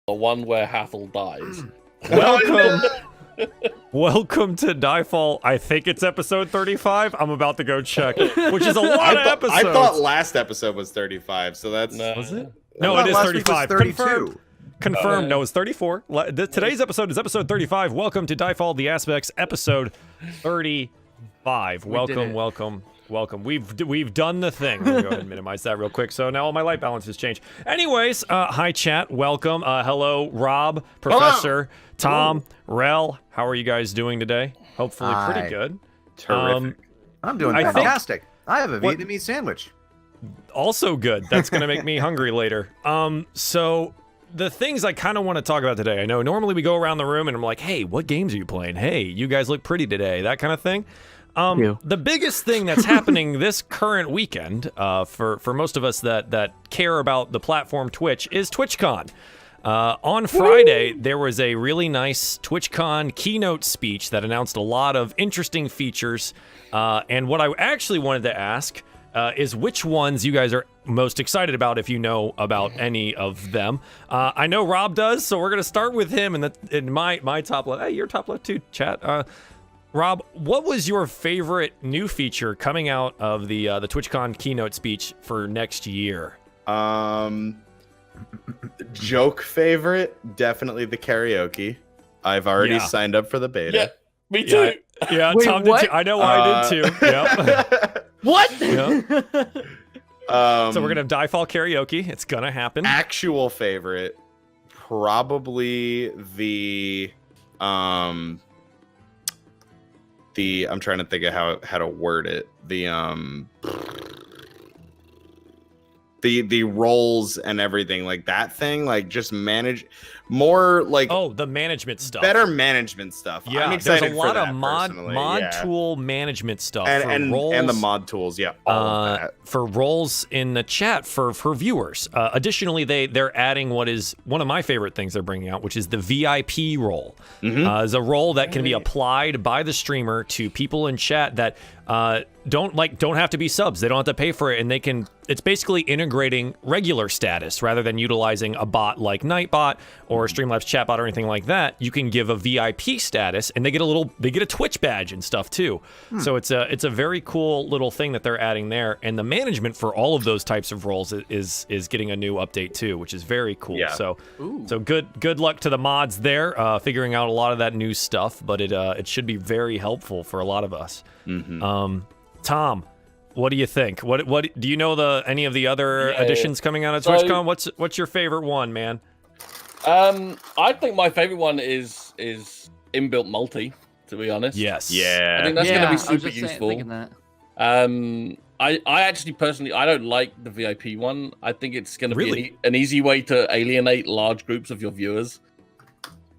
the one where Hathol dies. Welcome to DieFall. I think it's episode 35. I'm about to go check, which is a lot of episodes. I thought last episode was 35, so that's... Was it? No, it is 35. Confirmed. Confirmed. No, it's 34. Today's episode is episode 35. Welcome to DieFall The Aspects, episode 35. Welcome. We've done the thing. Let me go ahead and minimize that real quick. So now all my light balances change. Anyways, hi chat. Welcome. Hello, Rob, Professor, Tom, Rel. How are you guys doing today? Hopefully pretty good. Terrific. I'm doing fantastic. I have a Vietnamese sandwich. Also good. That's going to make me hungry later. So the things I kind of want to talk about today. I know normally we go around the room and I'm like, hey, what games are you playing? Hey, you guys look pretty today. That kind of thing. The biggest thing that's happening this current weekend, for most of us that care about the platform Twitch, is TwitchCon. On Friday, there was a really nice TwitchCon keynote speech that announced a lot of interesting features. And what I actually wanted to ask is which ones you guys are most excited about, if you know about any of them. I know Rob does, so we're gonna start with him in my top left. Hey, you're top left too, chat. Rob, what was your favorite new feature coming out of the TwitchCon keynote speech for next year? Joke favorite, definitely the karaoke. I've already signed up for the beta. Yeah, me too. Yeah, Wait, Tom what? did too. I know I did too. Yep. What? Yep. So we're gonna have DieFall karaoke. It's gonna happen. Actual favorite, probably the I'm trying to think of how to word it. The roles and everything, like that thing, like just manage more, like the management stuff, better management stuff. Yeah, I'm excited there's a lot for of that, mod tool management stuff and roles, and the mod tools, all of that. For roles in the chat for viewers. Additionally, they're adding what is one of my favorite things they're bringing out, which is the VIP role. Is a role that can be applied by the streamer to people in chat that don't have to be subs. They don't have to pay for it, and it's basically integrating regular status rather than utilizing a bot like Nightbot or Streamlabs chatbot or anything like that. You can give a VIP status, and they get a Twitch badge and stuff too. So it's a very cool little thing that they're adding there, and the management for all of those types of roles is getting a new update too, which is very cool. Yeah. So good luck to the mods there, figuring out a lot of that new stuff, but it should be very helpful for a lot of us. Tom, what do you think? What do you know any of the other additions coming out of TwitchCon? What's your favorite one, man? I think my favorite one is inbuilt multi, to be honest. Yes. Yeah. I think that's going to be I was super just useful. thinking that. I actually personally, I don't like the VIP one. I think it's going to Really? be an easy way to alienate large groups of your viewers.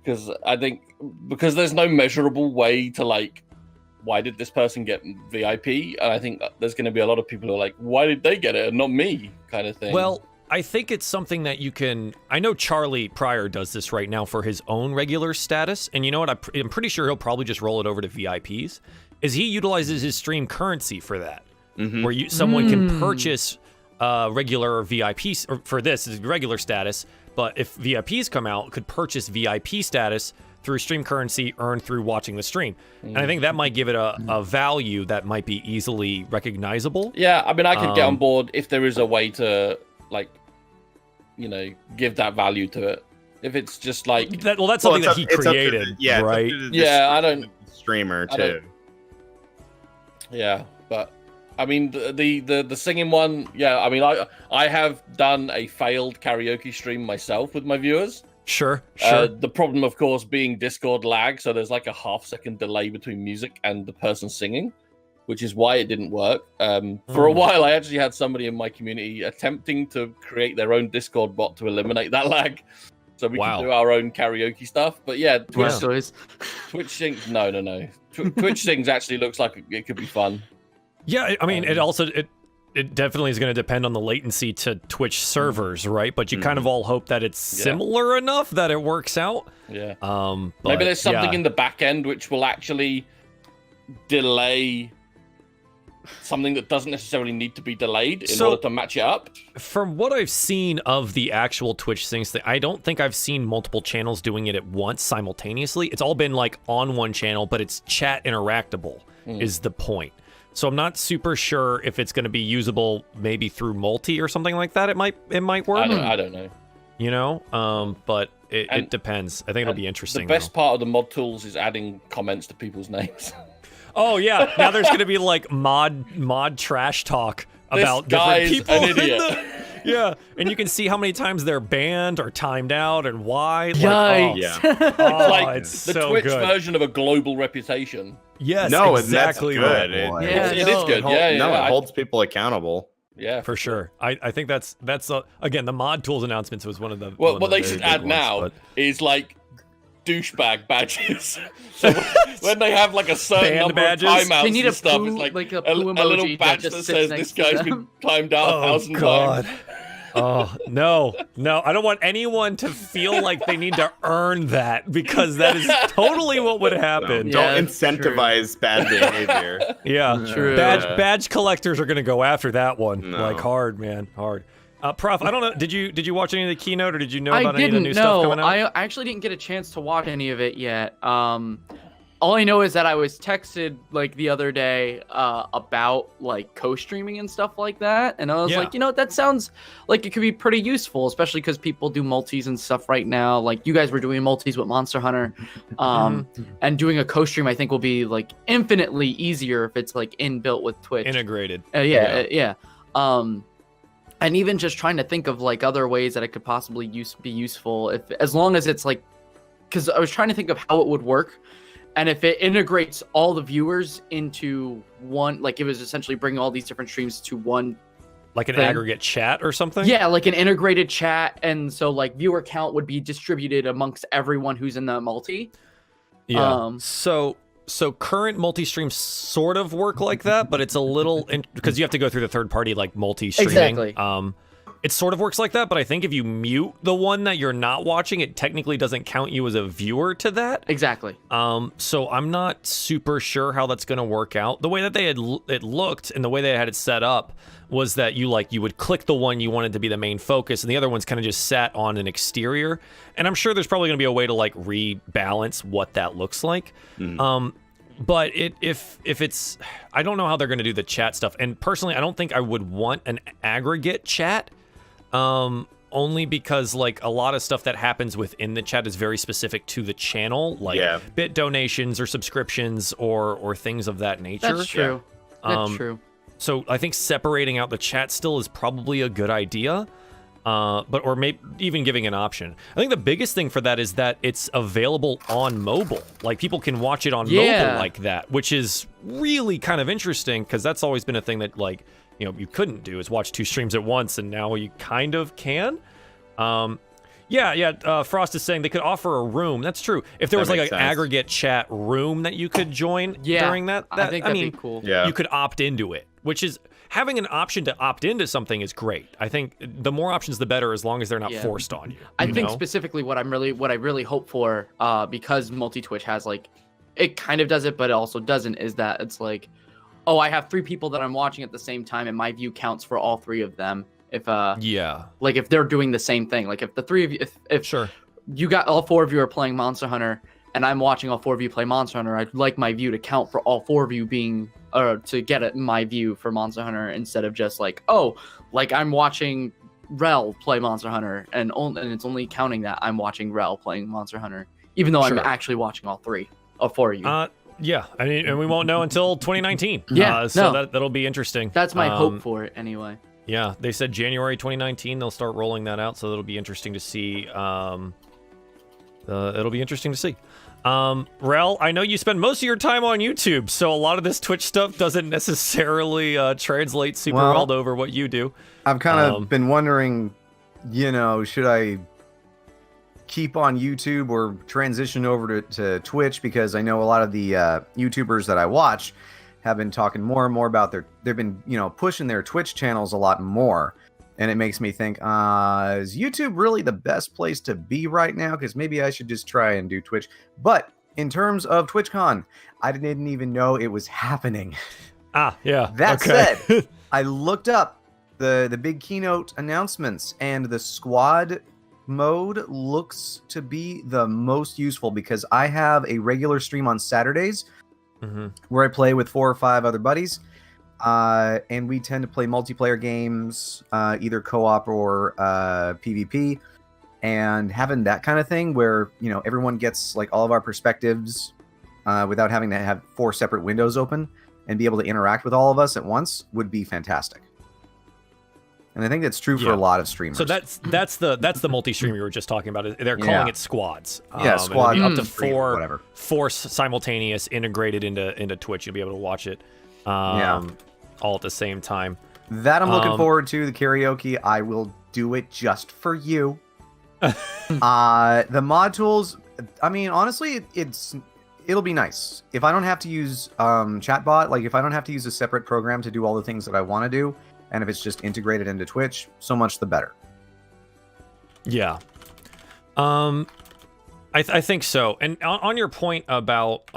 Because there's no measurable way to, like, why did this person get VIP? And I think there's going to be a lot of people who are like, why did they get it and not me, kind of thing. Well, I think it's something that you can... I know Charlie Pryor does this right now for his own regular status, and you know what? I'm pretty sure he'll probably just roll it over to VIPs, is he utilizes his stream currency for that, where someone can purchase regular VIPs, or for this is regular status, but if VIPs come out, could purchase VIP status through stream currency earned through watching the stream. And I think that might give it a value that might be easily recognizable. Yeah, I mean, I could get on board if there is a way to, like, give that value to it. If it's just like... that's something that he created, right? I don't... Streamer, too. Yeah, but... I mean, the singing one, I mean, I have done a failed karaoke stream myself with my viewers. Sure. The problem, of course, being Discord lag, so there's like a half-second delay between music and the person singing, which is why it didn't work. For a while, I actually had somebody in my community attempting to create their own Discord bot to eliminate that lag, so we can do our own karaoke stuff. But yeah, Twitch sings. No. Twitch sings actually looks like it could be fun. Yeah, I mean, it definitely is going to depend on the latency to Twitch servers, right? But you kind of all hope that it's similar enough that it works out. Yeah. Maybe there's something in the back end which will actually delay something that doesn't necessarily need to be delayed in order to match it up. From what I've seen of the actual Twitch things, I don't think I've seen multiple channels doing it at once simultaneously. It's all been like on one channel, but it's chat interactable is the point. So I'm not super sure if it's going to be usable maybe through multi or something like that. It might work. I don't know. You know, but it depends. I think it'll be interesting. The best part of the mod tools is adding comments to people's names. Oh yeah, now there's gonna be like mod trash talk about this guy's different people. An idiot. Yeah, and you can see how many times they're banned or timed out and why. Yikes! Like it's the so Twitch good. version of a glglobal reputation. Yes, No, exactly. that's good. It is good. It holds people accountable. Yeah, for sure. I think that's again, the mod tools announcements was one of the. Well, what they should add now is like douchebag badges. So when they have like a certain number badges? of timeouts They need and stuff, it's like a a little badge that says this guy's been timed out 1,000 times. Oh, no, I don't want anyone to feel like they need to earn that, because that is totally what would happen. Don't incentivize bad behavior. Yeah, True. Badge collectors are going to go after that one. No. Like hard, man, hard. Prof, I don't know, did you watch any of the keynote, or did you know about any of the new stuff coming out? I actually didn't get a chance to watch any of it yet. All I know is that I was texted like the other day about like co-streaming and stuff like that, and I was like, you know, that sounds like it could be pretty useful, especially because people do multis and stuff right now. Like you guys were doing multis with Monster Hunter, and doing a co-stream I think will be like infinitely easier if it's like inbuilt with Twitch. Integrated. Yeah. And even just trying to think of like other ways that it could possibly be useful, as long as it's like, because I was trying to think of how it would work. And if it integrates all the viewers into one, like it was essentially bringing all these different streams to one. Like an aggregate chat or something? Yeah, like an integrated chat. And so like viewer count would be distributed amongst everyone who's in the multi. Yeah. So current multi-streams sort of work like that, but it's a little, because you have to go through the third party like multi-streaming. Exactly. It sort of works like that, but I think if you mute the one that you're not watching, it technically doesn't count you as a viewer to that. Exactly. So I'm not super sure how that's going to work out. The way that they had it looked and the way they had it set up was that you would click the one you wanted to be the main focus, and the other ones kind of just sat on an exterior. And I'm sure there's probably going to be a way to like rebalance what that looks like. But if it's, I don't know how they're going to do the chat stuff. And personally, I don't think I would want an aggregate chat. Only because like a lot of stuff that happens within the chat is very specific to the channel, like bit donations or subscriptions or things of that nature. That's true. That's true. So I think separating out the chat still is probably a good idea. Or maybe even giving an option. I think the biggest thing for that is that it's available on mobile. Like people can watch it on mobile like that, which is really kind of interesting, because that's always been a thing that like, you know, you couldn't do, is watch two streams at once, and now you kind of can. Frost is saying they could offer a room. That's true. If there was like an aggregate chat room that you could join during that, I think that'd be cool. Yeah. You could opt into it, which is, having an option to opt into something is great. I think the more options, the better, as long as they're not forced on you. I think specifically what I really hope for, because multi-Twitch has like, it kind of does it, but it also doesn't, is that it's like, oh, I have 3 people that I'm watching at the same time, and my view counts for all 3 of them. If like if they're doing the same thing, like if the 3 of you, if you got all 4 of you are playing Monster Hunter, and I'm watching all 4 of you play Monster Hunter, I'd like my view to count for all 4 of you being, or to get my view for Monster Hunter, instead of just like, oh, like I'm watching Rel play Monster Hunter, and it's only counting that I'm watching Rel playing Monster Hunter, even though I'm actually watching all 3 or 4 of you. Yeah, I mean, and we won't know until 2019. That'll be interesting. That's my hope for it, anyway. Yeah, they said January 2019 they'll start rolling that out, so that'll be interesting to see. It'll be interesting to see. Rel, I know you spend most of your time on YouTube, so a lot of this Twitch stuff doesn't necessarily translate super well over what you do. I've kind of been wondering, you know, should I keep on YouTube or transition over to Twitch, because I know a lot of the YouTubers that I watch have been talking more and more about they've been, you know, pushing their Twitch channels a lot more. And it makes me think, is YouTube really the best place to be right now? Because maybe I should just try and do Twitch. But in terms of TwitchCon, I didn't even know it was happening. Yeah. That okay. said, I looked up the big keynote announcements, and the squad mode looks to be the most useful because I have a regular stream on Saturdays where I play with 4 or 5 other buddies, and we tend to play multiplayer games, either co-op or PvP, and having that kind of thing where, you know, everyone gets like all of our perspectives without having to have 4 separate windows open and be able to interact with all of us at once would be fantastic. And I think that's true for a lot of streamers. So that's the multi-stream you were just talking about. They're calling it squads. Squad up to whatever. 4 simultaneous integrated into Twitch. You'll be able to watch it all at the same time. That I'm looking forward to. The karaoke, I will do it just for you. The mod tools, I mean, honestly, it'll be nice. If I don't have to use chatbot, like if I don't have to use a separate program to do all the things that I want to do, and if it's just integrated into Twitch, so much the better. Yeah. I think so. And on your point about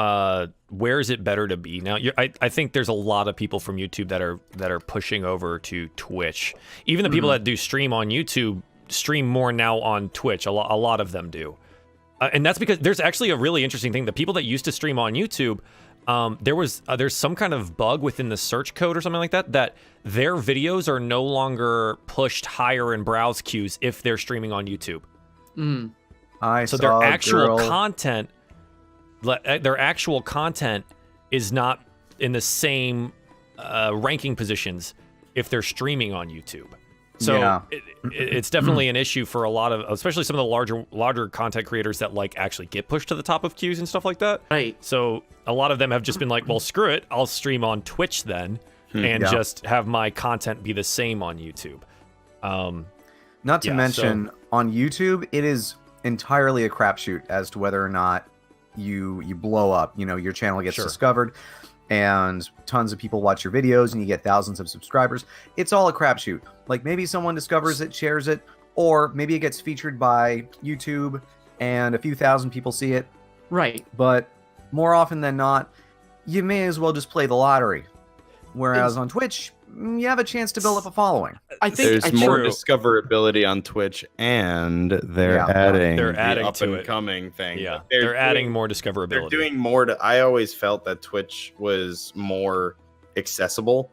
where is it better to be now, I think there's a lot of people from YouTube that are pushing over to Twitch. Even the people that do stream on YouTube stream more now on Twitch. A lot of them do. And that's because there's actually a really interesting thing. The people that used to stream on YouTube, there's some kind of bug within the search code or something like that their videos are no longer pushed higher in browse queues if they're streaming on YouTube. So their actual content is not in the same ranking positions if they're streaming on YouTube. So it's definitely an issue for a lot of, especially some of the larger content creators that like actually get pushed to the top of queues and stuff like that. Right. So a lot of them have just been like, well, screw it, I'll stream on Twitch then, and just have my content be the same on YouTube. Not to mention, on YouTube, it is entirely a crapshoot as to whether or not you blow up. You know, your channel gets discovered, and tons of people watch your videos, and you get thousands of subscribers. It's all a crapshoot. Like, maybe someone discovers it, shares it, or maybe it gets featured by YouTube, and a few thousand people see it. Right. But more often than not, you may as well just play the lottery. Whereas on Twitch, you have a chance to build up a following. I think there's more discoverability on Twitch, and they're adding the up to and coming thing. Yeah, they're adding more discoverability. They're doing more to. I always felt that Twitch was more accessible,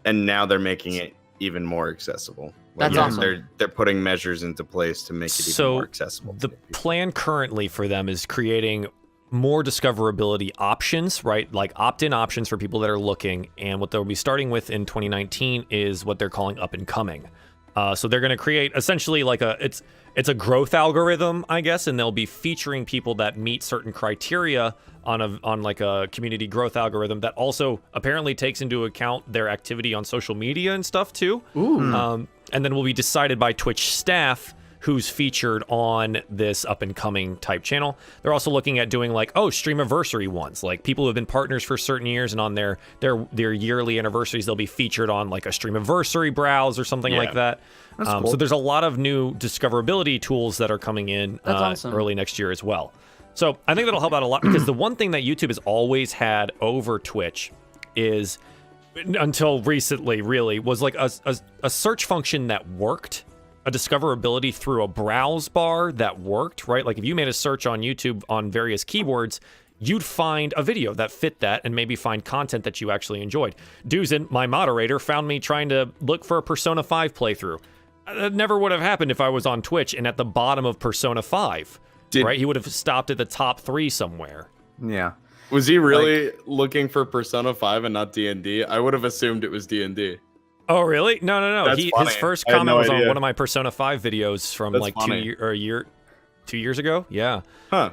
and now they're making it even more accessible. That's awesome. They're putting measures into place to make it even more accessible. The plan currently for them is creating more discoverability options, right? Like opt-in options for people that are looking. And what they'll be starting with in 2019 is what they're calling up and coming. So they're going to create essentially like it's a growth algorithm, I guess, and they'll be featuring people that meet certain criteria on like a community growth algorithm that also apparently takes into account their activity on social media and stuff too. And then will be decided by Twitch staff who's featured on this up-and-coming type channel. They're also looking at doing like, streamiversary ones, like people who have been partners for certain years, and on their yearly anniversaries, they'll be featured on like a streamiversary browse or something like that. Cool. So there's a lot of new discoverability tools that are coming in early next year as well. So I think that'll help out a lot, because the one thing that YouTube has always had over Twitch is, until recently really, was like a search function that worked, a discoverability through a browse bar that worked, right? Like if you made a search on YouTube on various keywords, you'd find a video that fit that and maybe find content that you actually enjoyed. Duzin, my moderator, found me trying to look for a Persona 5 playthrough. That never would have happened if I was on Twitch and at the bottom of Persona 5, right? He would have stopped at the top 3 somewhere. Yeah. Was he really looking for Persona 5 and not D&D? I would have assumed it was D&D. Oh, really? No. His first comment was on one of my Persona 5 videos from like 2 years ago. Yeah. Huh.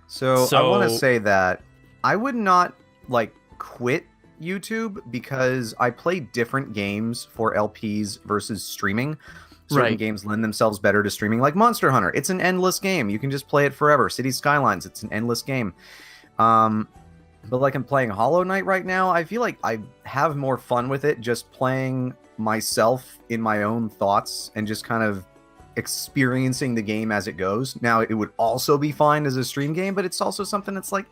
So I want to say that I would not like quit YouTube because I play different games for LPs versus streaming. Certain games lend themselves better to streaming, like Monster Hunter. It's an endless game. You can just play it forever. City Skylines, it's an endless game. But like I'm playing Hollow Knight right now, I feel like I have more fun with it just playing myself in my own thoughts and just kind of experiencing the game as it goes. Now, it would also be fine as a stream game, but it's also something that's like,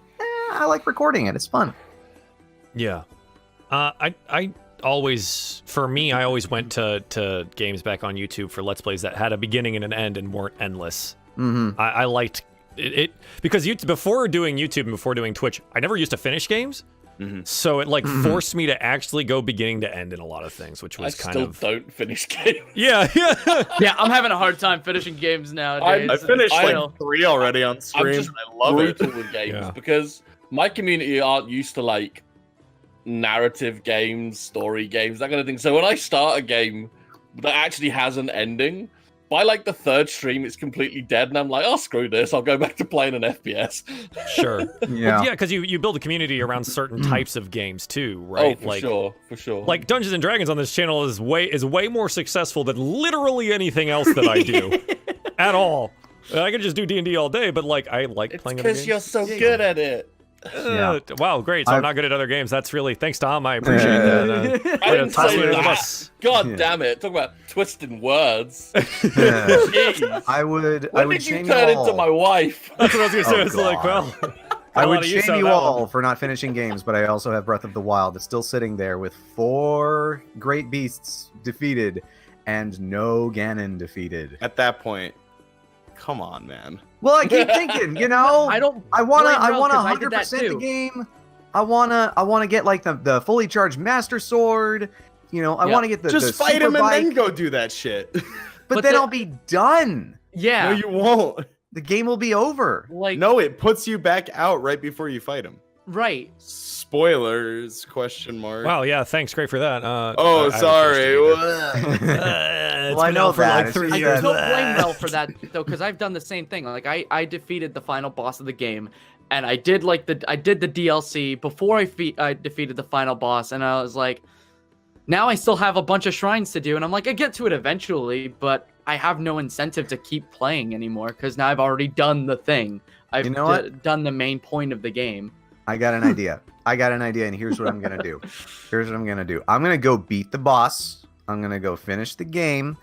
I like recording it. It's fun. Yeah. I always, for me, I always went to games back on YouTube for Let's Plays that had a beginning and an end and weren't endless. Mm-hmm. I liked it because before doing YouTube and before doing Twitch, I never used to finish games. Mm-hmm. So it like forced me to actually go beginning to end in a lot of things, which was I don't finish games. Yeah. Yeah, I'm having a hard time finishing games nowadays. I finished I- like 3 already on I'm stream. just And I love it. brutal with games Yeah. because my community aren't used to like narrative games, story games, that kind of thing. So when I start a game that actually has an ending, by like the 3rd stream, it's completely dead, and I'm like, oh, screw this, I'll go back to playing an FPS. Sure. Yeah. Yeah, because you build a community around certain types of games too, Oh, right? for sure. Like Dungeons and Dragons on this channel is way more successful than literally anything else that I do at all. I could just do D&D all day, but like I like it's playing other because games. you're so good at it. Wow, great. So I'm not good at other games. That's really thanks, Tom. I appreciate that. I didn't say Totally that. bus. God Yeah. damn it! Talk about twisting words. Yeah. Jeez. I would When did you shame turn you all. into my wife? That's what I was gonna say. Oh, It's like, God. well, I got a lot would of use shame out of you that all one. for not finishing games, but I also have Breath of the Wild that's still sitting there with 4 great beasts defeated and no Ganon defeated. At that point, come on, man. Well, I keep thinking, you know, I don't. I wanna blame Rel, 'cause I did 100% that the too. game. I wanna get like the fully charged Master Sword. You know, I Yeah. want to get the Just fight super him and bike, then go do that shit. but But then the- I'll be done. Yeah. No, you won't. The game will be over. like No, it puts you back out right before you fight him. right. Spoilers? Question mark. wow, yeah, thanks, great for that. Oh, I sorry. It's Well, I been know out for that. like It's 3 just I years. don't blame Rel for that though, because I've done the same thing. Like I defeated the final boss of the game, and I did the DLC before I defeated the final boss, and I was like, now I still have a bunch of shrines to do, and I'm like, I get to it eventually, but I have no incentive to keep playing anymore because now I've already done the thing. I've You know what? done the main point of the game. I got an idea. And here's what I'm gonna do. I'm gonna go beat the boss. I'm gonna go finish the game,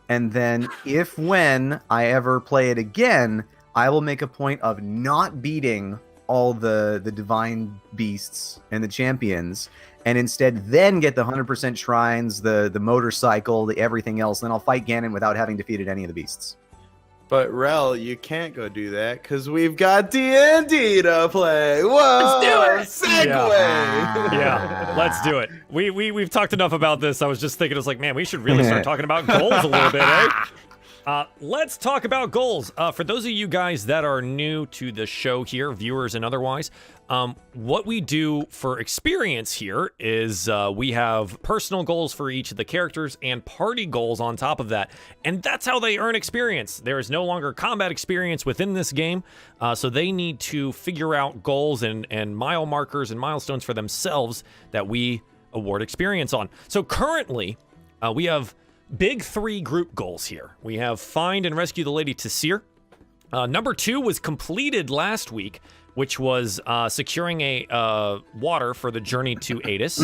and then when I ever play it again, I will make a point of not beating all the divine beasts and the champions, and instead then get the 100% shrines, the motorcycle, the everything else. Then I'll fight Ganon without having defeated any of the beasts. But Rel, you can't go do that because we've got D&D to play. Whoa! Let's do it! Segue! Yeah, let's do it. We've talked enough about this. I was just thinking, I was like, man, we should really start talking about goals a little bit, eh? Let's talk about goals. For those of you guys that are new to the show here, viewers and otherwise, what we do for experience here is we have personal goals for each of the characters and party goals on top of that. And that's how they earn experience. There is no longer combat experience within this game, so they need to figure out goals and mile markers and milestones for themselves that we award experience on. So currently, we have big 3 group goals here. We have find and rescue the Lady Tassir. Number 2 was completed last week, which was securing a water for the journey to Adis.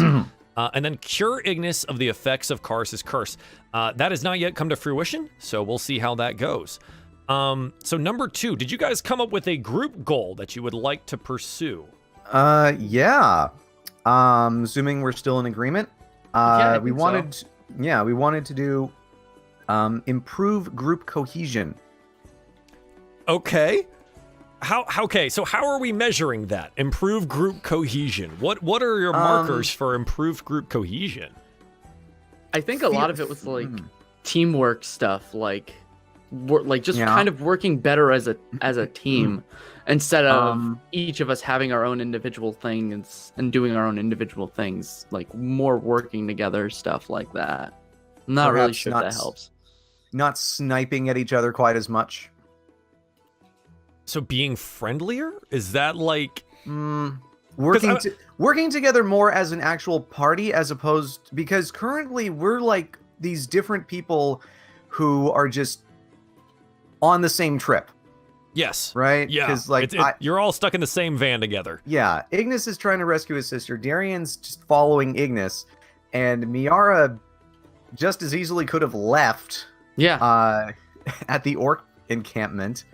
And then cure Ignis of the effects of Kars's curse. That has not yet come to fruition, so we'll see how that goes. So number 2, did you guys come up with a group goal that you would like to pursue? Yeah. Assuming we're still in agreement. I We think so. wanted to do improve group cohesion. Okay. So how are we measuring that? Improve group cohesion. What are your markers for improved group cohesion? I think a lot of it was like teamwork stuff, like just Yeah. kind of working better as a team instead of each of us having our own individual things and doing our own individual things, like more working together, stuff like that. I'm not really Perhaps sure if that helps. Not sniping at each other quite as much. So being friendlier? Is that like Working together more as an actual party as opposed, because currently we're like these different people who are just on the same trip, yes. right? Yeah. Because like you're all stuck in the same van together. yeah, Ignis is trying to rescue his sister. Darien's just following Ignis, and Miara just as easily could have left Yeah. at the orc encampment.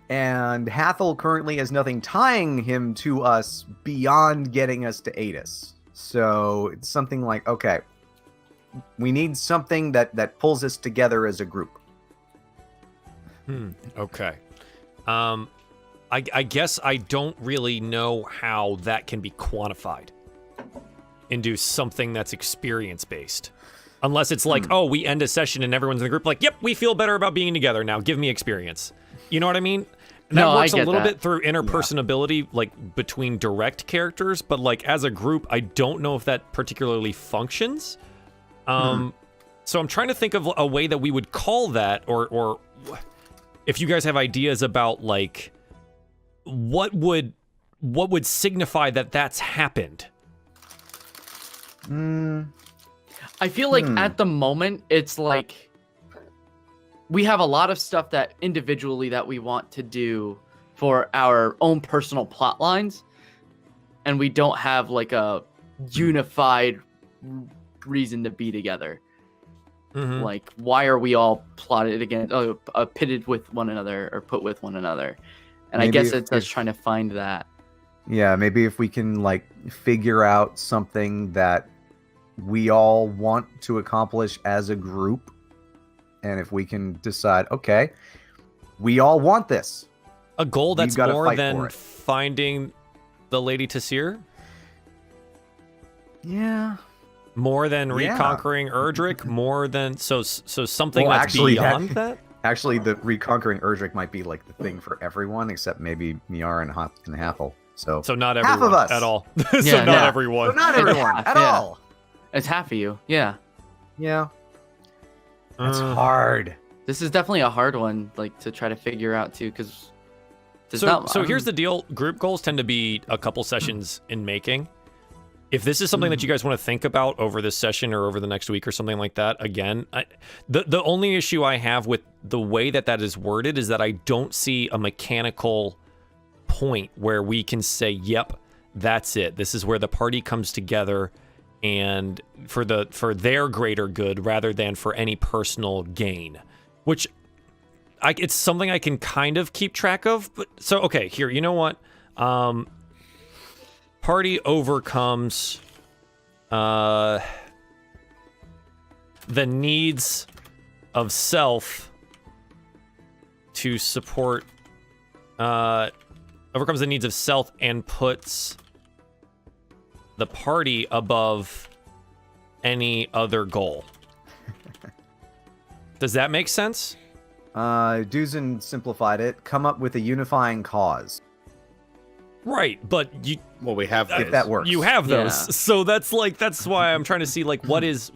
And Hathol currently has nothing tying him to us beyond getting us to Adis. So it's something like, okay, we need something that pulls us together as a group. Okay. I guess I don't really know how that can be quantified into something that's experience-based. Unless it's like, oh, we end a session and everyone's in the group like, yep, we feel better about being together now. Give me experience. You know what I mean? And that works a little bit through interpersonability, like between direct characters, but like as a group, I don't know if that particularly functions. So I'm trying to think of a way that we would call that, or if you guys have ideas about like what would signify that that's happened. I feel like at the moment it's like we have a lot of stuff that individually that we want to do for our own personal plot lines, and we don't have like a unified reason to be together. Like, why are we all plotted against, pitted with one another or put with one another? And maybe I guess it's just trying to find that. Yeah, maybe if we can like figure out something that we all want to accomplish as a group, and if we can decide, okay, we all want this. A goal that's more than finding the Lady Tassir? Yeah. More than reconquering Erdrick? More than... So something that's beyond that? Actually, the reconquering Erdrick might be like the thing for everyone, except maybe Miara and Hathol. So not everyone half of us. At all. So not everyone. So not everyone at all. It's half of you. Yeah. Yeah. That's hard. This is definitely a hard one, like, to try to figure out, too, because... So here's the deal. Group goals tend to be a couple sessions in making. If this is something that you guys want to think about over this session or over the next week or something like that, again, the only issue I have with the way that is worded is that I don't see a mechanical point where we can say, yep, that's it. This is where the party comes together and for their greater good rather than for any personal gain, which it's something I can kind of keep track of. But so, okay, here, you know what? Party overcomes the needs of self to support overcomes the needs of self and puts the party above any other goal. Does that make sense? Duzen simplified it. Come up with a unifying cause. Right, but we have those. If that works. You have those. So that's why I'm trying to see like what is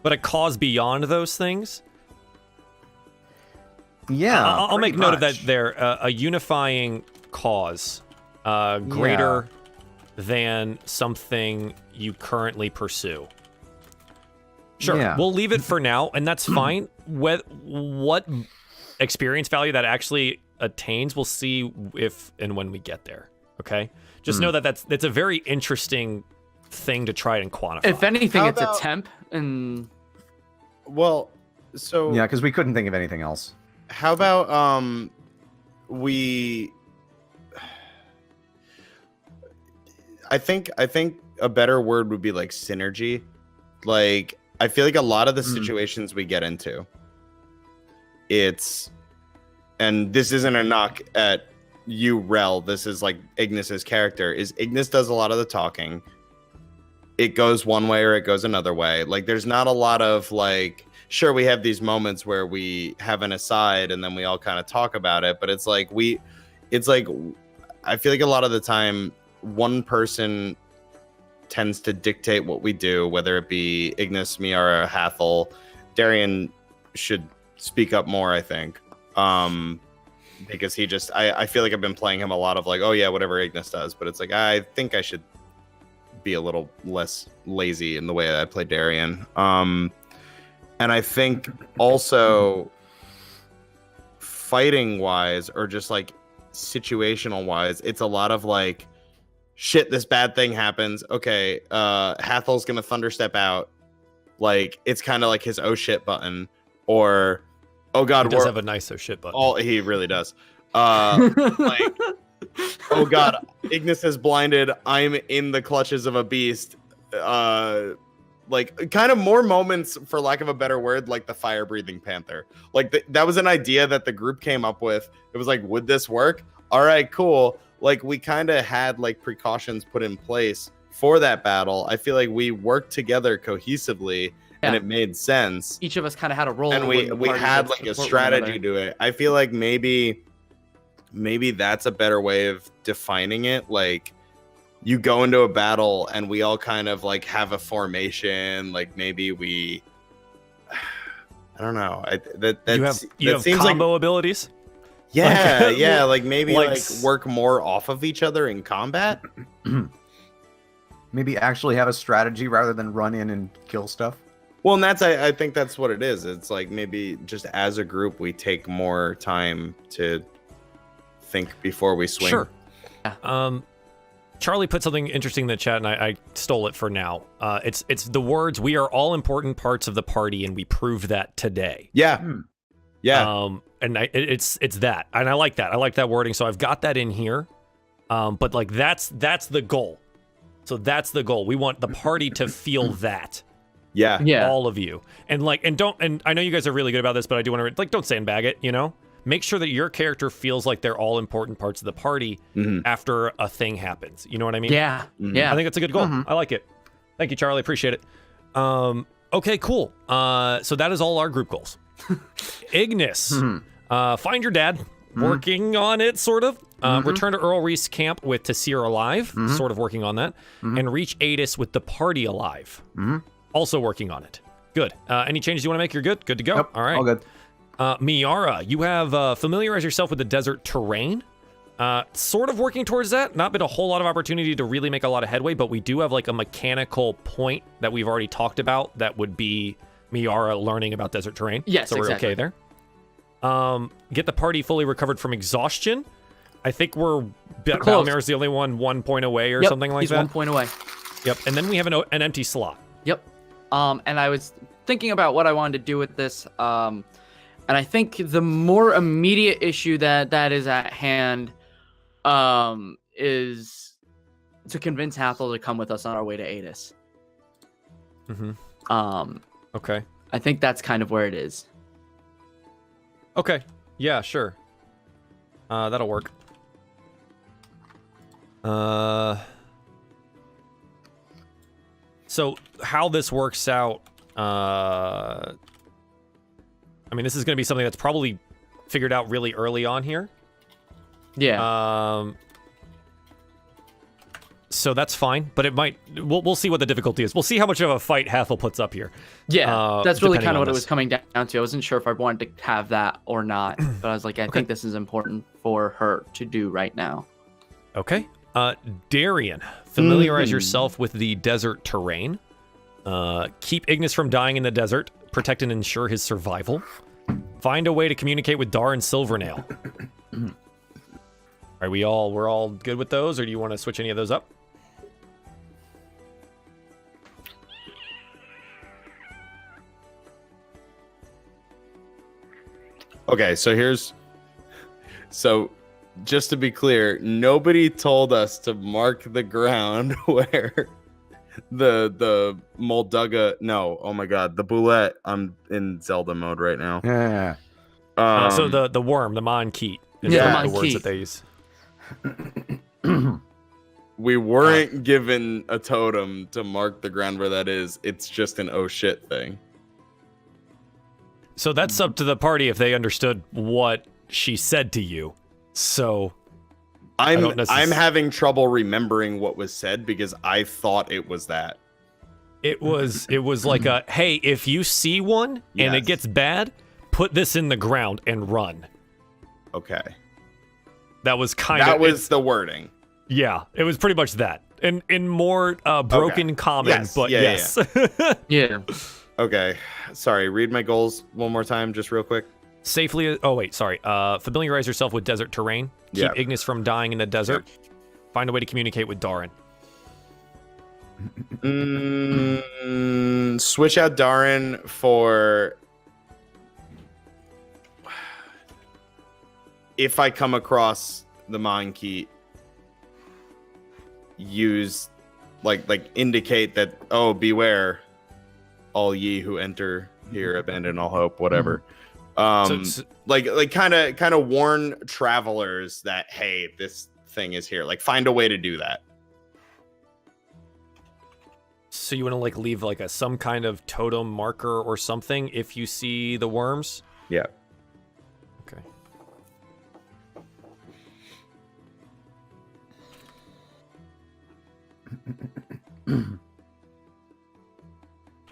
but a cause beyond those things. Yeah, I'll make note of that there. A unifying cause, greater than something you currently pursue. Sure, we'll leave it for now, and that's fine. What experience value that actually attains, we'll see if and when we get there. Okay, just know that that's a very interesting thing to try and quantify. If anything, it's a temp, and because we couldn't think of anything else. How about I think a better word would be like synergy. Like, I feel like a lot of the situations we get into, and this isn't a knock at you, Rel, this is like Ignas's character, is Ignas does a lot of the talking. It goes one way or it goes another way. Like, there's not a lot of like, sure, we have these moments where we have an aside and then we all kind of talk about it, but it's like I feel like a lot of the time one person tends to dictate what we do, whether it be Ignas, Miara, Hathol. Darien should speak up more, I think. Because I feel like I've been playing him a lot of like, oh yeah, whatever Ignas does, but it's like, I think I should be a little less lazy in the way that I play Darien. And I think also fighting wise, or just like situational wise, it's a lot of like, shit, this bad thing happens. Okay, Hathol's gonna thunderstep out. Like, it's kind of like his oh shit button. Or Oh God, He does have a nice shit button. Oh, he really does. Like, oh God, Ignis is blinded. I'm in the clutches of a beast. Like kind of more moments, for lack of a better word, like the fire breathing panther. Like that was an idea that the group came up with. It was like, would this work? All right, cool. Like we kind of had like precautions put in place for that battle. I feel like we worked together cohesively and it made sense. Each of us kind of had a role. And we had like a strategy to it. I feel like maybe that's a better way of defining it. Like you go into a battle and we all kind of like have a formation. Like maybe we, I don't know. You have combo abilities. Yeah, yeah. Like maybe like work more off of each other in combat. Maybe actually have a strategy rather than run in and kill stuff. Well, and I think that's what it is. It's like maybe just as a group we take more time to think before we swing. Sure. Charlie put something interesting in the chat, and I stole it for now. It's the words, "We are all important parts of the party, and we proved that today." Yeah. Yeah. And it's that, and I like that. I like that wording, so I've got that in here. But like that's the goal. So that's the goal. We want the party to feel that. Yeah. All of you. And I know you guys are really good about this, but I do want to don't sandbag it, you know? Make sure that your character feels like they're all important parts of the party after a thing happens. You know what I mean? Yeah. Yeah. I think that's a good goal. I like it. Thank you, Charlie. Appreciate it. Okay, cool. So that is all our group goals. Ignis, find your dad. Working on it, sort of. Return to Earl Reese camp with Tassir alive, sort of working on that. And reach Adis with the party alive. Also working on it. Good. Any changes you want to make? You're good? Good to go? Nope, all right. all good. Miara, you have familiarize yourself with the desert terrain. Sort of working towards that. Not been a whole lot of opportunity to really make a lot of headway, but we do have like a mechanical point that we've already talked about that would be Miara learning about desert terrain. Yes, so we're exactly. okay there. Get the party fully recovered from exhaustion. I think Balmer's the only one point away or something like that. He's 1 point away. Yep, and then we have an empty slot. Yep. And I was thinking about what I wanted to do with this. And I think the more immediate issue that is at hand is to convince Hathol to come with us on our way to Adis. Okay. I think that's kind of where it is. Okay. Yeah, sure. That'll work. So how this works out, I mean, this is going to be something that's probably figured out really early on here. Yeah. So that's fine, but it might. We'll see what the difficulty is. We'll see how much of a fight Hathol puts up here. Yeah, that's really kind of what it this. was coming down to. I wasn't sure if I wanted to have that or not, but I was like, I think this is important for her to do right now. Okay. Darien, familiarize yourself with the desert terrain. Keep Ignis from dying in the desert. Protect and ensure his survival. Find a way to communicate with Dar and Silvernail. Are we're all good with those, or do you want to switch any of those up? Okay, so just to be clear, nobody told us to mark the ground where the Molduga. No, oh my God, the Boulette. I'm in Zelda mode right now. Yeah. So the worm, the Mon-Keet, is Yeah, the words Mon-Keet. that they use. We weren't given a totem to mark the ground where that is. It's just an oh shit thing. So that's up to the party if they understood what she said to you. So I'm having trouble remembering what was said because I thought it was that. it was like a, hey, if you see one and it gets bad, put this in the ground and run. Okay. That was That was the wording. Yeah, it was pretty much that. In more broken common, Yes, but yeah, yes. Yeah. Okay. Sorry, read my goals one more time, just real quick. Safely. Oh wait, sorry. Familiarize yourself with desert terrain. Keep Ignis from dying in the desert. Find a way to communicate with Darien. Switch out Darien for if I come across the Monkey, use like indicate that, oh, beware, all ye who enter here, abandon all hope, whatever. Like kind of warn travelers that, hey, this thing is here. Like, find a way to do that. So you want to like leave like some kind of totem marker or something if you see the worms? Yeah. Okay.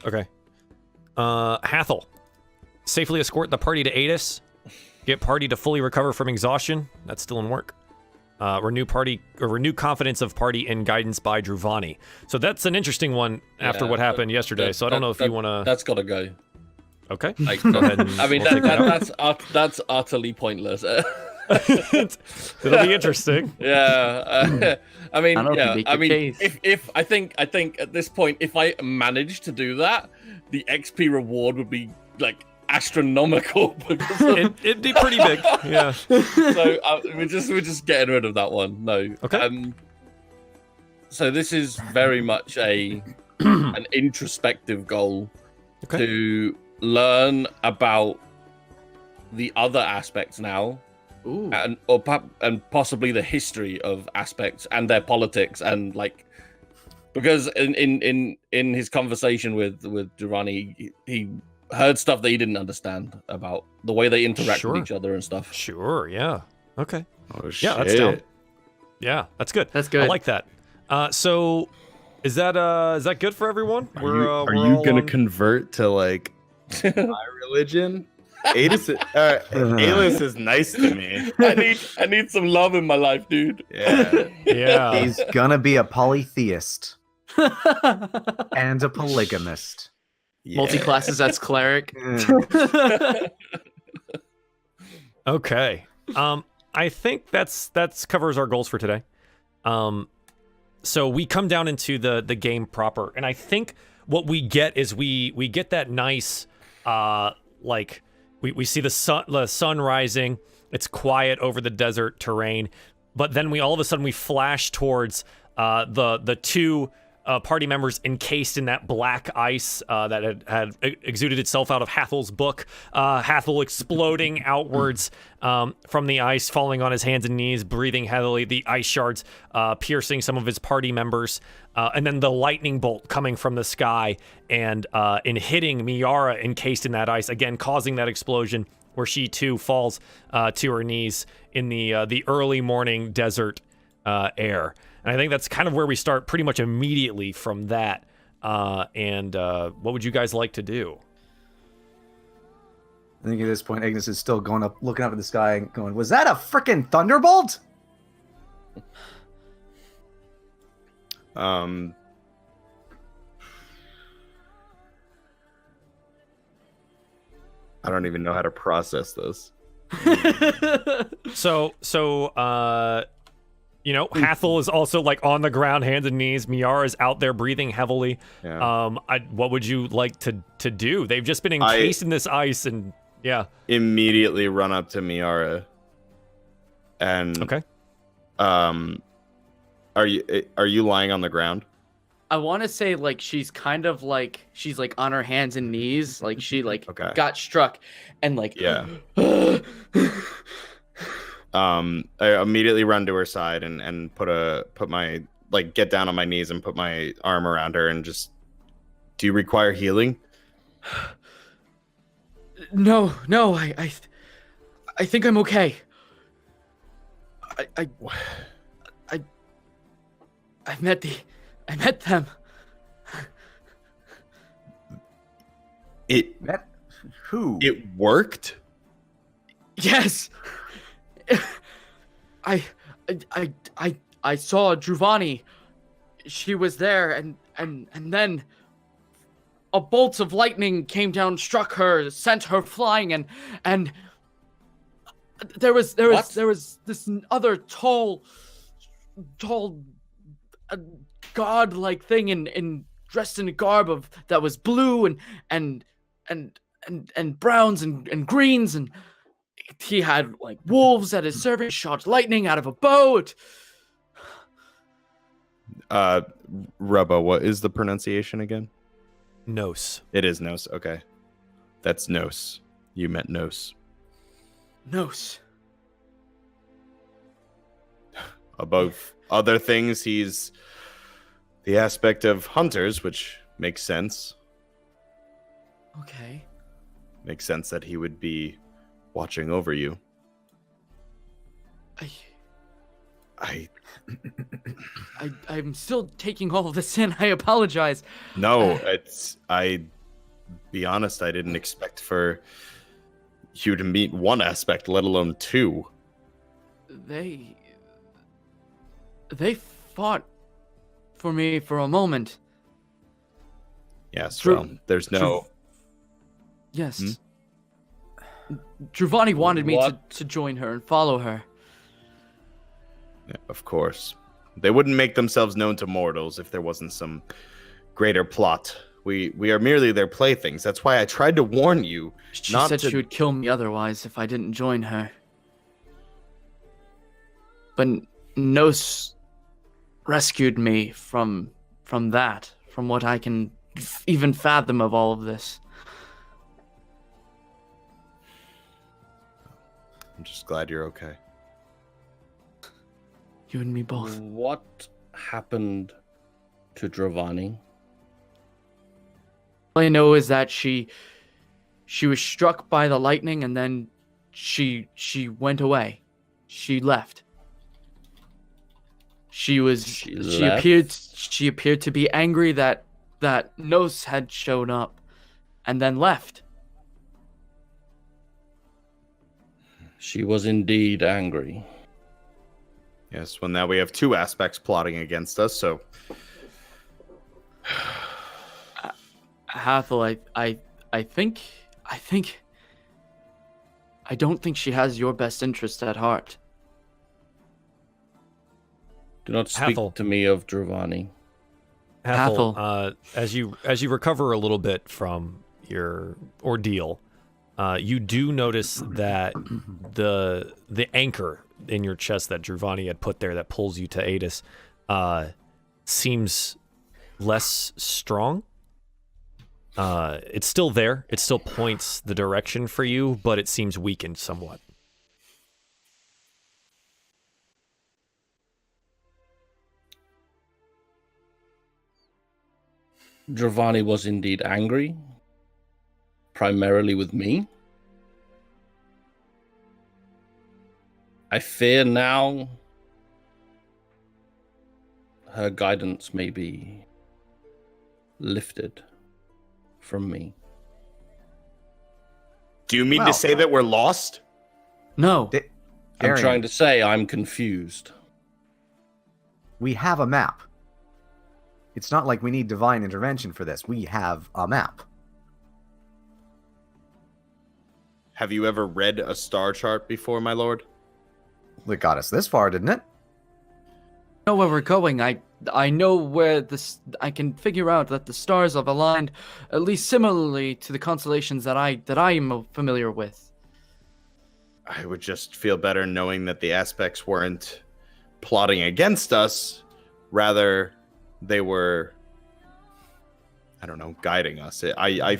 Okay. Hathol. Safely escort the party to Adis. Get party to fully recover from exhaustion. That's still in work. Renew confidence of party and guidance by Druvani. So that's an interesting one after what happened yesterday. So I don't know if you want to. That's gotta go. Okay. Go ahead. I mean, that's utterly pointless. It'll be interesting. Yeah. I mean, case. if I think at this point, if I managed to do that, the XP reward would be like astronomical. It'd be pretty big. Yeah. So we're just getting rid of that one. No. Okay. So this is very much an introspective goal to learn about the other aspects now. Ooh. And possibly the history of aspects and their politics, and like, because in his conversation with Durrani, he heard stuff that he didn't understand about the way they interact with each other and stuff. Sure, yeah. Okay. Oh, shit. Yeah, that's down. Yeah, that's good. That's good. I like that. So is that good for everyone? Are you gonna convert to like my religion? Alis is nice to me. I need some love in my life, dude. Yeah. He's gonna be a polytheist and a polygamist. Yeah. Multi-classes, that's cleric. Okay. I think that's covers our goals for today. So we come down into the game proper, and I think what we get is we get that nice like we see the sun rising. It's quiet over the desert terrain, but then all of a sudden we flash towards the two party members encased in that black ice that had exuded itself out of Hathol's book. Hathol exploding outwards from the ice, falling on his hands and knees, breathing heavily, the ice shards piercing some of his party members, and then the lightning bolt coming from the sky and hitting Miera encased in that ice, again causing that explosion where she too falls to her knees in the early morning desert air. And I think that's kind of where we start pretty much immediately from that. And what would you guys like to do? I think at this point, Ignas is still looking up at the sky and going, was that a freaking thunderbolt? I don't even know how to process this. So you know, Hathol is also like on the ground, hands and knees. Miara is out there breathing heavily. Yeah. What would you like to do? They've just been encased in this ice, and yeah. Immediately run up to Miara. And okay. Are you lying on the ground? I want to say like she's kind of like she's like on her hands and knees, like she like got struck, and like yeah. I immediately run to her side and put my get down on my knees and put my arm around her and just, do you require healing? No, I think I'm okay. I met them. Who? It worked? Yes. I saw Druvani. She was there, and then a bolt of lightning came down, struck her, sent her flying, and there was this other tall god-like thing in dressed in a garb that was blue and browns and greens, and he had like wolves at his service, shot lightning out of a boat. Rubba, what is the pronunciation again? Nos. It is Nos. Okay. That's Nos. You meant Nos. Nos. Above other things, he's the aspect of hunters, which makes sense. Okay. Makes sense that he would be watching over you. I'm still taking all of this in. I apologize. No, be honest, I didn't expect for you to meet one aspect, let alone two. They fought for me for a moment. Yes, well, there's no... Yes. Druvani wanted me What? to join her and follow her. Yeah, of course. They wouldn't make themselves known to mortals if there wasn't some greater plot. We are merely their playthings. That's why I tried to warn you. She not said to... she would kill me otherwise if I didn't join her. But Nos rescued me from that, from what I can even fathom of all of this. I'm just glad you're okay. You and me both. What happened to Dravani? All I know is that she was struck by the lightning and then she went away. She left. She appeared to be angry that Nos had shown up and then left. She was indeed angry. Yes, well, now we have two aspects plotting against us, so... Hathol, I think I don't think she has your best interest at heart. Do not speak Hathol. to me of Dravani. Hathol, as you recover a little bit from your ordeal, you do notice that the anchor in your chest that Druvani had put there that pulls you to Adis seems less strong. It's still there. It still points the direction for you, but it seems weakened somewhat. Dravani was indeed angry, primarily with me. I fear now her guidance may be lifted from me. Do you mean Well, to say that we're lost? No. I'm Darien, trying to say I'm confused. we have a map. It's not like we need divine intervention for this. We have a map. Have you ever read a star chart before, my lord? It got us this far, didn't it? I know where we're going. I know where I can figure out that the stars have aligned at least similarly to the constellations that I am familiar with. I would just feel better knowing that the aspects weren't plotting against us. Rather, they were, I don't know, guiding us.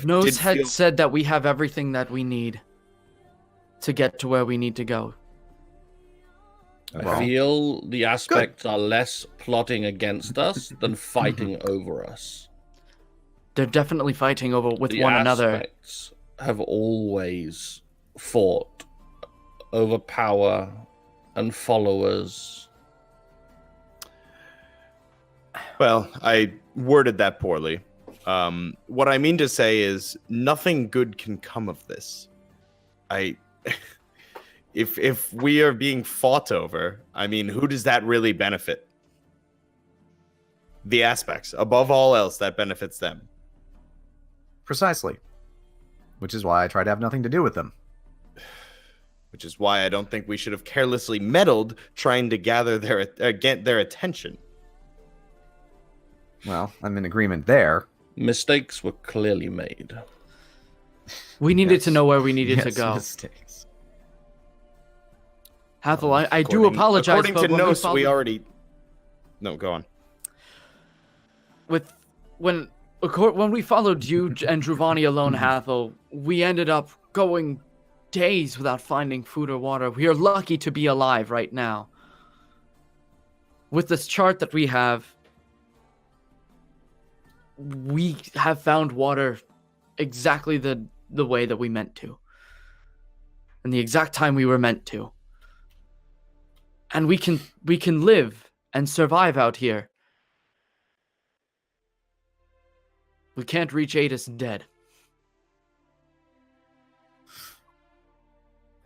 Nos had said that we have everything that we need to get to where we need to go. I feel the aspects are less plotting against us than fighting over us. They're definitely fighting with The one another. aspects have always fought over power and followers. Well, I worded that poorly. What I mean to say is nothing good can come of this. If we are being fought over, I mean, who does that really benefit? The aspects. Above all else, that benefits them. Precisely. Which is why I try to have nothing to do with them. Which is why I don't think we should have carelessly meddled trying to gather get their attention. Well, I'm in agreement there. Mistakes were clearly made. We needed to know where we needed to Yes, go. mistakes. Hathol, I do apologize. According but to when Nos, we followed- already. No, go on. when we followed you and Druvani alone, Hathol, we ended up going days without finding food or water. We are lucky to be alive right now. With this chart that we have found water exactly the way that we meant to. And the exact time we were meant to. And we can live and survive out here. We can't reach Adis dead.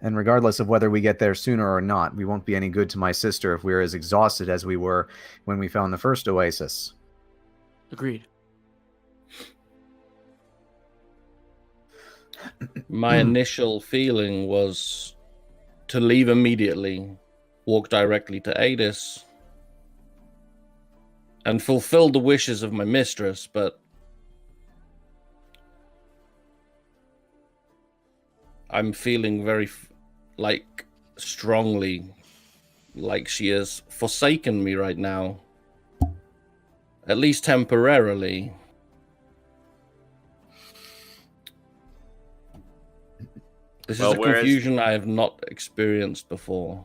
And regardless of whether we get there sooner or not, we won't be any good to my sister if we're as exhausted as we were when we found the first oasis. Agreed. My initial feeling was to leave immediately, walk directly to Adis, and fulfill the wishes of my mistress, but I'm feeling very, strongly like she has forsaken me right now. At least temporarily. This is a confusion I have not experienced before.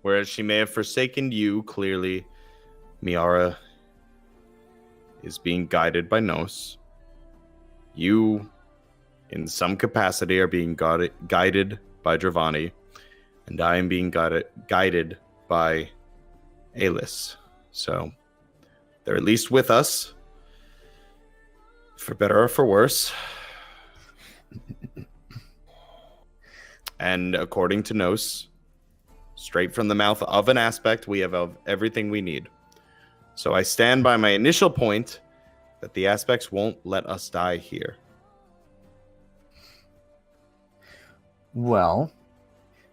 Whereas she may have forsaken you, clearly, Miera is being guided by Nos. You, in some capacity, are being guided by Dravani, and I am being guided by Alis. So, they're at least with us, for better or for worse. And according to Nos, straight from the mouth of an aspect, we have everything we need. So I stand by my initial point that the aspects won't let us die here. Well,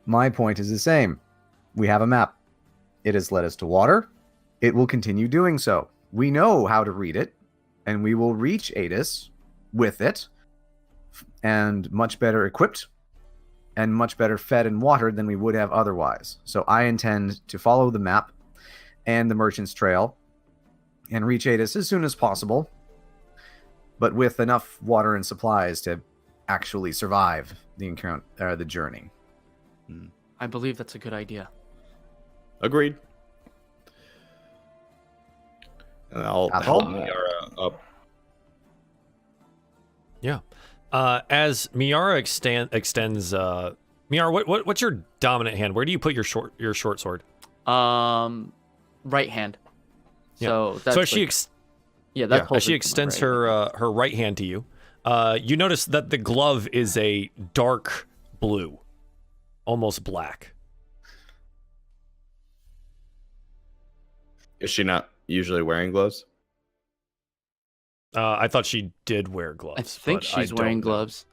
my point is the same. We have a map. It has led us to water. It will continue doing so. We know how to read it, and we will reach Adis with it, and much better equipped, and much better fed and watered than we would have otherwise. So I intend to follow the map and the Merchant's Trail and reach Adis as soon as possible, but with enough water and supplies to actually survive the journey. I believe that's a good idea. Agreed. And I'll help Miera up. Yeah. As Miara extends, Miara, what's your dominant hand? Where do you put your short sword? Right hand. Yeah. So that's so as she extends her right hand to you, you notice that the glove is a dark blue, almost black. Is she not usually wearing gloves? I thought she did wear gloves. I think she's wearing gloves.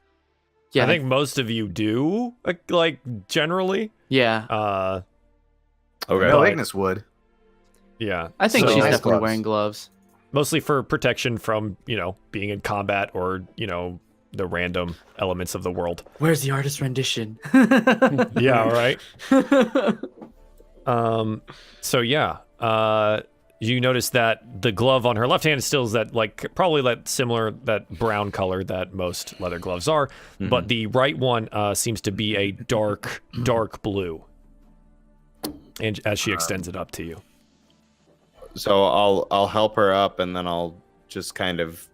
Yeah, I think most of you do, like generally. Yeah. Okay. No, Ignis would. Yeah. I think she's Nice definitely gloves. wearing gloves. Mostly for protection from, being in combat or, the random elements of the world. Where's the artist rendition? Yeah, right. So yeah, you notice that the glove on her left hand still is that probably that similar, that brown color that most leather gloves are, but the right one seems to be a dark blue. And as she extends it up to you. So I'll help her up, and then I'll just kind of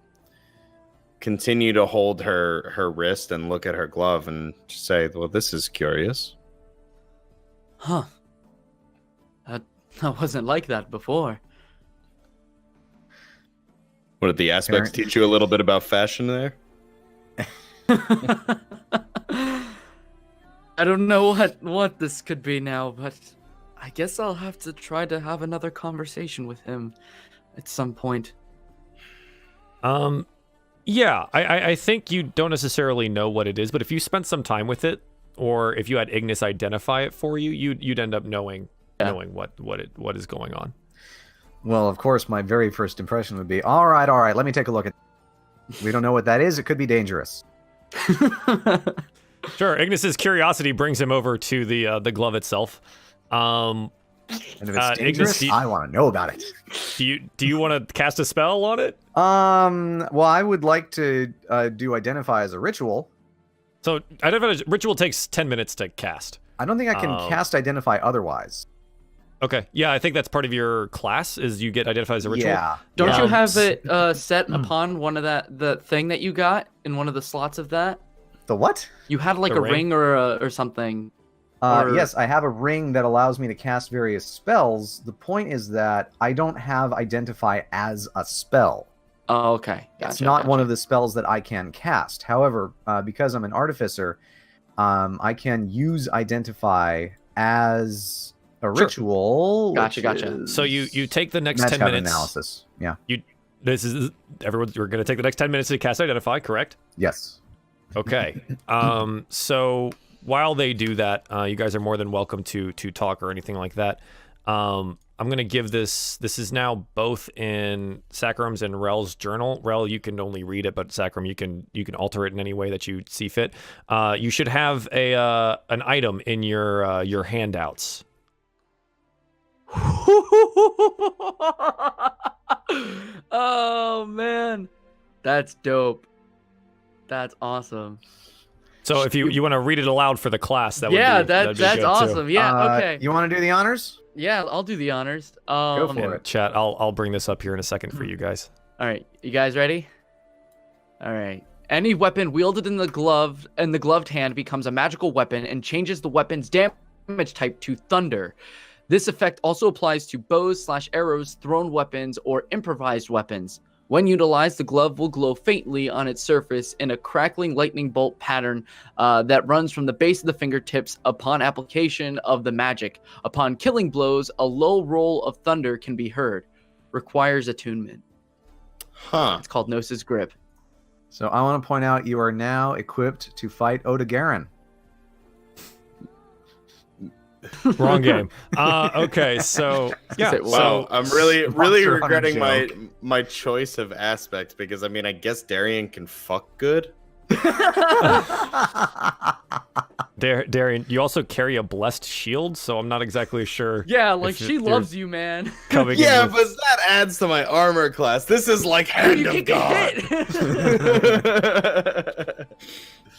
continue to hold her wrist and look at her glove and say, "Well, this is curious." Huh. That wasn't like that before. What did the aspects teach you a little bit about fashion there? I don't know what this could be now, but I guess I'll have to try to have another conversation with him at some point. Yeah, I think you don't necessarily know what it is, but if you spent some time with it, or if you had Ignis identify it for you, you'd end up knowing what is going on. Well, of course, my very first impression would be, all right, let me take a look at. We don't know what that is. It could be dangerous. Sure. Ignas's curiosity brings him over to the glove itself. And if it's Ignis, dangerous, I want to know about it. Do you want to cast a spell on it? Well, I would like to do identify as a ritual. So identify as ritual takes 10 minutes to cast. I don't think I can cast identify otherwise. Okay. Yeah, I think that's part of your class is you get identified as a ritual. Yeah. Don't you have it set upon one of the thing that you got in one of the slots of that? The what? You had like The a ring? ring or something. Or- Yes, I have a ring that allows me to cast various spells. The point is that I don't have identify as a spell. Oh, okay. It's Gotcha, not gotcha. one of the spells that I can cast. However, because I'm an artificer, I can use identify as a Sure. ritual. Gotcha, which gotcha. is So you take the next magic 10 out minutes. analysis. Yeah. This is everyone. You're going to take the next 10 minutes to cast identify, correct? Yes. Okay. So while they do that, you guys are more than welcome to talk or anything like that. I'm gonna give this. This is now both in Sacram's and Rel's journal. Rel, you can only read it, but Sacram, you can alter it in any way that you see fit. You should have an item in your handouts. Oh man, that's dope. That's awesome. So if you want to read it aloud for the class, that'd be that's good too. awesome. Yeah, okay. You want to do the honors? Yeah, I'll do the honors. Go for it. Chat, I'll bring this up here in a second for you guys. All right, you guys ready? All right. Any weapon wielded in the gloved hand becomes a magical weapon and changes the weapon's damage type to thunder. This effect also applies to bows / arrows, thrown weapons, or improvised weapons. When utilized, the glove will glow faintly on its surface in a crackling lightning bolt pattern that runs from the base of the fingertips upon application of the magic. Upon killing blows, a low roll of thunder can be heard. Requires attunement. Huh. It's called Gnosis Grip. So I want to point out you are now equipped to fight Odegaran. Wrong game. Okay, so yeah. Wow. Wow, I'm really Monster regretting Hunter my choice of aspect because I mean I guess Darien can fuck good. Darien, you also carry a blessed shield, so I'm not exactly sure. Yeah, like if she you're loves you, man. Coming Yeah, in but that adds to my armor class. This is like hand You of can God. get hit.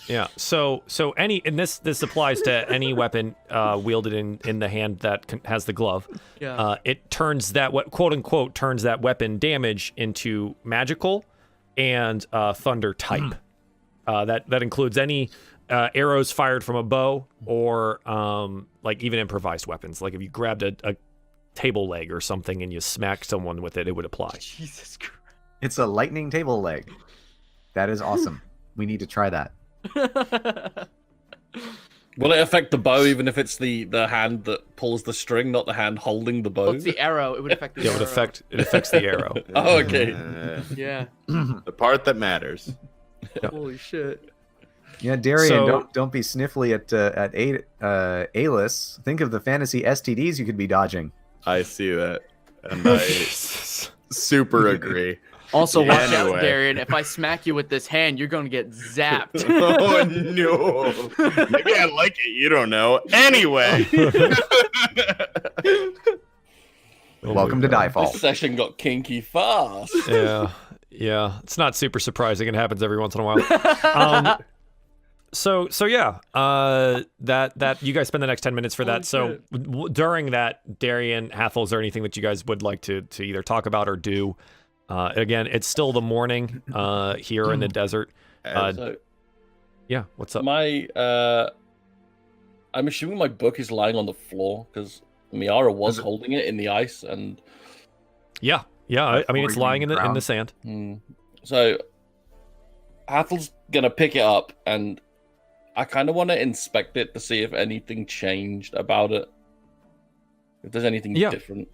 yeah. So any and this applies to any weapon wielded in the hand that has the glove. Yeah. It turns that what quote unquote turns that weapon damage into magical and thunder type. That includes any arrows fired from a bow or like even improvised weapons. Like if you grabbed a table leg or something and you smacked someone with it, it would apply. Jesus Christ. It's a lightning table leg. That is awesome. We need to try that. Will it affect the bow even if it's the hand that pulls the string, not the hand holding the bow? Well, it's the arrow. It would affect the Yeah, arrow. it affects the arrow. Oh, okay. Yeah. The part that matters. Holy shit. Yeah, Darien, So- don't be sniffly at Alice. Think of the fantasy STDs you could be dodging. I see that, and I super agree. Also, watch out, Anyway. Darien. If I smack you with this hand, you're going to get zapped. Oh no! Maybe I like it. You don't know. Anyway. Welcome to This DieFall. session got kinky fast. Yeah. It's not super surprising. It happens every once in a while. So yeah, that you guys spend the next 10 minutes for that. So during that, Darien, Hathol, is there anything that you guys would like to either talk about or do? Again, it's still the morning here in the desert. So Yeah, what's up? my, I'm assuming my book is lying on the floor because Miara was holding it in the ice, and Yeah. I mean, it's lying in the Ground. sand. So Hathel's gonna pick it up, and I kind of want to inspect it to see if anything changed about it. If there's anything Yeah. different.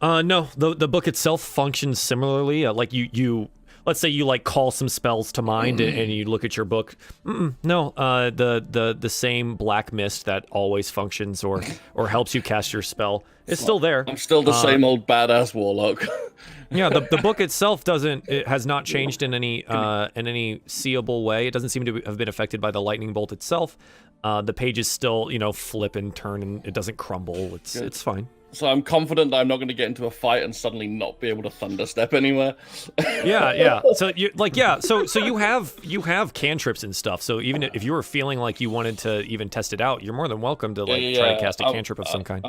No, the book itself functions similarly. Like you let's say you like call some spells to mind and you look at your book. No, the same black mist that always functions or helps you cast your spell is still there. I'm still the same old badass warlock. Yeah, the book itself has not changed in any seeable way. It doesn't seem to have been affected by the lightning bolt itself. The pages still, flip and turn, and it doesn't crumble. It's fine. So I'm confident that I'm not going to get into a fight and suddenly not be able to thunderstep anywhere. Yeah. So you have cantrips and stuff. So even if you were feeling like you wanted to even test it out, you're more than welcome to try to cast a cantrip of some kind.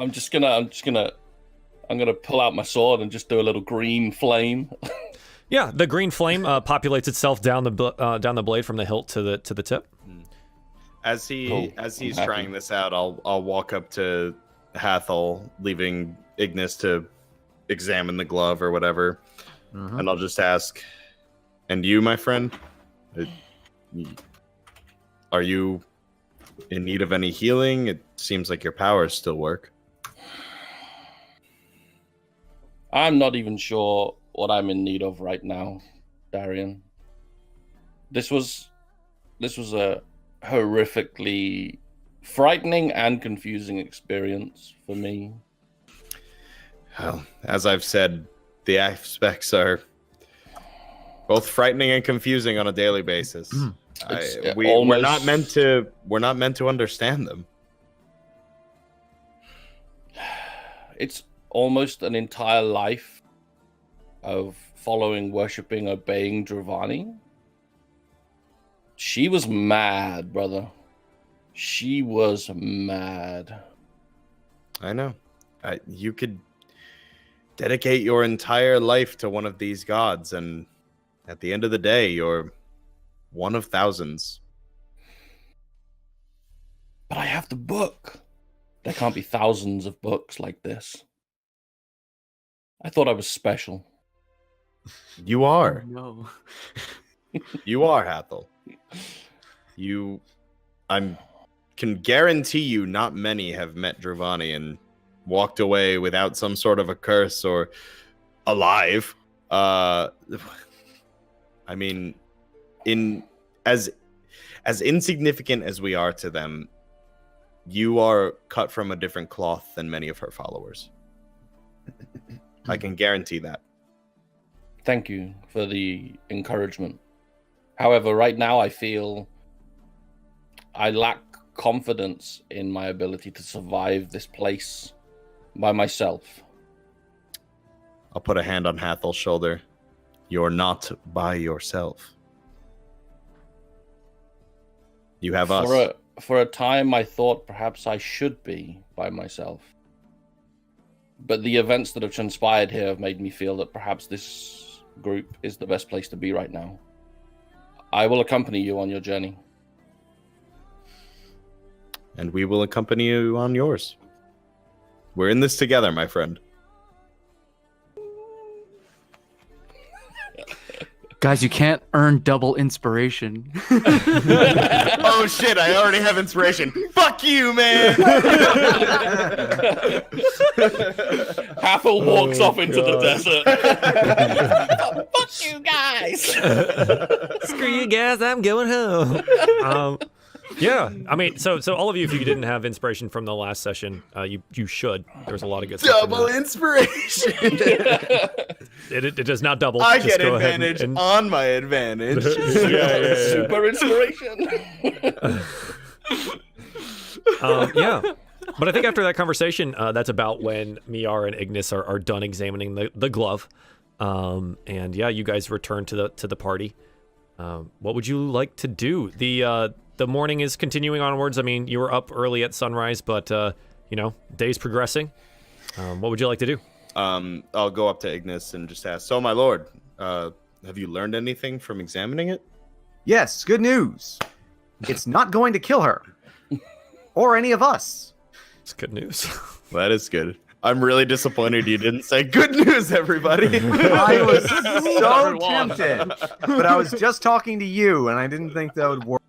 I'm gonna pull out my sword and just do a little green flame. Yeah, the green flame populates itself down the blade from the hilt to the tip. As he's trying this out, I'll walk up to Hathol, leaving Ignis to examine the glove or whatever, and I'll just ask, "And you, my friend, are you in need of any healing? It seems like your powers still work." I'm not even sure what I'm in need of right now, Darien. This was a horrifically frightening and confusing experience for me. Well, as I've said, the aspects are both frightening and confusing on a daily basis. We're not meant to understand them. It's almost an entire life of following, worshipping, obeying Druvani. She was mad, brother. She was mad. I know. You could dedicate your entire life to one of these gods, and at the end of the day, you're one of thousands. But I have the book. There can't be thousands of books like this. I thought I was special. You are. No. You are, Hathol. I can guarantee you not many have met Druvani and walked away without some sort of a curse or alive. I mean, as insignificant as we are to them, you are cut from a different cloth than many of her followers. I can guarantee that. Thank you for the encouragement. However, right now I feel I lack confidence in my ability to survive this place by myself. I'll put a hand on Hathol's shoulder. You're not by yourself. You have us. For a time, I thought perhaps I should be by myself. But the events that have transpired here have made me feel that perhaps this group is the best place to be right now. I will accompany you on your journey. And we will accompany you on yours. We're in this together, my friend. Guys, you can't earn double inspiration. Oh shit, I already have inspiration. Fuck you, man! Hathol walks off into the desert. Fuck you guys! Screw you guys, I'm going home. Yeah, I mean, so all of you, if you didn't have inspiration from the last session, you should. There was a lot of good stuff. Double inspiration! It does not double. I Just get go advantage ahead and... on my advantage. Yeah. Super inspiration. Yeah. But I think after that conversation, that's about when Miara and Ignis are done examining the glove. And yeah, you guys return to the party. What would you like to do? The morning is continuing onwards. I mean, you were up early at sunrise, but day's progressing. What would you like to do? I'll go up to Ignis and just ask, "So, my lord, have you learned anything from examining it?" Yes, good news. It's not going to kill her. Or any of us. It's good news. That is good. I'm really disappointed you didn't say good news, everybody. I was so tempted. But I was just talking to you, and I didn't think that would work.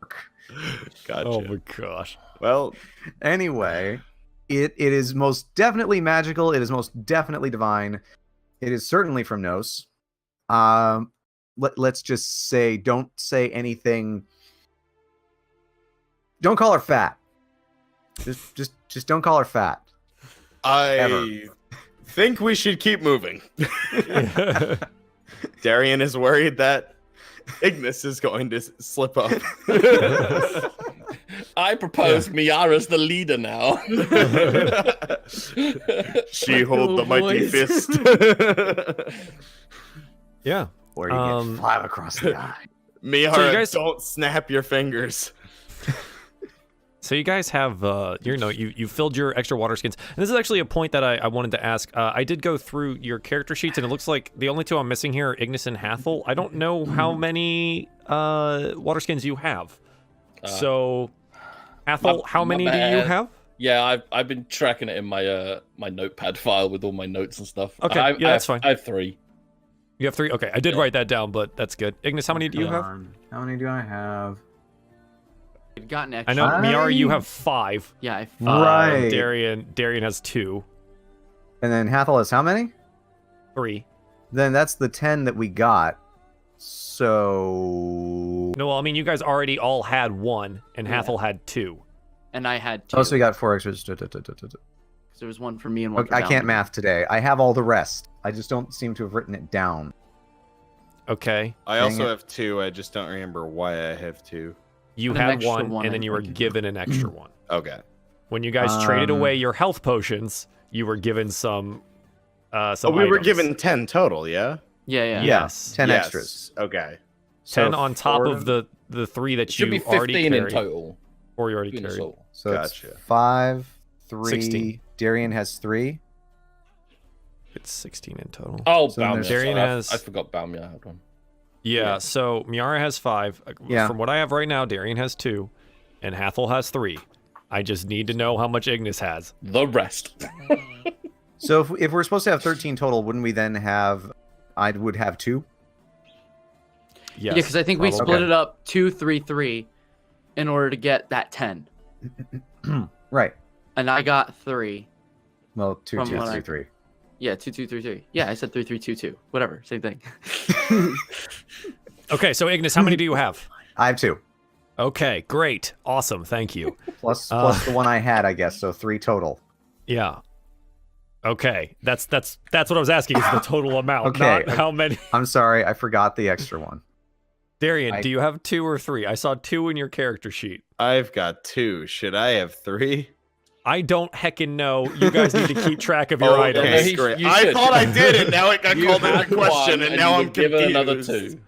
Gotcha. Oh my gosh. Well, Anyway, it is most definitely magical. It is most definitely divine. It is certainly from Nos. let's just say, don't say anything. Don't call her fat. Just don't call her fat. I think we should keep moving. Darien is worried that Ignis is going to slip up. I propose Miara's the leader now. She hold the mighty fist. Yeah. Or you get 5 across the eye. Miara, So you guys- don't snap your fingers. So you guys have, you filled your extra water skins. And this is actually a point that I wanted to ask. I did go through your character sheets, and it looks like the only two I'm missing here are Ignis and Hathol. I don't know how many water skins you have. So, Hathol, how many do you have? Yeah, I've been tracking it in my my notepad file with all my notes and stuff. Okay, that's fine. I have 3. You have 3? Okay, I did write that down, but that's good. Ignis, how many do you have? How many do I have? I've gotten I extra. know, Miara, you have 5. Yeah, I Right. Darien has 2. And then Hathol has how many? 3. Then that's the 10 that we got. So... No, well, I mean, you guys already all had 1, and Hathol had 2. and I had 2. Oh, so we got 4 extras. 'Cause there was 1 for me and 1 Okay, for I can't Downey. math today. I have all the rest. I just don't seem to have written it down. Okay. I Dang also it. have 2. I just don't remember why I have 2. You An had extra 1, one, and then I you were think. given an extra 1. Okay. When you guys traded away your health potions, you were given some Oh, we were items. given 10 total, yeah? Yeah. Yes. 10 Yes. extras. Okay. 10 So on top 4 of the 3 that It should you be already 15 in carried. total. Or you already between us carried. all. So Gotcha. it's 5, 3. 16. Darien has 3. It's 16 in total. Oh, So then Baumia. there's- Darien Sorry, has- I forgot Baumia had 1. Yeah, so Miara has 5. Yeah. From what I have right now, Darien has 2, and Hathol has 3. I just need to know how much Ignis has. The rest. So if we're supposed to have 13 total, wouldn't we then have... I would have 2? Yes. Yeah, because I think we probably. split it up 2, 3, 3 in order to get that 10. Right. And I got 3. Well, 2, From 2, what 3, I- 3. Yeah, 2, 2, 3, 3. Yeah, I said 3, 3, 2, 2. Whatever, same thing. Okay, so Ignis, how many do you have? I have 2. Okay, great. Awesome, thank you. Plus the one I had, I guess. So 3 total. Yeah. Okay, that's what I was asking, is the total amount, Okay. not how many. I'm sorry, I forgot the extra one. Darian, do you have 2 or 3? I saw 2 in your character sheet. I've got 2. Should I have 3? I don't heckin' know. You guys need to keep track of your Oh, items. okay, You great. should. I thought I did, and now it got You called into had question, one, and now you I'm were given confused. another 2.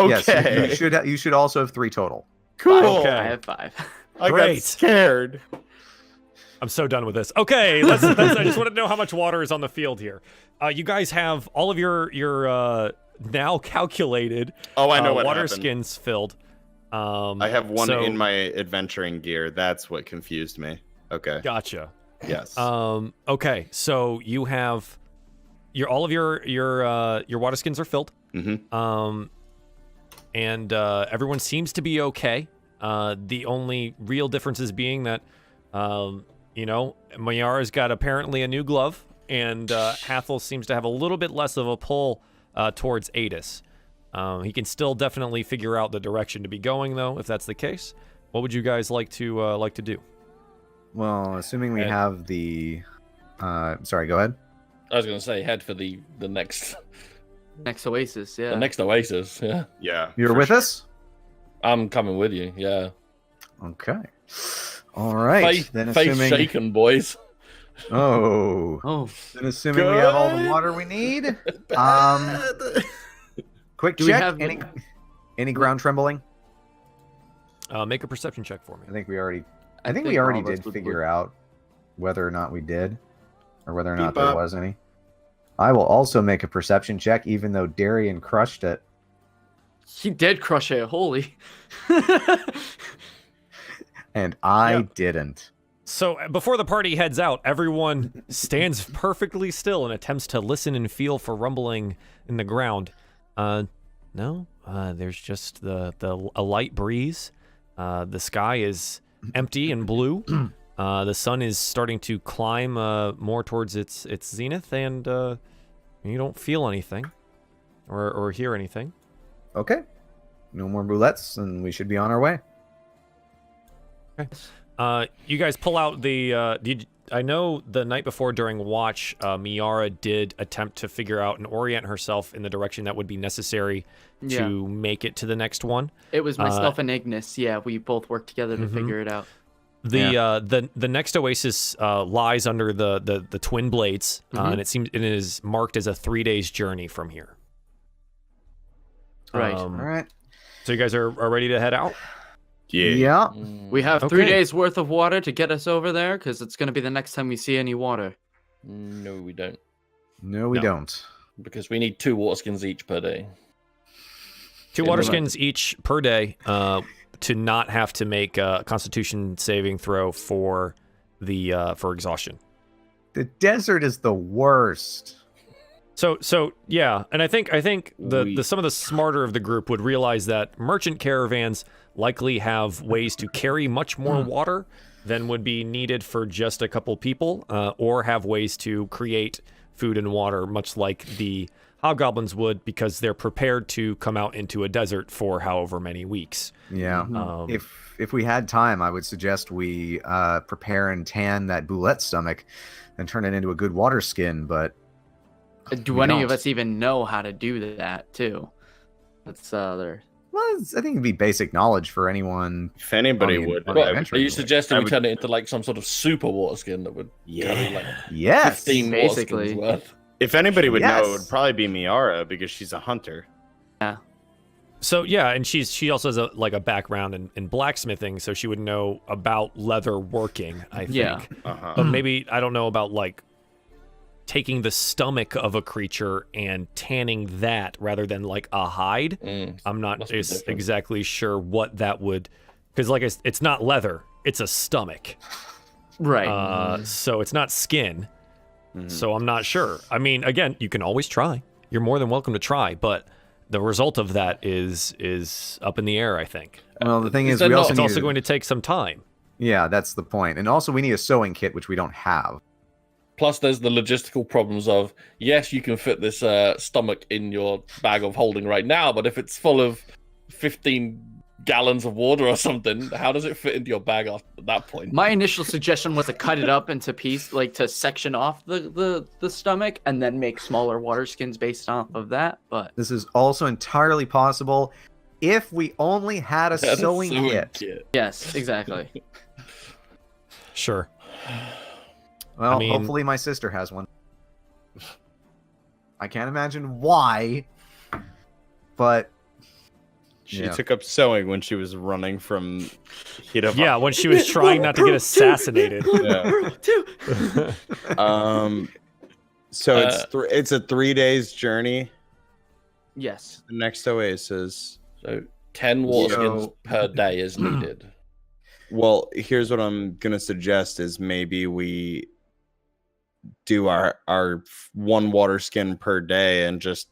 Yes, Okay. you should also have 3 total. Cool. Okay. I have 5. I got Great. scared. I'm so done with this. Okay, I just want to know how much water is on the field here. You guys have all of your now calculated Oh, I know what water happened. skins filled. I have one so- in my adventuring gear. That's what confused me. Okay. Gotcha. Yes. Okay, so you have all of your water skins are filled. Mm-hmm. And everyone seems to be okay. The only real differences being that, Miara's got apparently a new glove, and Hathol seems to have a little bit less of a pull towards Adis. He can still definitely figure out the direction to be going, though, if that's the case. What would you guys like to do? Well, assuming we Ed. have the... sorry, go ahead. I was going to say head for the next Next Oasis, yeah. the next Oasis. Yeah, Yeah. You're for with sure. us? I'm coming with you. Yeah, Okay. All right. face, Then face assuming... shaken, boys. Oh. Oh, Then assuming we have all the water we need. Quick Do we check. have- Any ground trembling? Make a perception check for me. I think we already we already all of us did would figure work. out whether or not we did, or whether or not Beep there up. was any. I will also make a perception check, even though Darien crushed it. he did crush it. Holy. And I Yeah. didn't. So before the party heads out, everyone stands perfectly still and attempts to listen and feel for rumbling in the ground. No, there's just a light breeze. The sky is empty and blue. The sun is starting to climb more towards its zenith, and you don't feel anything or hear anything. okay, no more boulettes, and we should be on our way. You guys pull out the. I know the night before during watch, Miara did attempt to figure out and orient herself in the direction that would be necessary to make it to the next one. It was myself and Ignis. Yeah, we both worked together to figure it out. The next oasis lies under the Twin Blades, and it is marked as a 3 days journey from here. Right. All right. So you guys are ready to head out? Yeah. We have 3 days worth of water to get us over there, because it's going to be the next time we see any water. No, we don't. No, we don't. Because we need 2 water skins each per day. 2 water skins each per day to not have to make a Constitution saving throw for exhaustion. The desert is the worst. So yeah, and I think the some of the smarter of the group would realize that merchant caravans likely have ways to carry much more water than would be needed for just a couple people, or have ways to create food and water, much like the hobgoblins would, because they're prepared to come out into a desert for however many weeks. Yeah. If we had time, I would suggest we prepare and tan that boulette stomach and turn it into a good water skin, but do any of us even know how to do that, too? That's there. Well, I think it'd be basic knowledge for anyone. If anybody would. Are you suggesting we turn it into like some sort of super water skin that would carry like Yes, 15 basically. water skins worth? If anybody would know, it would probably be Miara, because she's a hunter. Yeah. So yeah, and she also has a background in blacksmithing, so she would know about leather working, I think. Yeah. But maybe I don't know about like taking the stomach of a creature and tanning that rather than like a hide. I'm not exactly sure what that would, because like it's not leather, it's a stomach. Right. So it's not skin. So I'm not sure. I mean, again, you can always try. You're more than welcome to try, but the result of that is up in the air, I think. Well, the thing is, it's It's also going to take some time. Yeah, that's the point. And also, we need a sewing kit, which we don't have. Plus, there's the logistical problems of, yes, you can fit this stomach in your bag of holding right now, but if it's full of 15 gallons of water or something, how does it fit into your bag at that point? My initial suggestion was to cut it up into pieces, like to section off the stomach and then make smaller water skins based off of that. But This is also entirely possible if we only had a sewing kit. yes, exactly. Sure. Well, I mean- hopefully my sister has one. I can't imagine why, but She took up sewing when she was running from Hida. Yeah, when she was trying not to get assassinated. So it's a 3 days journey. Yes. The next oasis. So 10 water skins per day is needed. Well, here's what I'm gonna suggest: is maybe we do our 1 water skin per day and just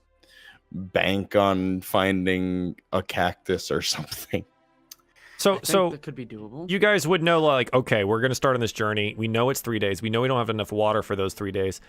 bank on finding a cactus or something. So that could be doable. you guys would know, like, okay, we're going to start on this journey. We know it's 3 days. We know we don't have enough water for those 3 days.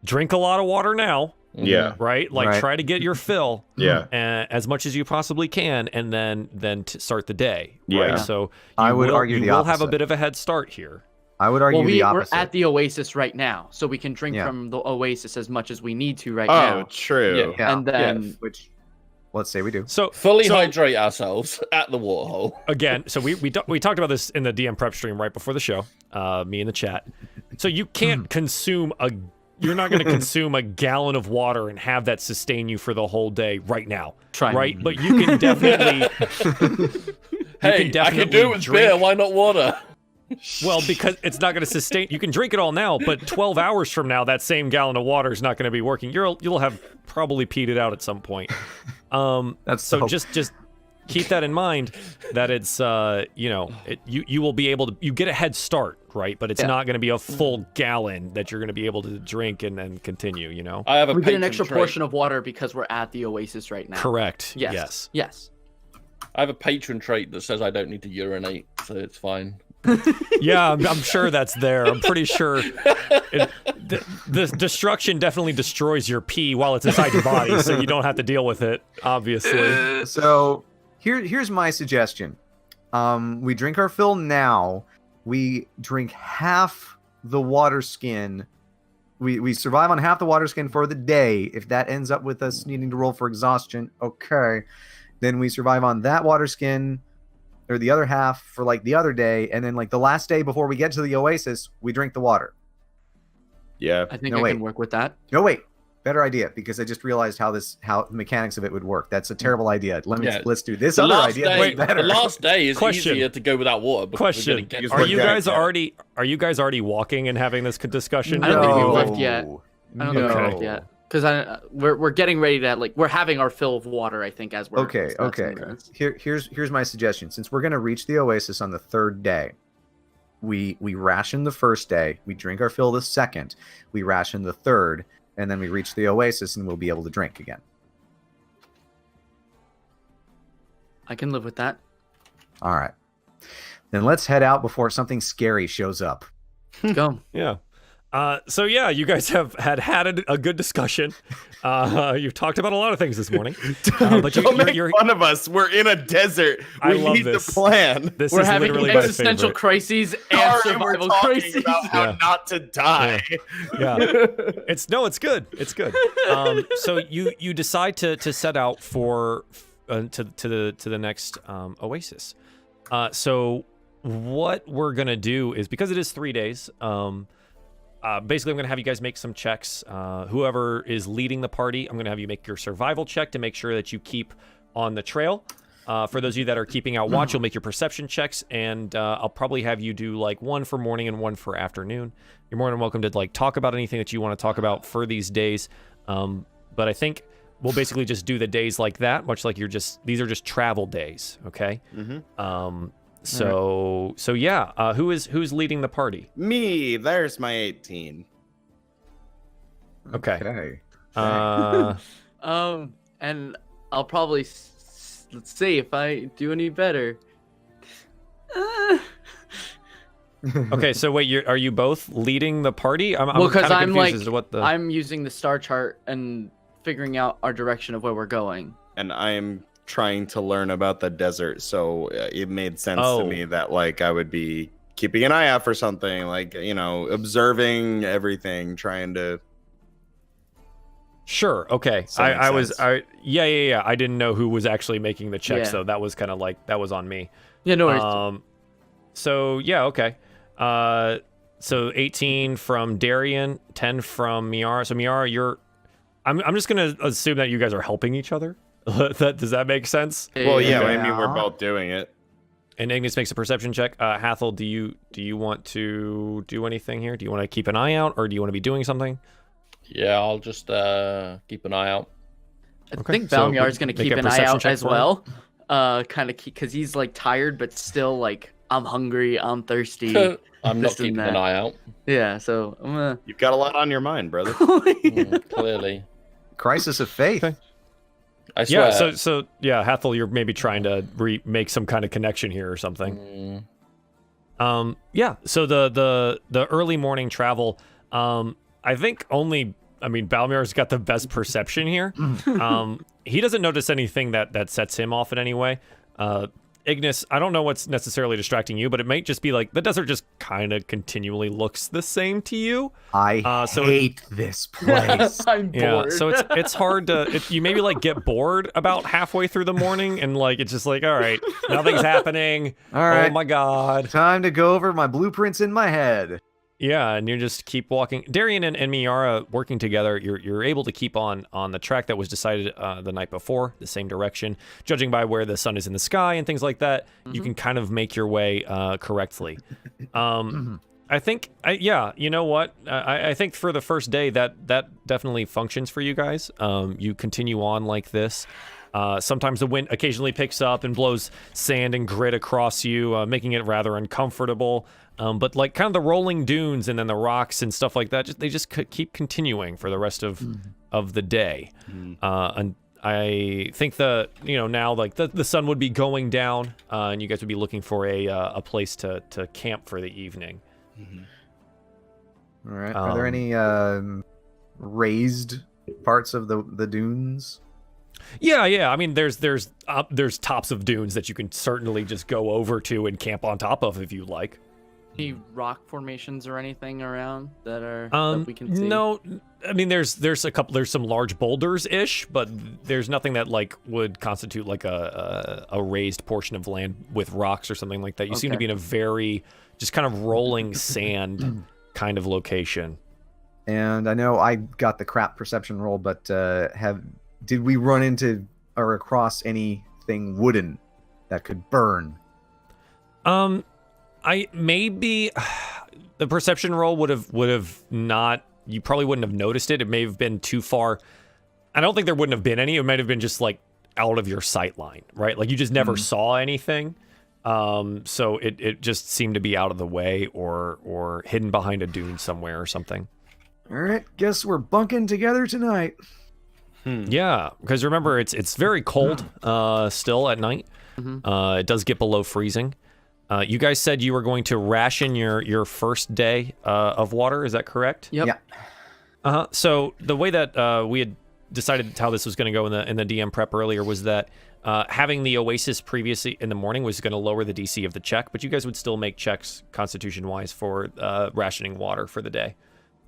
Drink a lot of water now, Yeah. right? Like, try to get your fill Yeah. as much as you possibly can, and then start the day. Yeah. Right? So I would argue you the will have a opposite. bit of a head start here. I would argue the we're opposite. at the oasis right now, so we can drink from the oasis as much as we need to now. Oh, true. Yeah. And then Which, let's say we do. So Fully hydrate ourselves at the waterhole. again, so we talked about this in the DM prep stream right before the show, me in the chat. So you can't consume you're not going to consume a gallon of water and have that sustain you for the whole day right now. Right? But you can definitely Hey, I can do it with beer. Why not water? Well, because it's not going to sustain. You can drink it all now, but 12 hours from now, that same gallon of water is not going to be working. You'll have probably peed it out at some point. That's So the hope. just keep that in mind. That it's you will be able to get a head start, right? But it's not going to be a full gallon that you're going to be able to drink and then continue. You know. I have a we get patron an extra trait. portion of water because we're at the oasis right now. Correct. Yes. Yes. I have a patron trait that says I don't need to urinate, so it's fine. Yeah, I'm sure that's there. I'm pretty sure the destruction definitely destroys your pee while it's inside your body, so you don't have to deal with it, obviously. So here's my suggestion. We drink our fill now. We drink half the water skin. We survive on half the water skin for the day. If that ends up with us needing to roll for exhaustion, okay. Then we survive on that water skin, or the other half for like the other day, and then like the last day before we get to the oasis, we drink the water. Yeah. I think No, I wait. can work with that. No, wait. Better idea, because I just realized how the mechanics of it would work. That's a terrible idea. Let's do this The other last idea. day, Wait, better. the last day is Question. easier to go without water. because we're Question: gonna get- Just Are like you that, guys yeah. already walking and having this discussion? I don't think we've No. left yet. I don't think we've Okay. left yet. Because we're getting ready to we're having our fill of water. I think as we're Okay. discussing this. Here's my suggestion. Since we're gonna reach the oasis on the third day, we ration the first day. We drink our fill the second. We ration the third, and then we reach the oasis, and we'll be able to drink again. I can live with that. All right. Then let's head out before something scary shows up. Let's go. Yeah. So yeah, you guys have had a good discussion. You've talked about a lot of things this morning. But Don't make fun of us. We're in a desert. I We love need this. the plan. This We're is having literally my existential favorite. crises and Sorry, we're survival talking crises. about how Yeah. not to die. Yeah, it's good. It's good. So you decide to set out for to the next oasis. So what we're gonna do is, because it is 3 days. Basically, I'm going to have you guys make some checks. Whoever is leading the party, I'm going to have you make your survival check to make sure that you keep on the trail. For those of you that are keeping out watch, you'll make your perception checks, and I'll probably have you do like one for morning and one for afternoon. You're more than welcome to like talk about anything that you want to talk about for these days. But I think we'll basically just do the days like that, much like these are just travel days, okay? Mm-hmm. So yeah, who's leading the party? Me, there's my 18. Okay. Okay. And I'll probably let's see if I do any better. Okay, so wait, are you both leading the party? I'm Well, 'cause kinda I'm, confused like, as to what the... I'm using the star chart and figuring out our direction of where we're going. And I'm trying to learn about the desert, so it made sense Oh. to me that like I would be keeping an eye out for something, like, you know, observing everything, trying to... Sure. Okay. Does that make sense? Yeah. I didn't know who was actually making the check, Yeah. so that was kind of like that was on me. Yeah, no worries. So yeah. Okay. So 18 from Darien, 10 from Miara. So Miara, I'm just gonna assume that you guys are helping each other. Does that make sense? Well, yeah, Yeah. I mean, we're both doing it. And Ignis makes a perception check. Hathol, do you want to do anything here? Do you want to keep an eye out, or do you want to be doing something? Yeah, I'll just keep an eye out. I okay, think so Balmiar's gonna make keep a an eye perception out check as for him. well. Kind of because he's like tired, but still like I'm hungry, I'm thirsty. I'm not This and keeping that. an eye out. Yeah, so I'm gonna. You've got a lot on your mind, brother. Clearly, Crisis of faith. Okay. I swear. Yeah. So yeah, Hathol, you're maybe trying to make some kind of connection here or something. Yeah. So the early morning travel. I think Balmir's got the best perception here. He doesn't notice anything that sets him off in any way. Ignis, I don't know what's necessarily distracting you, but it might just be like the desert just kind of continually looks the same to you. I so- hate this place. I'm Yeah, bored. so it's hard to you maybe like get bored about halfway through the morning and like it's just like, all right, nothing's happening. All right. Oh my god. Time to go over my blueprints in my head. Yeah, and you just keep walking. Darien and Miara working together, you're able to keep on the track that was decided the night before, the same direction. Judging by where the sun is in the sky and things like that, you can kind of make your way correctly. I think, you know what? I think for the first day that definitely functions for you guys. You continue on like this. Sometimes the wind occasionally picks up and blows sand and grit across you, making it rather uncomfortable. But like kind of the rolling dunes and then the rocks and stuff like that, they just keep continuing for the rest of the day. I think now like the sun would be going down, and you guys would be looking for a place to camp for the evening. All right. Are there any raised parts of the dunes? Yeah. I mean, there's tops of dunes that you can certainly just go over to and camp on top of if you like. Any rock formations or anything around that we can see? No, I mean there's some large boulders ish, but there's nothing that like would constitute like a raised portion of land with rocks or something like that. You seem to be in a very just kind of rolling sand kind of location. And I know I got the crap perception roll, but did we run into or across anything wooden that could burn? The perception roll would have not. You probably wouldn't have noticed it. It may have been too far. I don't think there wouldn't have been any. It might have been just like out of your sight line, right? Like you just never saw anything. So it just seemed to be out of the way or hidden behind a dune somewhere or something. All right, guess we're bunking together tonight. Yeah, because remember it's very cold still at night. It does get below freezing. You guys said you were going to ration your first day of water. Is that correct? Yep. Yeah. So the way that we had decided how this was going to go in the DM prep earlier was that having the Oasis previously in the morning was going to lower the DC of the check, but you guys would still make checks Constitution-wise for rationing water for the day.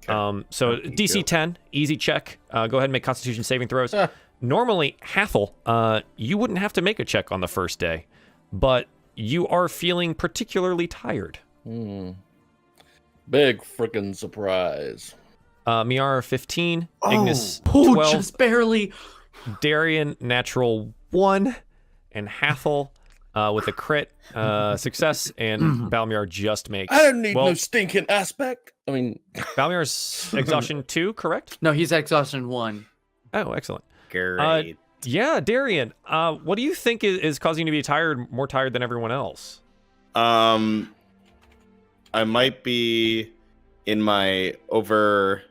Okay. So DC 10, easy check. Go ahead and make Constitution saving throws. Normally, Hathol, you wouldn't have to make a check on the first day, but you are feeling particularly tired. Big freaking surprise. Miara 15, Ignas 12, just barely. Darien natural 1, and Hathol with a crit success, and Balmiar just makes. I don't need no stinking aspect. I mean, Balmiar's exhaustion 2, correct? No, he's exhaustion 1. Oh, excellent. Great. Yeah, Darien, what do you think is causing you to be more tired than everyone else? I might be in my over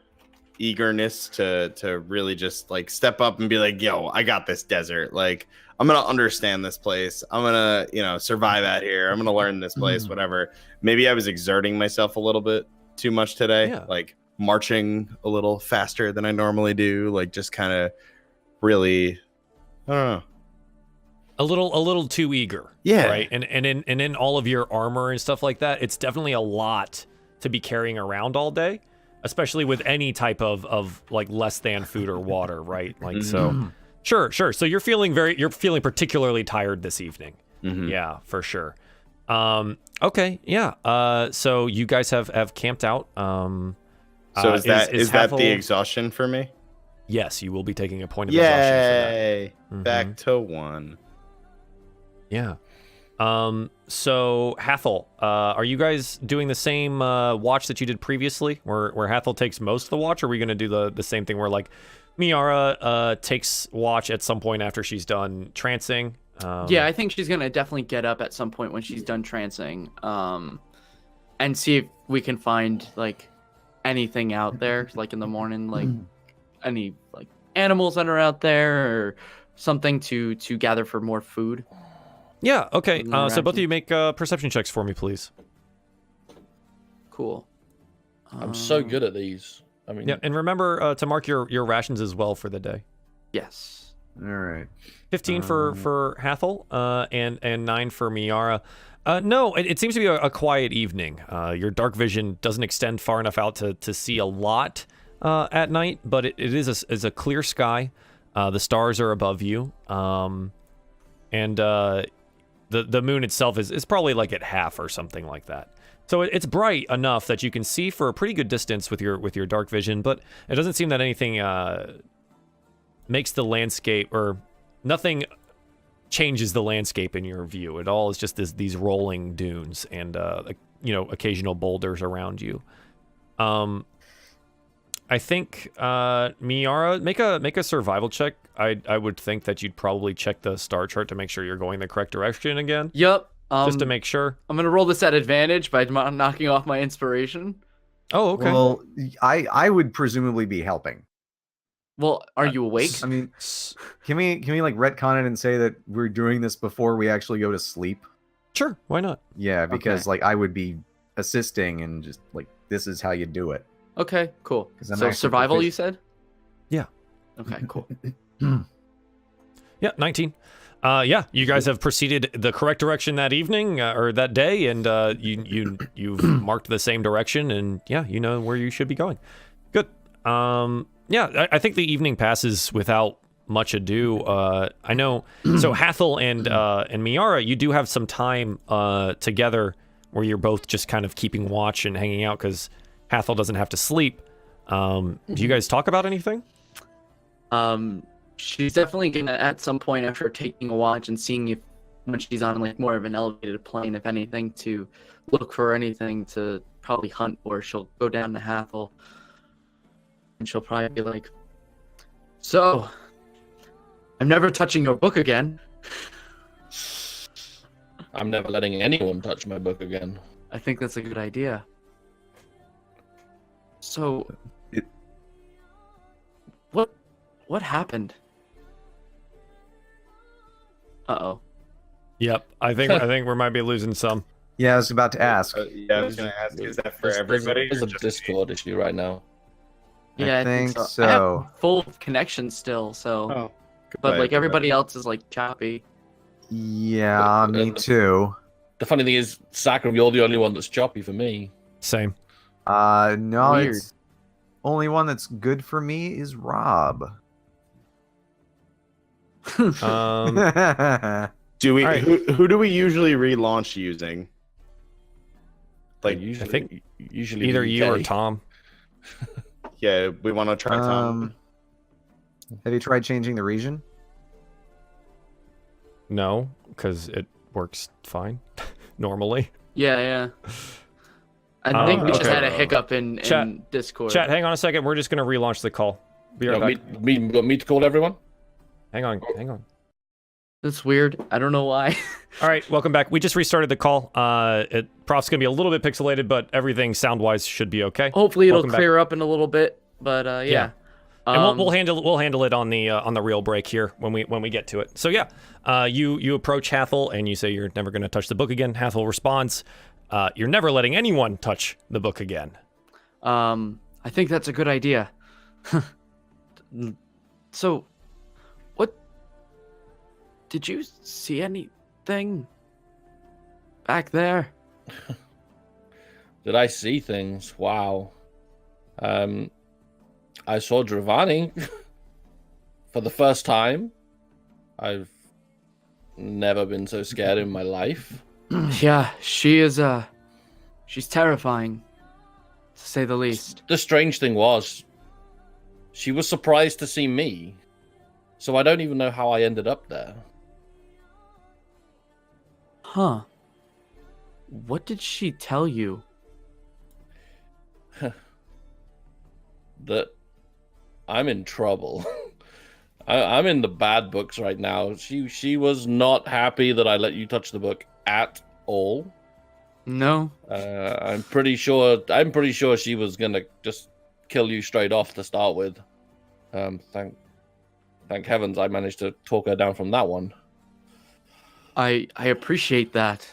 eagerness to really just like step up and be like, yo, I got this desert. Like, I'm gonna understand this place. I'm gonna, survive out here. I'm gonna learn this place, whatever. Maybe I was exerting myself a little bit too much today, like marching a little faster than I normally do, like just kind of really, I don't know. A little too eager. Yeah. Right. And in all of your armor and stuff like that, it's definitely a lot to be carrying around all day, especially with any type of like less than food or water, right? Like so. Sure. So you're feeling particularly tired this evening. Yeah, for sure. Okay. Yeah. So you guys have camped out. So is that the exhaustion for me? Yes, you will be taking a point of exhaustion for that. Back to 1. Yeah. So Hathol, are you guys doing the same watch that you did previously, where Hathol takes most of the watch, or are we gonna do the same thing where like Miara takes watch at some point after she's done trancing? Yeah, I think she's gonna definitely get up at some point when she's done trancing, and see if we can find like anything out there, like in the morning, like any like animals that are out there or something to gather for more food. Yeah. Okay. So both of you make perception checks for me, please. Cool. I'm so good at these. I mean, yeah, and remember to mark your rations as well for the day. Yes. All right. 15 for Hathol, and 9 for Miara. No, it seems to be a quiet evening. Your dark vision doesn't extend far enough out to see a lot at night, but it is a clear sky. The stars are above you, and the moon itself is probably like at half or something like that. So it's bright enough that you can see for a pretty good distance with your dark vision, but it doesn't seem that anything makes the landscape, or nothing changes the landscape in your view. It all is just these rolling dunes and occasional boulders around you. I think Miara, make a survival check. I would think that you'd probably check the star chart to make sure you're going the correct direction again. Yep. Just to make sure. I'm gonna roll this at advantage by knocking off my inspiration. Oh, okay. Well, I would presumably be helping. Well, are you awake? I mean, can we like retcon it and say that we're doing this before we actually go to sleep? Sure, why not? Yeah, because like I would be assisting and just like this is how you do it. Okay, cool. 'Cause I'm So actually survival, you proficient. said? Yeah. Okay, cool. Yeah, 19. Yeah, you guys have proceeded the correct direction that evening or that day, and you've marked the same direction, and yeah, you know where you should be going. Good. Yeah, I think the evening passes without much ado. I know. So Hathol and Miera, you do have some time together where you're both just kind of keeping watch and hanging out because Hathol doesn't have to sleep. Do you guys talk about anything? She's definitely gonna at some point after taking a watch and seeing if when she's on like more of an elevated plane, if anything, to look for anything to probably hunt, or she'll go down to Hathol and she'll probably be like, "So, I'm never touching your book again." I'm never letting anyone touch my book again. I think that's a good idea. So, what happened? Uh-oh. Yep, I think we might be losing some. Yeah, I was about to ask. Yeah, I was going to ask, is that for There's- everybody? There's or a just Discord issue right now. Yeah, I think think so. I so. have full connection still, so Oh, but goodbye, like everybody else is like choppy. Yeah, me too. The funny thing is, Sakura, you're the only one that's choppy for me. Same. No, Weird. it's only one that's good for me is Rob. Do we? All right. Who do we usually relaunch using? Like, usually, I think usually Either the you or UK. Tom. yeah, we want to try Tom. Have you tried changing the region? No, because it works fine normally. Yeah. I think we just okay. had a hiccup in Chat- Discord. Chat, hang on a second. We're just gonna relaunch the call. Be right back. Me to call everyone? Hang on. That's weird. I don't know why. All right, welcome back. We just restarted the call. Prof's gonna be a little bit pixelated, but everything sound-wise should be okay. Hopefully it'll Welcome back. clear up in a little bit. But yeah. Yeah. And we'll handle it on the real break here when we get to it. So yeah, you approach Hathol and you say you're never gonna touch the book again. Hathol responds, "You're never letting anyone touch the book again." I think that's a good idea. So, what? Did you see anything back there? Did I see things? Wow. I saw Dravani for the first time. I've never been so scared in my life. Yeah, she is, she's terrifying, to say the least. The strange thing was, she was surprised to see me. So I don't even know how I ended up there. Huh. What did she tell you? That I'm in trouble. I'm in the bad books right now. She was not happy that I let you touch the book at all. No. I'm pretty sure she was gonna just kill you straight off to start with. Thank heavens I managed to talk her down from that one. I appreciate that.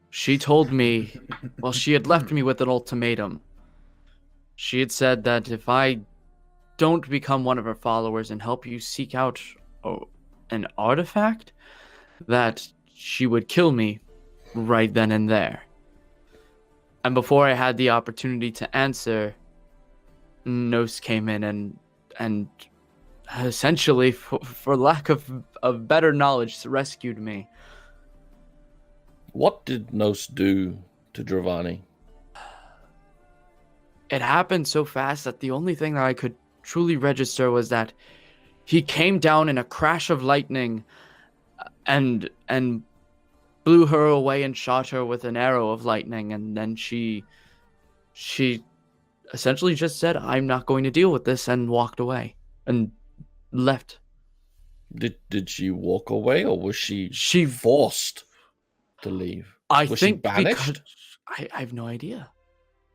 She told me, well, she had left me with an ultimatum. She had said that if I don't become one of her followers and help you seek out an artifact, that she would kill me right then and there. And before I had the opportunity to answer, Nos came in and essentially, for lack of better knowledge, rescued me. What did Nos do to Dravani? It happened so fast that the only thing that I could truly register was that he came down in a crash of lightning and blew her away and shot her with an arrow of lightning, and then she essentially just said, "I'm not going to deal with this," and walked away and left. Did she walk away, or was she She forced to leave? I Was think she banished? because I have no idea.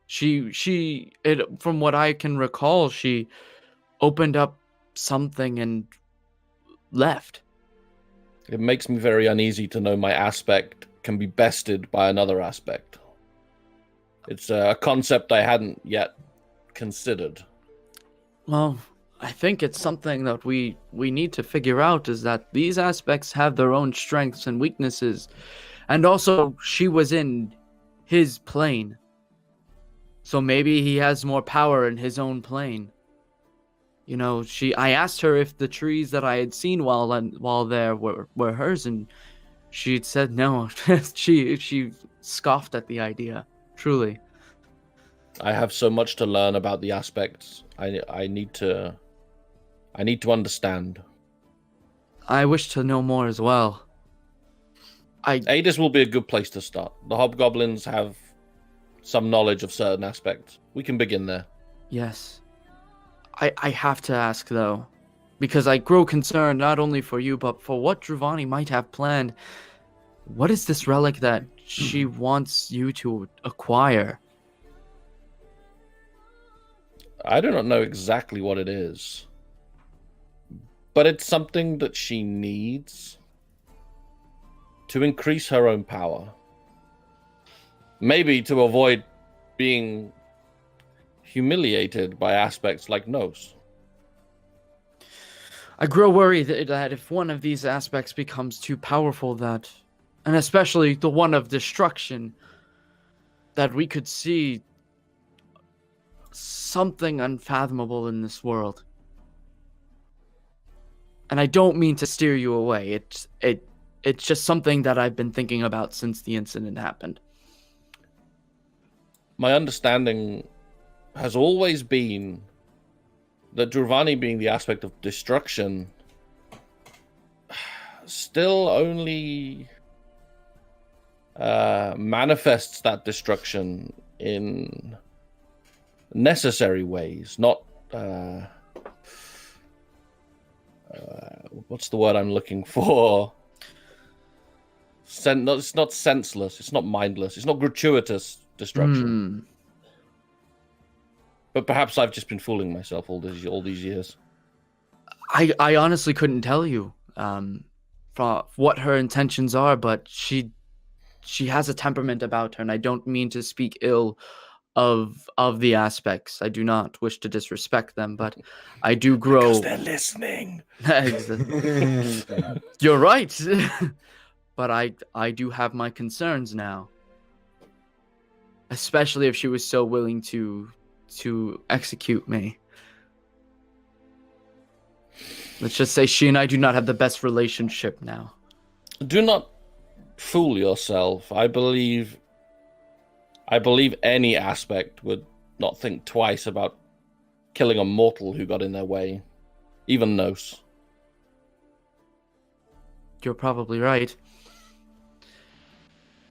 From what I can recall, she opened up something and left. It makes me very uneasy to know my aspect can be bested by another aspect. It's a concept I hadn't yet considered. Well, I think it's something that we need to figure out, is that these aspects have their own strengths and weaknesses. And also, she was in his plane. So maybe he has more power in his own plane. You know, I asked her if the trees that I had seen while there were hers, and she said no. she scoffed at the idea. Truly. I have so much to learn about the aspects. I need to understand. I wish to know more as well. Adis will be a good place to start. The hobgoblins have some knowledge of certain aspects. We can begin there. Yes. I have to ask, though, because I grow concerned not only for you, but for what Druvani might have planned. What is this relic that she wants you to acquire? I do not know exactly what it is, but it's something that she needs to increase her own power. Maybe to avoid being humiliated by aspects like Nos. I grow worried that if one of these aspects becomes too powerful, and especially the one of destruction, that we could see something unfathomable in this world. And I don't mean to steer you away. It's just something that I've been thinking about since the incident happened. My understanding has always been that Druvani, being the aspect of destruction, still only manifests that destruction in necessary ways, not what's the word I'm looking for? It's not senseless, it's not mindless, it's not gratuitous destruction. But perhaps I've just been fooling myself all these years. I honestly couldn't tell you for what her intentions are, but she has a temperament about her, and I don't mean to speak ill of the aspects. I do not wish to disrespect them, but I do grow. Because they're listening. You're right. But I do have my concerns now. Especially if she was so willing to execute me. Let's just say she and I do not have the best relationship now. Do not fool yourself. I believe any aspect would not think twice about killing a mortal who got in their way. Even Nos. You're probably right.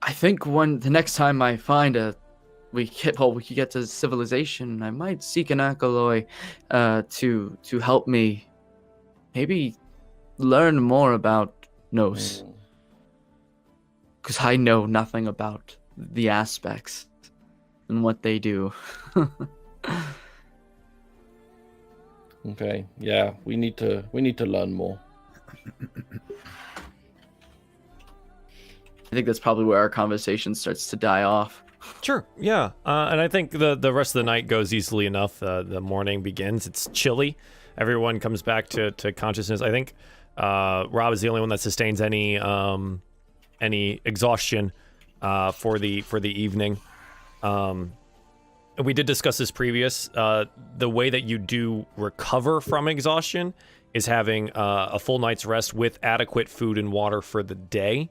I think the next time I find we could get to civilization, I might seek an alkaloid to help me maybe learn more about Nos. Because I know nothing about the aspects and what they do. Okay, yeah, we need to learn more. I think that's probably where our conversation starts to die off. Sure, yeah. And I think the rest of the night goes easily enough. The morning begins. It's chilly. Everyone comes back to consciousness. I think Rob is the only one that sustains any exhaustion for the evening. We did discuss this previous. The way that you do recover from exhaustion is having a full night's rest with adequate food and water for the day.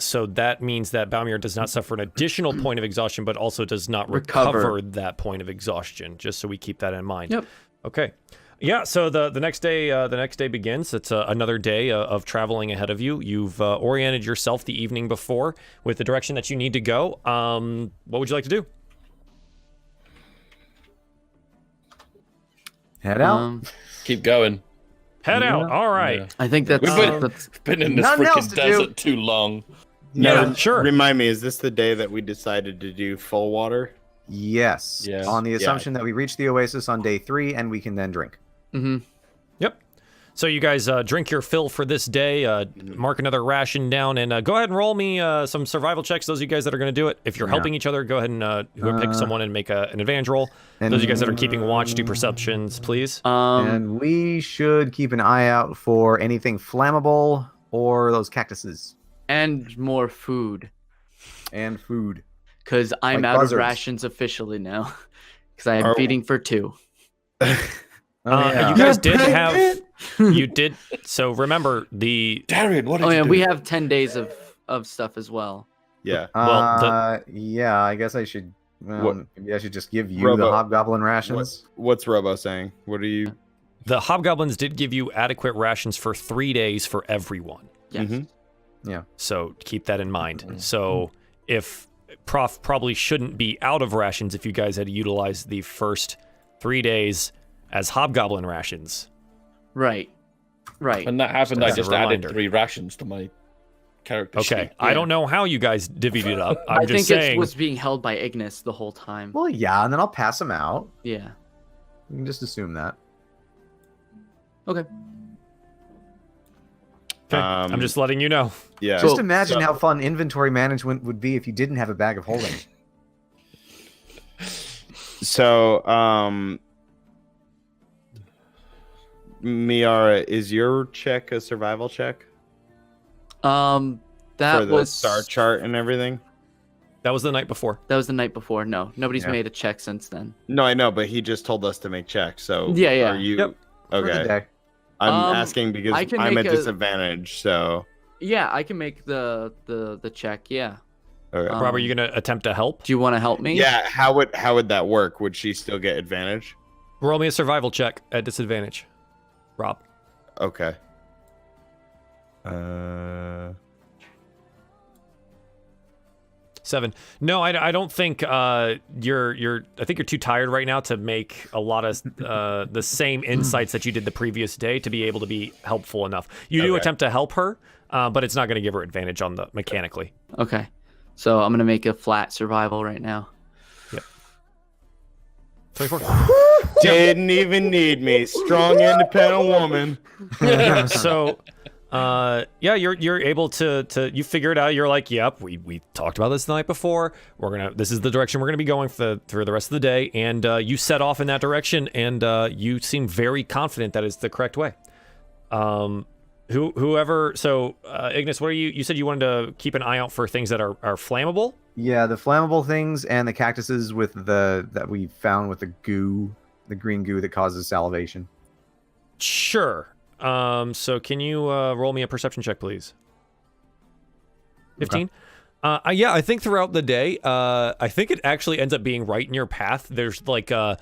So that means that Balmir does not suffer an additional point of exhaustion, but also does not recover that point of exhaustion. Just so we keep that in mind. Yep. Okay. Yeah. So the next day begins. It's another day of traveling ahead of you. You've oriented yourself the evening before with the direction that you need to go. What would you like to do? Head out. Keep going. Head out. All right. Yeah. I think that's We've been in this Nothing else freaking to desert too long. Yeah, sure. Remind me, is this the day that we decided to do full water? Yes. Yeah. On the assumption that we reach the oasis on day 3 and we can then drink. Mm-hmm. Yep. So you guys drink your fill for this day, mark another ration down, and go ahead and roll me some survival checks. Those of you guys that are going to do it. If you're helping each other, go ahead and pick someone and make an advantage roll. And, Those of you guys that are keeping watch, do perceptions, please. And we should keep an eye out for anything flammable or those cactuses. And more food. And food. Because I'm Like out buzzards. of rations officially now. Because I am feeding for 2. You guys did have... You did. So remember the... Darien, what did Oh you yeah, do? we have 10 days of stuff as well. Yeah. Well, yeah, I guess I should. Maybe I should just give you Robo- the hobgoblin rations. What's Robo saying? What are you? The hobgoblins did give you adequate rations for 3 days for everyone. Yes. Mhm. So keep that in mind. So if Prof probably shouldn't be out of rations if you guys had utilized the first 3 days as hobgoblin rations. Right. When that happened, Just I as a just added reminder. 3 rations to my character Okay, sheet. I don't know how you guys divvied it up. I'm I just think saying. it was being held by Ignis the whole time. Well, yeah, and then I'll pass them out. Yeah. You can just assume that. Okay. Okay, I'm just letting you know. Yeah. Just imagine how fun inventory management would be if you didn't have a bag of holding. So, Miara, is your check a survival check That for the was star chart and everything? That was the night before. That was the night before. No, nobody's Yeah. made a check since then. No, I know, but he just told us to make checks. So Yeah, yeah. Are you Yep. For the okay? day. I'm asking because I can I'm make at a- disadvantage. So Yeah, I can make the check. Yeah. okay. Um, Rob, are you going to attempt to help? Do you want to help me? Yeah, how would that work? Would she still get advantage? Roll me a survival check at disadvantage. Rob. Okay. 7. No, I don't think you're. I think you're too tired right now to make a lot of the same insights that you did the previous day to be able to be helpful enough. You do Okay. attempt to help her, but it's not going to give her advantage on the mechanically. Okay. So I'm gonna make a flat survival right now. 24. Didn't even need me. Strong, independent woman. So, yeah, you're able to you figure it out. You're like, yep, we talked about this the night before. This is the direction we're gonna be going for the rest of the day, and you set off in that direction, and you seem very confident that is the correct way. Whoever. So, Ignis, what are you? You said you wanted to keep an eye out for things that are flammable. Yeah, the flammable things and the cactuses with that we found with the goo, the green goo that causes salivation. Sure. So can you roll me a perception check, please? 15. Yeah, I think throughout the day, I think it actually ends up being right in your path. There's like a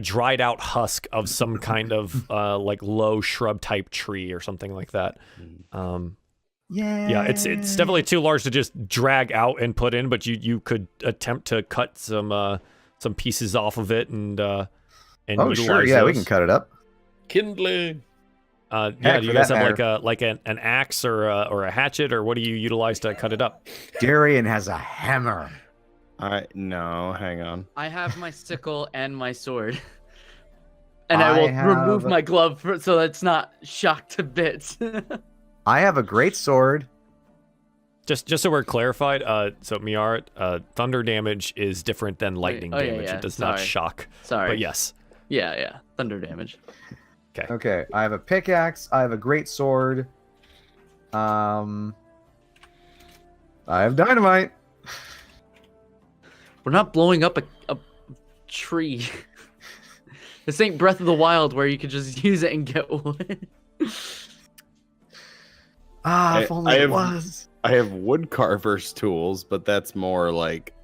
dried out husk of some kind of like low shrub type tree or something like that. Yeah, it's definitely too large to just drag out and put in, but you could attempt to cut some pieces off of it and Oh, utilize sure, yeah, we those. can cut it up. Kindling. Yeah, Heck, do you for guys that have like an axe or a hatchet, or what do you utilize to cut it up? Darien has a hammer. No, hang on. I have my sickle and my sword. And I will remove have- my glove so that's not shocked to bits. I have a great sword. Just so we're clarified, so Miara, thunder damage is different than lightning oh, yeah, damage. yeah, It does not sorry. shock. Sorry. But yes. Yeah. Thunder damage. Okay, I have a pickaxe. I have a great sword. I have dynamite. We're not blowing up a tree. This ain't Breath of the Wild where you could just use it and get wood. If only I it have- was. I have woodcarver's tools, but that's more like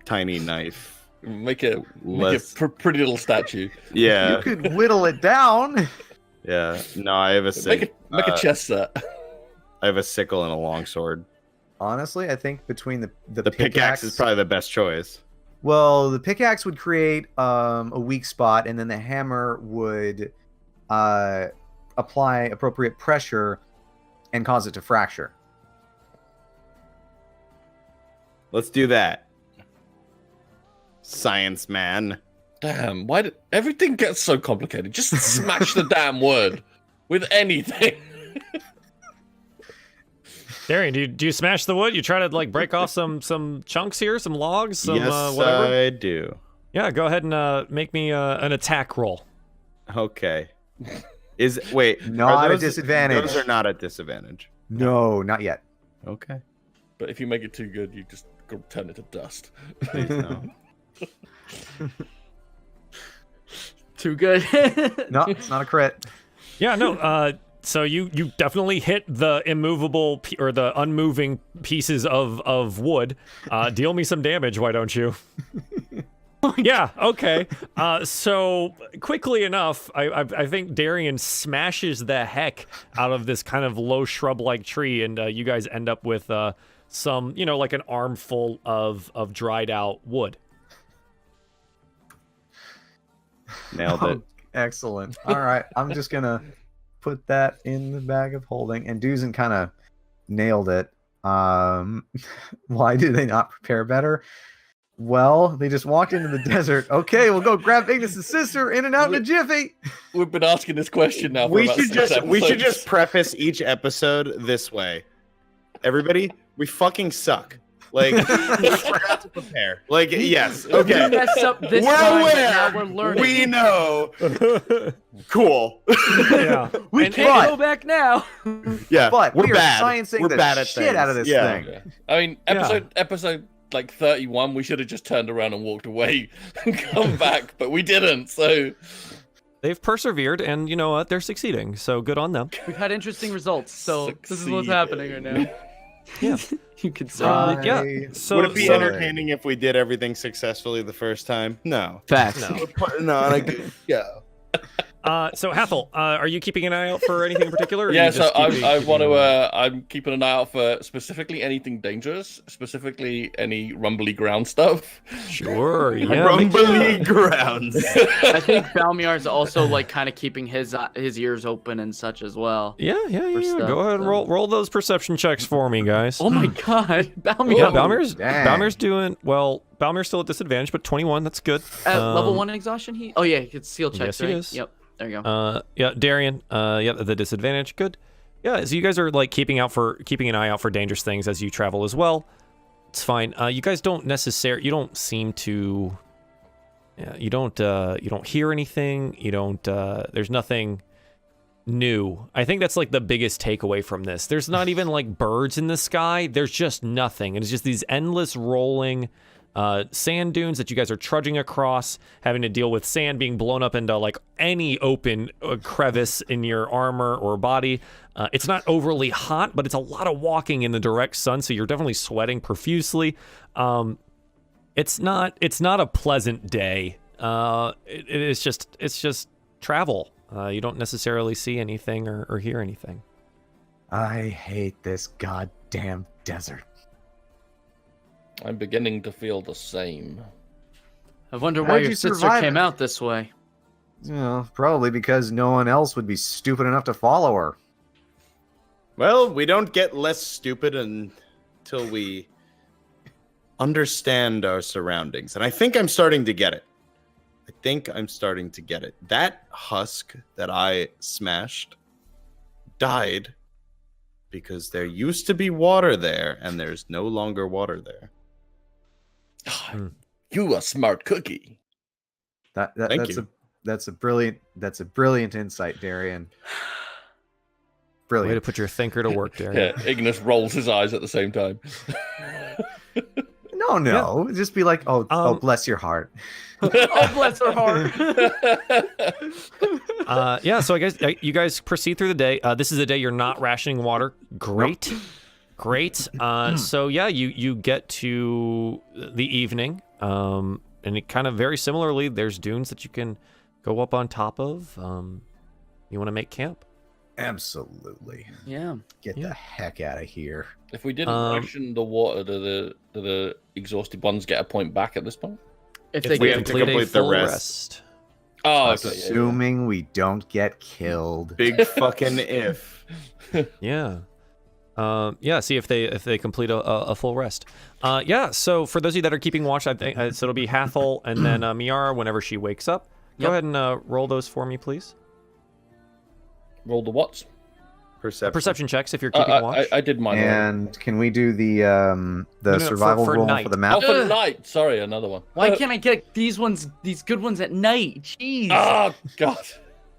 tiny knife. Make a Less- pretty little statue. Yeah, You could whittle it down. yeah. No, I have a Make a chest set. I have a sickle and a longsword. Honestly, I think between the Pickaxe is probably the best choice. Well, the pickaxe would create a weak spot, and then the hammer would apply appropriate pressure and cause it to fracture. Let's do that. Science man. Damn, why did everything gets so complicated? Just smash the damn wood with anything. Darian, do you smash the wood? You try to like break off some chunks here, some logs, some Yes, whatever? I do. Yeah, go ahead and make me an attack roll. Okay. Not are a those- disadvantage. Those are not at disadvantage. No, not yet. Okay. But if you make it too good, you just go turn it to dust. Please no. Too good. No, it's not a crit. Yeah, no. So you definitely hit the immovable or the unmoving pieces of wood. Deal me some damage, why don't you? Yeah, okay. So quickly enough, I think Darien smashes the heck out of this kind of low shrub-like tree, and you guys end up with some, like an armful of dried out wood. Nailed it. Excellent. All right, I'm just gonna put that in the bag of holding. And Duzen kind of nailed it. Why did they not prepare better? Well, they just walked into the desert. Okay, we'll go grab Ignis' sister. In and out in a jiffy. We've been asking this question now. For We about should 6 just episodes. preface each episode this way. Everybody, we fucking suck. Like we forgot to prepare. Like yes, We okay. messed up this We're time, but aware. now we're learning. We know. Cool. Yeah. We And- can't but- go back now. Yeah, But we're we are bad. sciencing We're the bad at shit things. out of this Yeah. thing. Yeah. I mean, episode like 31, we should have just turned around and walked away and come back, but we didn't. So They've persevered, and you know what? They're succeeding, so good on them. We've had interesting results, so this is what's Succeeded. happening right now. Yeah. You could say. Yeah. I- So, Would it be so- entertaining if we did everything successfully the first time? No. Facts. No. We're putting on a good show. So Hathol, are you keeping an eye out for anything in particular? or are yeah, you so just I keeping want an to. eye? I'm keeping an eye out for specifically anything dangerous, specifically any rumbly ground stuff. Sure. Yeah. Rumbly grounds. I think Balmiar's also like kind of keeping his ears open and such as well. Yeah. stuff, Go ahead and so- roll those perception checks for me, guys. Oh my god, Balmiar. Yeah, Balmir's dang. doing well. Balmir's still at disadvantage, but 21. That's good. At level Um, 1 exhaustion, he. Oh yeah, it's seal checks, yes, he right? is. Yep. There you go. Yeah, Darien. Yeah, the disadvantage. Good. Yeah, so you guys are like keeping an eye out for dangerous things as you travel as well. It's fine. You guys don't seem to. Yeah, you don't hear anything. You don't. There's nothing new. I think that's like the biggest takeaway from this. There's not even like birds in the sky. There's just nothing. And it's just these endless rolling sand dunes that you guys are trudging across, having to deal with sand being blown up into like any open crevice in your armor or body. It's not overly hot, but it's a lot of walking in the direct sun, so you're definitely sweating profusely. It's not a pleasant day. It's just travel. You don't necessarily see anything or hear anything. I hate this goddamn desert. I'm beginning to feel the same. I wonder How'd why you your sister survive came it? out this way. You know, probably because no one else would be stupid enough to follow her. Well, we don't get less stupid until we understand our surroundings. And I think I'm starting to get it. That husk that I smashed died because there used to be water there, and there's no longer water there. You a smart cookie. Thank you. That's a brilliant insight, Darien. Way to Brilliant. put your thinker to work, Darien. Yeah, Ignis rolls his eyes at the same time. No, just be like, oh, bless your heart. Oh, bless her heart. Yeah, so I guess you guys proceed through the day. This is a day you're not rationing water. Great. So yeah, you get to the evening, and it kind of very similarly, there's dunes that you can go up on top of. You want to make camp? Absolutely. Yeah. Get the heck out of here. If we didn't ration the water, do the exhausted ones get a point back at this point? If If they we get have to Complete a complete the full rest. Oh, okay. Assuming we don't get killed. Big fucking if. Yeah. Yeah, see if they complete a full rest. Yeah, so for those of you that are keeping watch, I think so it'll be Hathol and then Miara whenever she wakes up. Go ahead and roll those for me, please. Roll the what? Perception checks if you're keeping watch. I did mine. And can we do the survival for roll night. for the map? Oh, for the night. Sorry, another one. Why can't I get these good ones at night? Jeez. Oh God.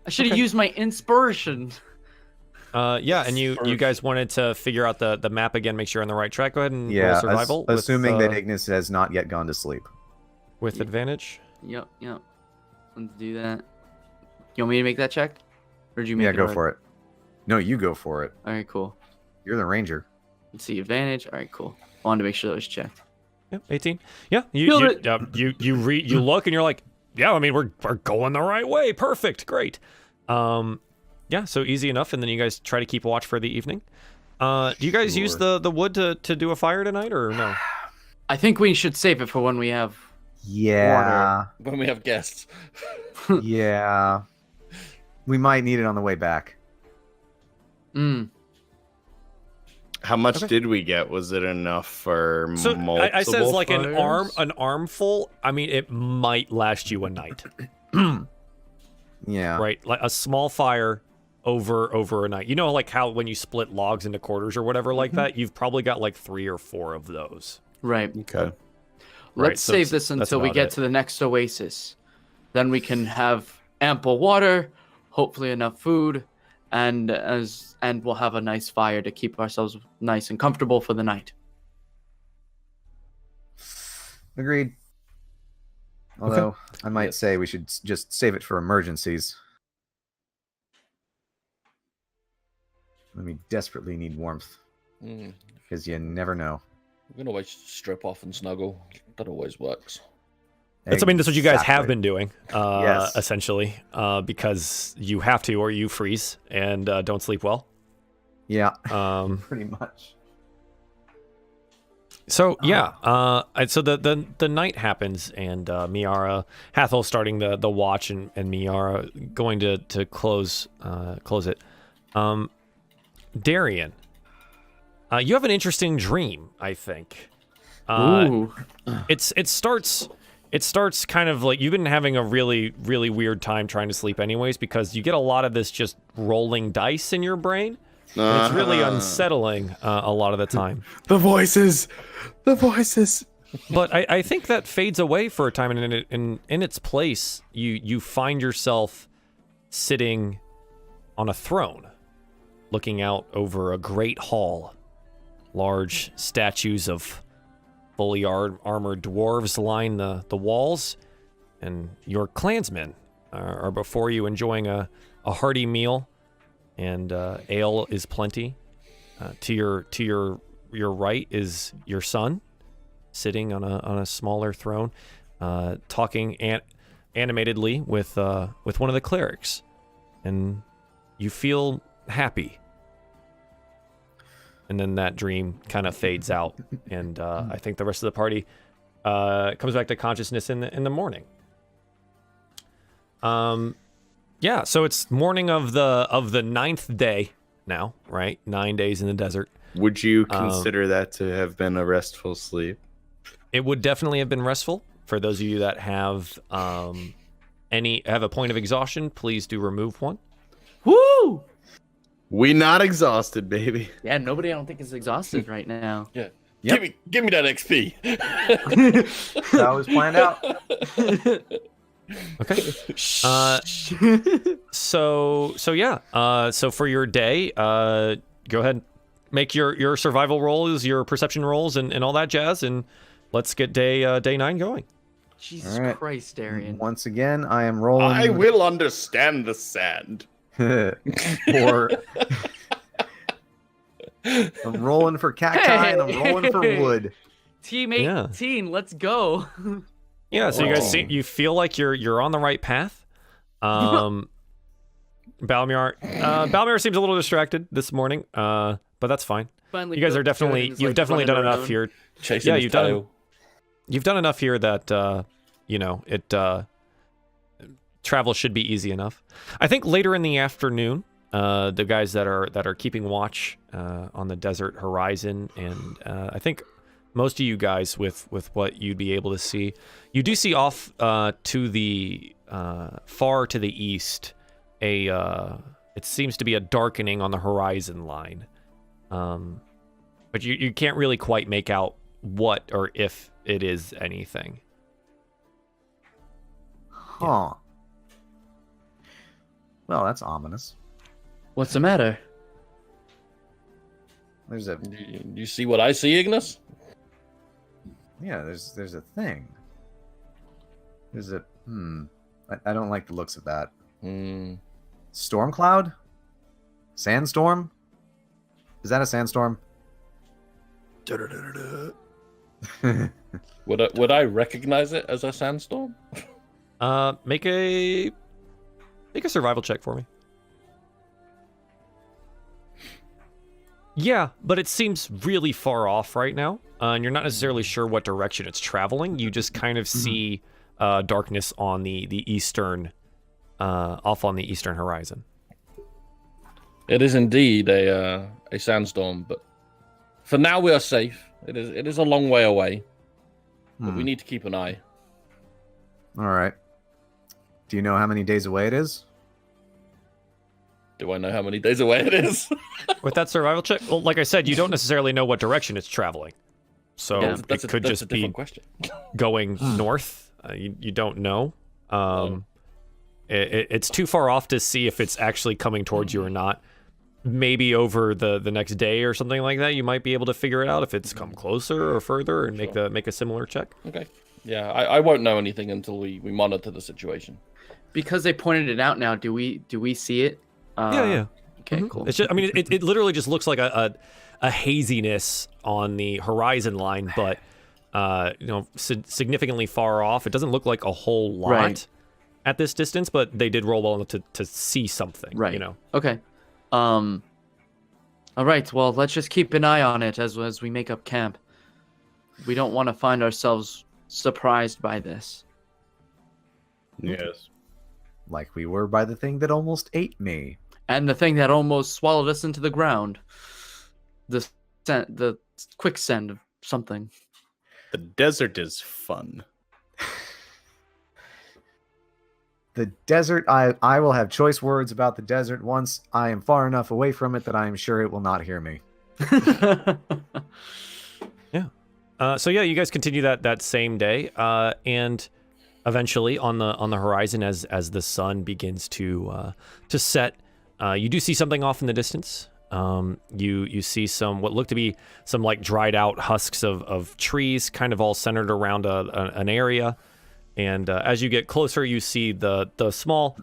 I should have used my inspiration. Yeah, and you guys wanted to figure out the map again, make sure you're on the right track. Go ahead and roll survival. Assuming that Ignis has not yet gone to sleep. With advantage. Yep. Let's do that. You want me to make that check? Or did you make it? Yeah, go for it. No, you go for it. All right, cool. You're the ranger. Let's see, advantage. All right, cool. Wanted to make sure that was checked. Yep, 18. Yeah, you look and you're like, yeah, I mean we're going the right way. Perfect, great. Yeah, so easy enough, and then you guys try to keep watch for the evening. Do you guys use the wood to do a fire tonight, or no? I think we should save it for when we have Yeah. When we have guests. Yeah. We might need it on the way back. How much did we get? Was it enough for multiple I said it's like fires? an armful. I mean, it might last you a night. Yeah. Right, like a small fire over a night. You know, like how when you split logs into quarters or whatever like that, you've probably got like 3 or 4 of those. Right. Okay. Let's so save this until we about get it. to the next oasis. Then we can have ample water, hopefully enough food, and we'll have a nice fire to keep ourselves nice and comfortable for the night. Agreed. Although, I might say we should just save it for emergencies. When we desperately need warmth. Because you never know. We can always strip off and snuggle. That always works. That's what you guys have Exactly. been doing, Yes. essentially, because you have to or you freeze and don't sleep well. Yeah, Um, pretty much. So yeah, so the night happens, and Miara, Hathol starting the watch, and Miara going to close it. Darien, you have an interesting dream, I think. Ooh. It starts kind of like you've been having a really weird time trying to sleep, anyways, because you get a lot of this just rolling dice in your brain. And it's really unsettling a lot of the time. The voices. But I think that fades away for a time, and in its place, you find yourself sitting on a throne, looking out over a great hall. Large statues of fully armored dwarves line the walls, and your clansmen are before you enjoying a hearty meal, and ale is plenty. To your right is your son, sitting on a smaller throne, talking animatedly with one of the clerics, and you feel happy. And then that dream kind of fades out, and I think the rest of the party comes back to consciousness in the morning. Yeah, so it's morning of the 9th day now, right? 9 days in the desert. Would you consider that to have been a restful sleep? It would definitely have been restful. For those of you that have have a point of exhaustion, please do remove one. Woo! We not exhausted, baby. Yeah, nobody I don't think is exhausted right now. Yeah. Yep. Give me that XP. That was planned out. Okay. So yeah. So for your day, go ahead, make your survival rolls, your perception rolls, and all that jazz, and let's get day 9 going. Jesus All right. Christ, Darien. Once again, I am rolling. I will understand the sand. for. I'm rolling for cacti and I'm rolling for wood. Team Yeah. 18, let's go. Yeah. So you guys you feel like you're on the right path. Balmiar seems a little distracted this morning, but that's fine. Finally, You guys are Jordan's, you've like, definitely running done enough around. here. Chasing Yeah, his tail. You've done enough here that travel should be easy enough. I think later in the afternoon, the guys that are keeping watch on the desert horizon, and I think most of you guys with what you'd be able to see, you do see off to the far to the east it seems to be a darkening on the horizon line, but you can't really quite make out what or if it is anything. Huh. Well, that's ominous. What's the matter? There's a You see what I see, Ignas? there's a thing. There's a I don't like the looks of that. Storm cloud? Sandstorm? Is that a sandstorm? Would I recognize it as a sandstorm? Make a survival check for me. Yeah, but it seems really far off right now, and you're not necessarily sure what direction it's traveling. You just kind of see darkness on the eastern, off on the eastern horizon. It is indeed a sandstorm, but for now we are safe. It is a long way away, but we need to keep an eye. All right. Do you know how many days away it is? Do I know how many days away it is? With that survival check, well, like I said, you don't necessarily know what direction it's traveling, so it could just be question. going north. You don't know. It's too far off to see if it's actually coming towards you or not. Maybe over the next day or something like that, you might be able to figure it out if it's come closer or further, and make a similar check. Okay. Yeah, I won't know anything until we monitor the situation. Because they pointed it out now, do we see it? Yeah. Okay, cool. It's just, I mean, it literally just looks like a haziness on the horizon line, but significantly far off. It doesn't look like a whole lot at this distance, but they did roll well enough to see something. Right. You know. Okay. All right. Well, let's just keep an eye on it as we make up camp. We don't want to find ourselves surprised by this. Yes. Like we were by the thing that almost ate me. And the thing that almost swallowed us into the ground. The quicksand of something. The desert is fun. The desert, I will have choice words about the desert once I am far enough away from it that I am sure it will not hear me. So you guys continue that same day, and eventually on the horizon, as the sun begins to set, you do see something off in the distance. You see what look to be some like dried out husks of trees, kind of all centered around an area. And as you get closer, you see the small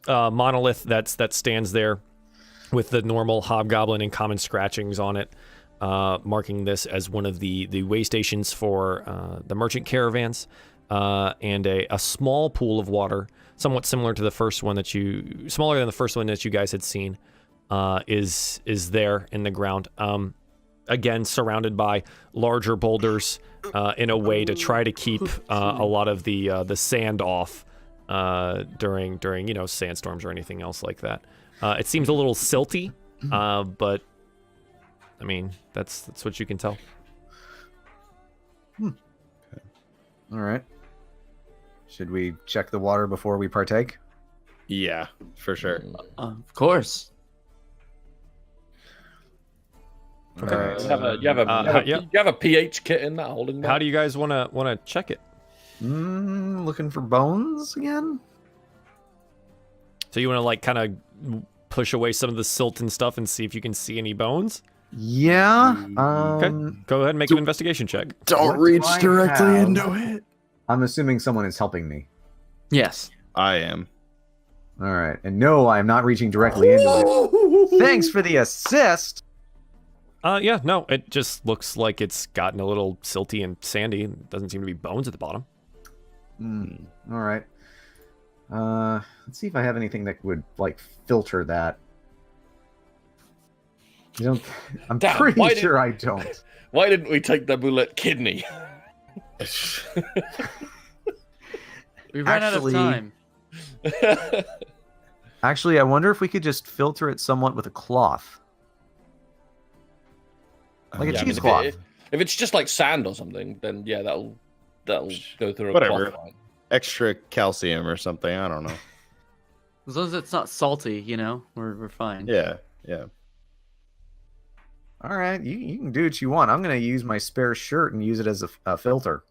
monolith that stands there with the normal hobgoblin and common scratchings on it, marking this as one of the way stations for the merchant caravans, and a small pool of water, somewhat similar to the first one smaller than the first one that you guys had seen, is there in the ground. Again, surrounded by larger boulders, in a way to try to keep a lot of the sand off during sandstorms or anything else like that. It seems a little silty, but I mean that's what you can tell. All right. Should we check the water before we partake? Yeah, for sure. Of course. Okay. You have a pH kit in that holding that? How do you guys want to check it? Looking for bones again? So you want to like kind of push away some of the silt and stuff and see if you can see any bones? Yeah. Okay. Go ahead and make an investigation check. Don't What reach do I directly have? into it. I'm assuming someone is helping me. Yes. I am. All right. And no, I'm not reaching directly into it. Thanks for the assist. Yeah, no, it just looks like it's gotten a little silty and sandy. Doesn't seem to be bones at the bottom. All right. Let's see if I have anything that would like filter that. I'm Damn, pretty sure I don't. Why didn't we take the bullet kidney? We ran out of Actually- time. Actually, I wonder if we could just filter it somewhat with a cloth. Like a Yeah, I mean, cheesecloth. if it's just like sand or something, then yeah, that'll go through a Whatever. cloth line. Extra calcium or something. I don't know. As long as it's not salty, we're fine. Yeah, yeah. All right, you can do what you want. I'm going to use my spare shirt and use it as a filter.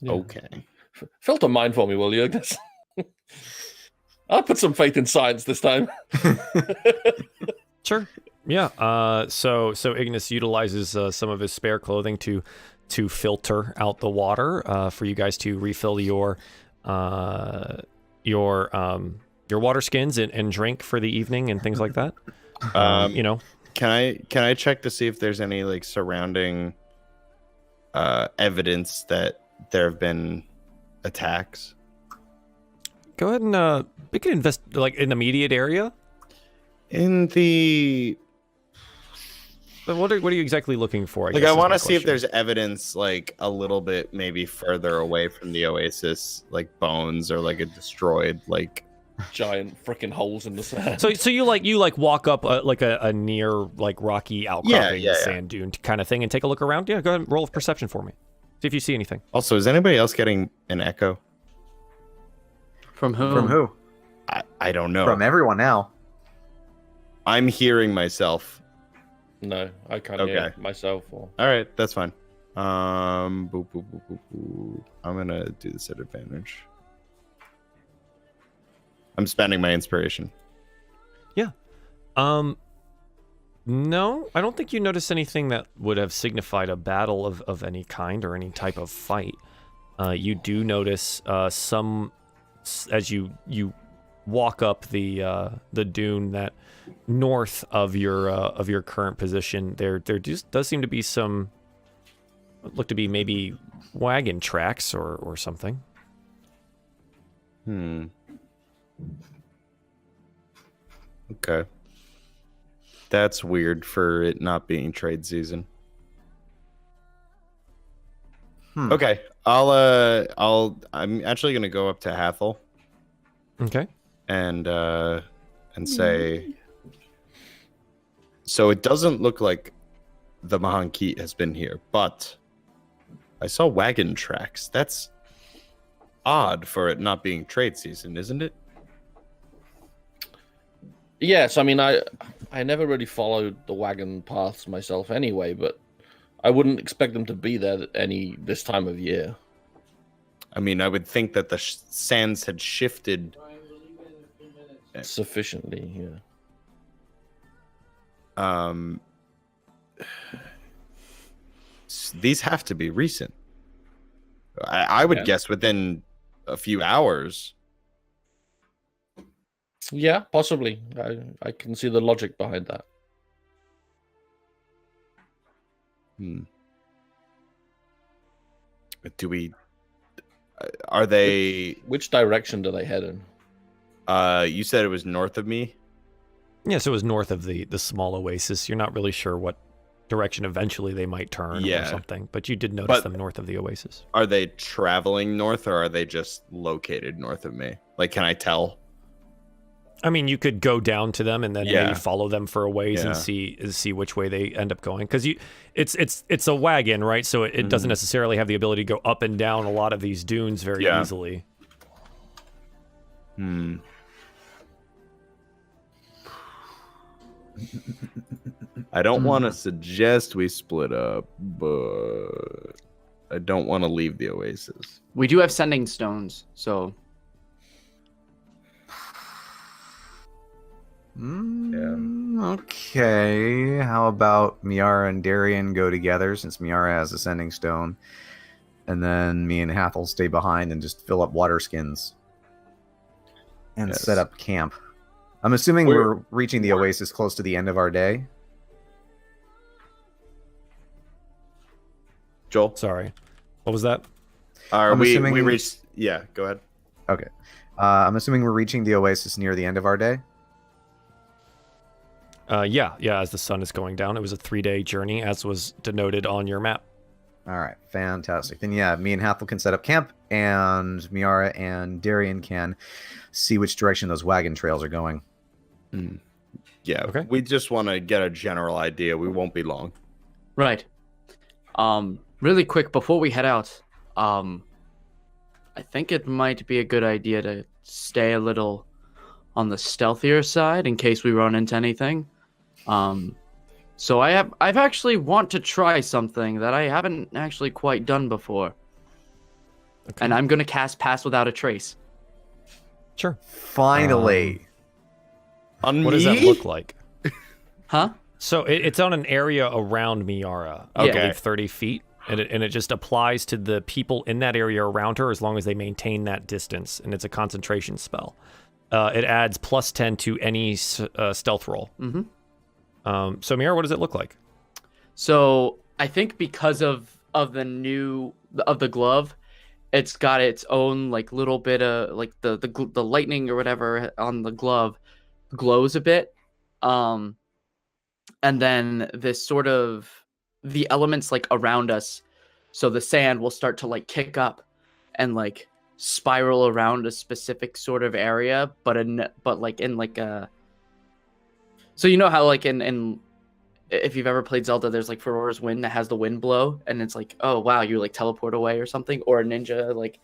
Yeah. Okay. Filter mine for me, will you? I'll put some faith in science this time. Sure. Yeah. So Ignis utilizes some of his spare clothing to filter out the water for you guys to refill your water skins and drink for the evening and things like that. Can I check to see if there's any like surrounding evidence that there have been attacks? Go ahead and we can invest like in the immediate area. In the But what are you exactly looking for? I want to see if there's evidence like a little bit maybe further away from the oasis, like bones or like a destroyed like Giant freaking holes in the sand. So you walk up like a near like rocky outcropping sand dune kind of thing and take a look around. Yeah, go ahead and roll a perception for me. See if you see anything. Also, is anybody else getting an echo? From whom? From who? I don't know. From everyone now. I'm hearing myself. No, I can't hear myself. Or... All right, that's fine. Boop, boop, boop, boop, boop. I'm gonna do this at advantage. I'm spending my inspiration. Yeah. No, I don't think you noticed anything that would have signified a battle of any kind or any type of fight. You do notice some as you walk up the dune that north of your current position. There just does seem to be some look to be maybe wagon tracks or something. Okay. That's weird for it not being trade season. Okay. I'm actually gonna go up to Hathol. Okay. And say, so it doesn't look like the Mahankit has been here, but I saw wagon tracks. That's odd for it not being trade season, isn't it? Yes, I mean, I never really followed the wagon paths myself anyway, but I wouldn't expect them to be there this time of year. I mean, I would think that the sands had shifted sufficiently, yeah. These have to be recent. I would guess within a few hours. Yeah, possibly. I can see the logic behind that. Do we? Are they? Which direction do they head in? You said it was north of me. Yeah, so it was north of the small oasis. You're not really sure what direction eventually they might turn or something, but you did notice them north of the oasis. Are they traveling north, or are they just located north of me? Like, can I tell? I mean, you could go down to them and then maybe follow them for a ways and see which way they end up going. Because it's a wagon, right? So it doesn't necessarily have the ability to go up and down a lot of these dunes very easily. I don't want to suggest we split up, but I don't want to leave the oasis. We do have sending stones, so... Okay, how about Miera and Darien go together since Miera has a sending stone, and then me and Hathol stay behind and just fill up water skins and set up camp. I'm assuming we're reaching the oasis close to the end of our day. Joel? Sorry. What was that? We reached... Yeah, go ahead. Okay. I'm assuming we're reaching the oasis near the end of our day. Yeah, as the sun is going down. It was a 3-day journey, as was denoted on your map. All right, fantastic. Then me and Hathol can set up camp, and Miera and Darien can see which direction those wagon trails are going. Yeah, Okay. we just want to get a general idea. We won't be long. Right. Really quick before we head out, I think it might be a good idea to stay a little on the stealthier side in case we run into anything. So I've actually want to try something that I haven't actually quite done before. Okay. And I'm gonna cast Pass Without a Trace. Sure. Finally. On What me? does that look like? Huh? So it's on an area around Miara. Yeah. I believe 30 feet. And it just applies to the people in that area around her as long as they maintain that distance. And it's a concentration spell. It adds +10 to any stealth roll. Mm-hmm. So Miara, what does it look like? So I think because of the glove, it's got its own like little bit of like the lightning or whatever on the glove glows a bit, and then this sort of the elements like around us, so the sand will start to like kick up and like spiral around a specific sort of area, but like in like a. So you know how like in if you've ever played Zelda, there's like Ferora's wind that has the wind blow, and it's like, oh wow, you like teleport away or something, or a ninja like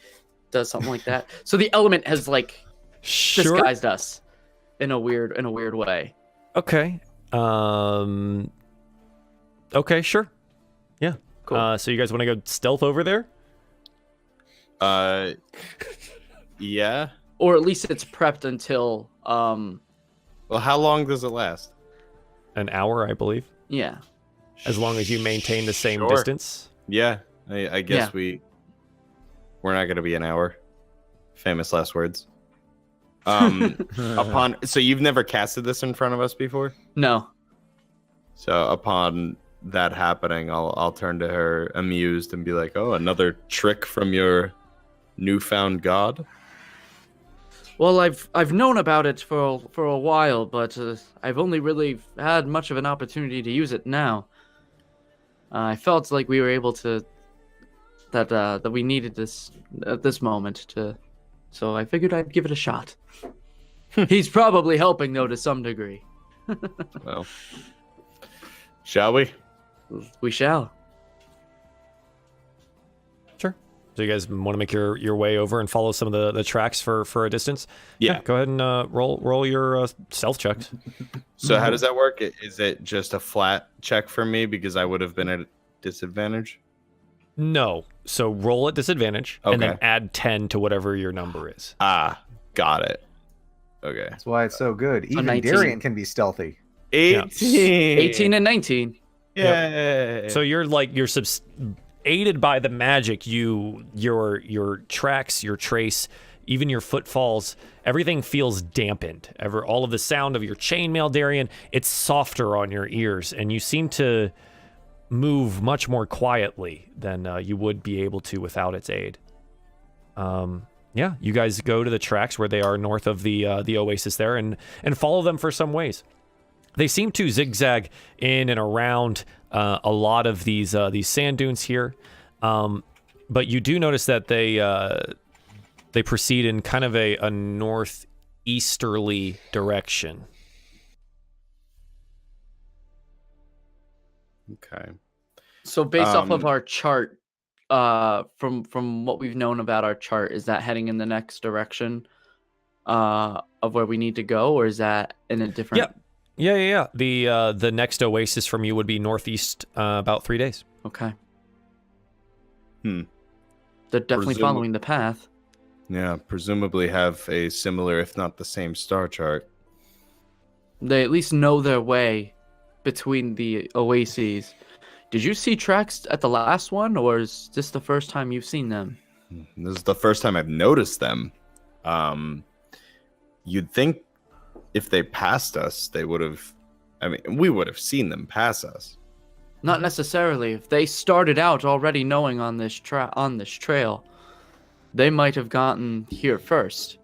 does something like that. So the element has like Sure. disguised us in a weird way. Okay. Okay, sure. Yeah. Cool. So you guys want to go stealth over there? Yeah. Or at least it's prepped until Well, how long does it last? An hour, I believe. yeah. As long as you maintain the same Sure. distance. Yeah, I guess Yeah. we're not gonna be an hour. Famous last words. So you've never casted this in front of us before? No. So upon that happening, I'll turn to her amused and be like, "Oh, another trick from your newfound god." Well, I've known about it for a while, but I've only really had much of an opportunity to use it now. I felt like we were able to that we needed this at this moment to, so I figured I'd give it a shot. He's probably helping though to some degree. Well, shall we? We shall. Sure. So you guys want to make your way over and follow some of the tracks for a distance? Yeah. Go ahead and roll your stealth checks. So how does that work? Is it just a flat check for me because I would have been at a disadvantage? No. So roll at disadvantage and then Okay. add 10 to whatever your number is. Ah, got it. Okay. That's why it's so good. Even 19. Darien can be stealthy. 18. 18 and 19. Yay. So you're aided by the magic. Your tracks, your trace, even your footfalls, everything feels dampened. All of the sound of your chainmail, Darien, it's softer on your ears, and you seem to move much more quietly than you would be able to without its aid. Yeah, you guys go to the tracks where they are north of the oasis there, and follow them for some ways. They seem to zigzag in and around a lot of these sand dunes here, but you do notice that they proceed in kind of a northeasterly direction. Okay. So based off of our chart, from what we've known about our chart, is that heading in the next direction of where we need to go, or is that in a different? Yeah. The next oasis from you would be northeast, about 3 days. Okay. Hmm. They're definitely following the path. Yeah, presumably have a similar, if not the same, star chart. They at least know their way between the oases. Did you see tracks at the last one, or is this the first time you've seen them? This is the first time I've noticed them. You'd think if they passed us, they would have. I mean, we would have seen them pass us. Not necessarily. If they started out already knowing on this trail, they might have gotten here first.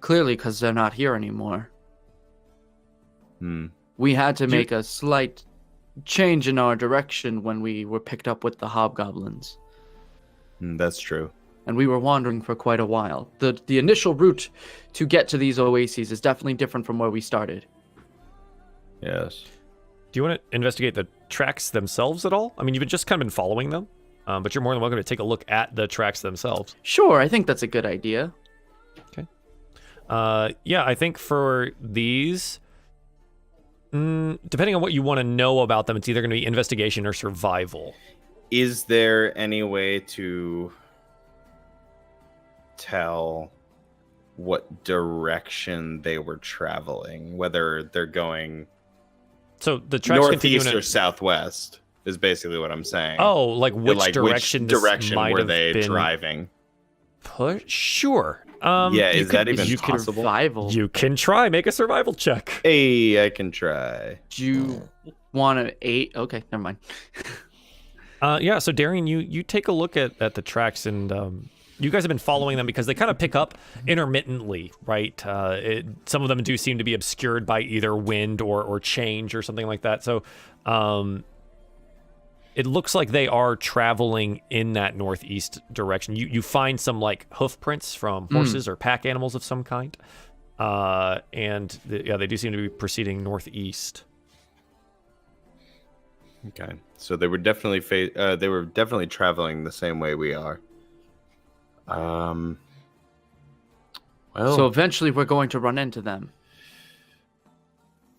Clearly, because they're not here anymore. We had to make a slight change in our direction when we were picked up with the hobgoblins. That's true. And we were wandering for quite a while. The initial route to get to these oases is definitely different from where we started. Yes. Do you want to investigate the tracks themselves at all? I mean, you've just kind of been following them, but you're more than welcome to take a look at the tracks themselves. Sure, I think that's a good idea. Okay. Yeah, I think for these, depending on what you want to know about them, it's either going to be investigation or survival. Is there any way to tell what direction they were traveling? Whether they're going So the tracks continue northeast in or southwest is basically what I'm saying. Oh, like which direction? Which direction might were have they been driving? Sure. Yeah, is that even you possible? Survival. You can try. Make a survival check. Hey, I can try. Do you want an 8? Okay, never mind. Yeah, so Darien, you take a look at the tracks, and you guys have been following them because they kind of pick up intermittently, right? Some of them do seem to be obscured by either wind or change or something like that. So it looks like they are traveling in that northeast direction. You find some like hoof prints from horses or pack animals of some kind, and they do seem to be proceeding northeast. Okay, so they were definitely traveling the same way we are. Well, So eventually we're going to run into them.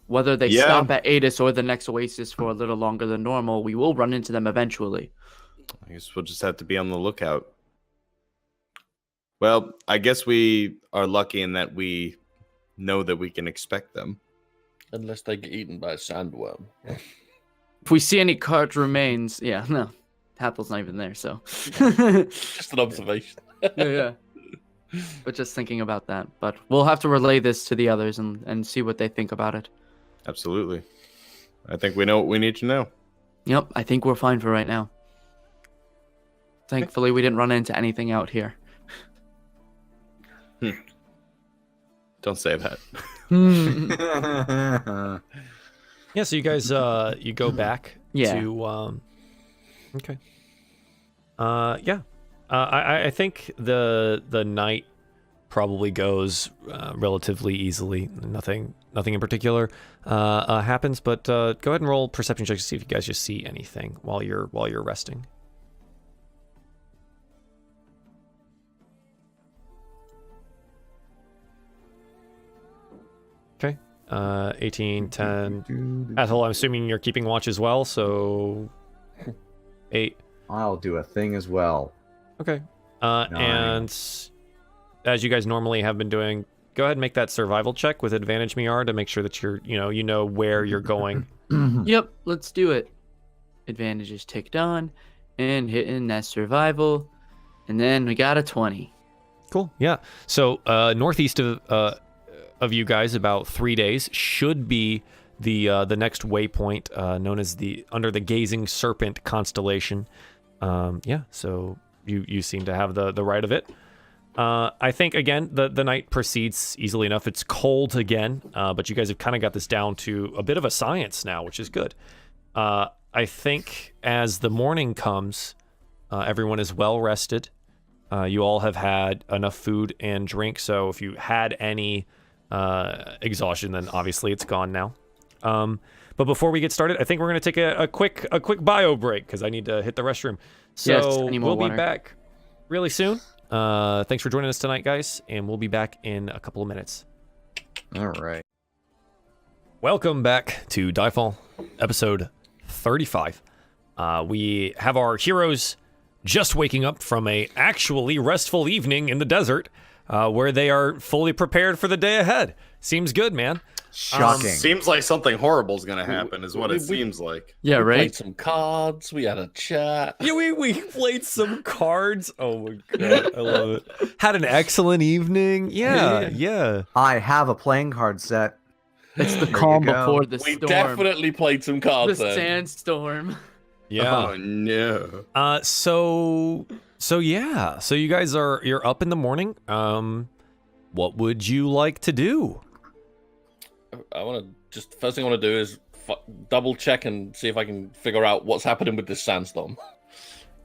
Whether they Yeah. stop at Adis or the next oasis for a little longer than normal, we will run into them eventually. I guess we'll just have to be on the lookout. Well, I guess we are lucky in that we know that we can expect them. Unless they get eaten by a sandworm. If we see any cart remains, yeah, no. Hathel's not even there, so. Just an observation. yeah. But just thinking about that. But we'll have to relay this to the others and see what they think about it. Absolutely. I think we know what we need to know. Yep, I think we're fine for right now. Thankfully, we didn't run into anything out here. Don't say that. Yeah, so you guys you go back Yeah. to okay. Yeah. I think the night probably goes relatively easily. Nothing in particular happens, but go ahead and roll perception checks to see if you guys just see anything while you're resting. Okay. 18, 10. Hathol, I'm assuming you're keeping watch as well, so 8. I'll do a thing as well. Okay. And as you guys normally have been doing, go ahead and make that survival check with advantage, Miara, to make sure that you know where you're going. Yep, let's do it. Advantage is ticked on and hitting that survival. And then we got a 20. Cool. Yeah. So northeast of you guys, about 3 days, should be the next waypoint, known as under the Gazing Serpent constellation. Yeah. So you seem to have the right of it. I think again the night proceeds easily enough. It's cold again, but you guys have kind of got this down to a bit of a science now, which is good. I think as the morning comes, everyone is well rested. You all have had enough food and drink, so if you had any exhaustion, then obviously it's gone now. But before we get started, I think we're going to take a quick bio break because I need to hit the restroom. So Yes, I need more we'll water. be back really soon. Thanks for joining us tonight, guys, and we'll be back in a couple of minutes. All right. Welcome back to DieFall, episode 35. We have our heroes just waking up from a actually restful evening in the desert, where they are fully prepared for the day ahead. Seems good, man. Shocking. Seems like something horrible is going to happen, is what it seems like. Yeah, We right? played some cards. We had a chat. Yeah, we played some cards. Oh my god, I love it. Had an excellent evening. Yeah. I have a playing card set. It's the There you calm go. before the We storm. definitely played some The cards then. sandstorm. Yeah. Oh, no. So yeah. So you guys you're up in the morning. What would you like to do? I want to first thing I want to do is double check and see if I can figure out what's happening with this sandstorm.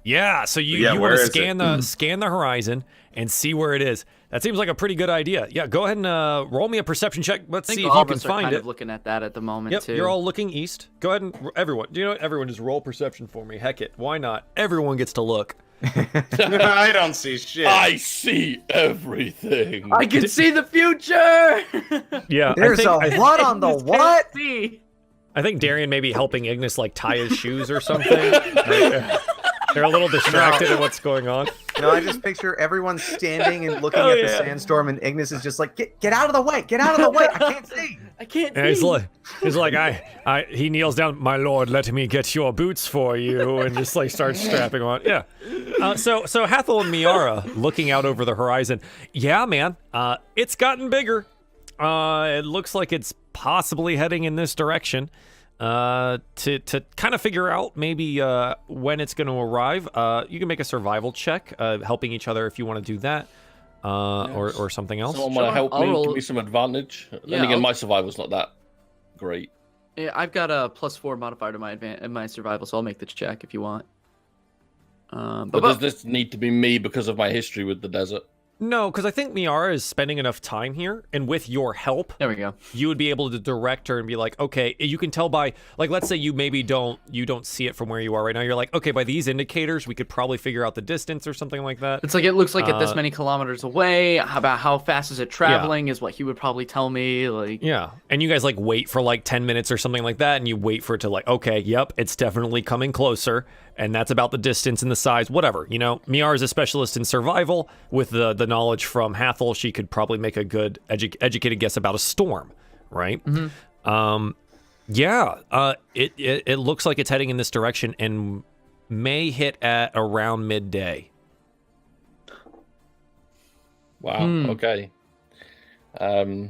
Yeah, so you Yeah, want where to is it? scan the horizon and see where it is. That seems like a pretty good idea. Yeah, go ahead and roll me a perception check. Let's I think see if all you of can us are find kind it. of looking at that at the moment Yep, too. you're all looking east. Go ahead and everyone. Do you know what? Everyone just roll perception for me. Heck it, why not? Everyone gets to look. I don't see shit. I see everything. I can see the future. Yeah, There's a what on the what? See. I think Darien may be helping Ignis like tie his shoes or something. They're a little distracted at what's going on. No, I just picture everyone standing and looking at the sandstorm, and Ignis is just like, get out of the way, get out of the way, I can't see. I can't And see. he's like, he kneels down, my lord, let me get your boots for you, and just like starts strapping on. Yeah. So Hathol and Miera looking out over the horizon. Yeah, man, it's gotten bigger. It looks like it's possibly heading in this direction. To kind of figure out maybe when it's going to arrive, you can make a survival check, helping each other if you want to do that, or something else. Someone want to help I'll me? roll- Give me some advantage. Yeah, Then again, I'll- my survival's not that great. Yeah, I've got a +4 modifier to my survival, so I'll make the check if you want. But does this need to be me because of my history with the desert? No, because I think Miara is spending enough time here, and with your help, there we go. you would be able to direct her and be like, okay, you can tell by, like, let's say you maybe don't see it from where you are right now. You're like, okay, by these indicators, we could probably figure out the distance or something like that. It's like it looks like it this many kilometers away. About how fast is it traveling is what he would probably tell me. Like, Yeah, and you guys like wait for like 10 minutes or something like that, and you wait for it to like, okay, yep, it's definitely coming closer, and that's about the distance and the size, whatever. You know, Miara is a specialist in survival. With the knowledge from Hathol, she could probably make a good educated guess about a storm, right? Mm-hmm. It looks like it's heading in this direction and may hit at around midday. Wow. Okay. Now,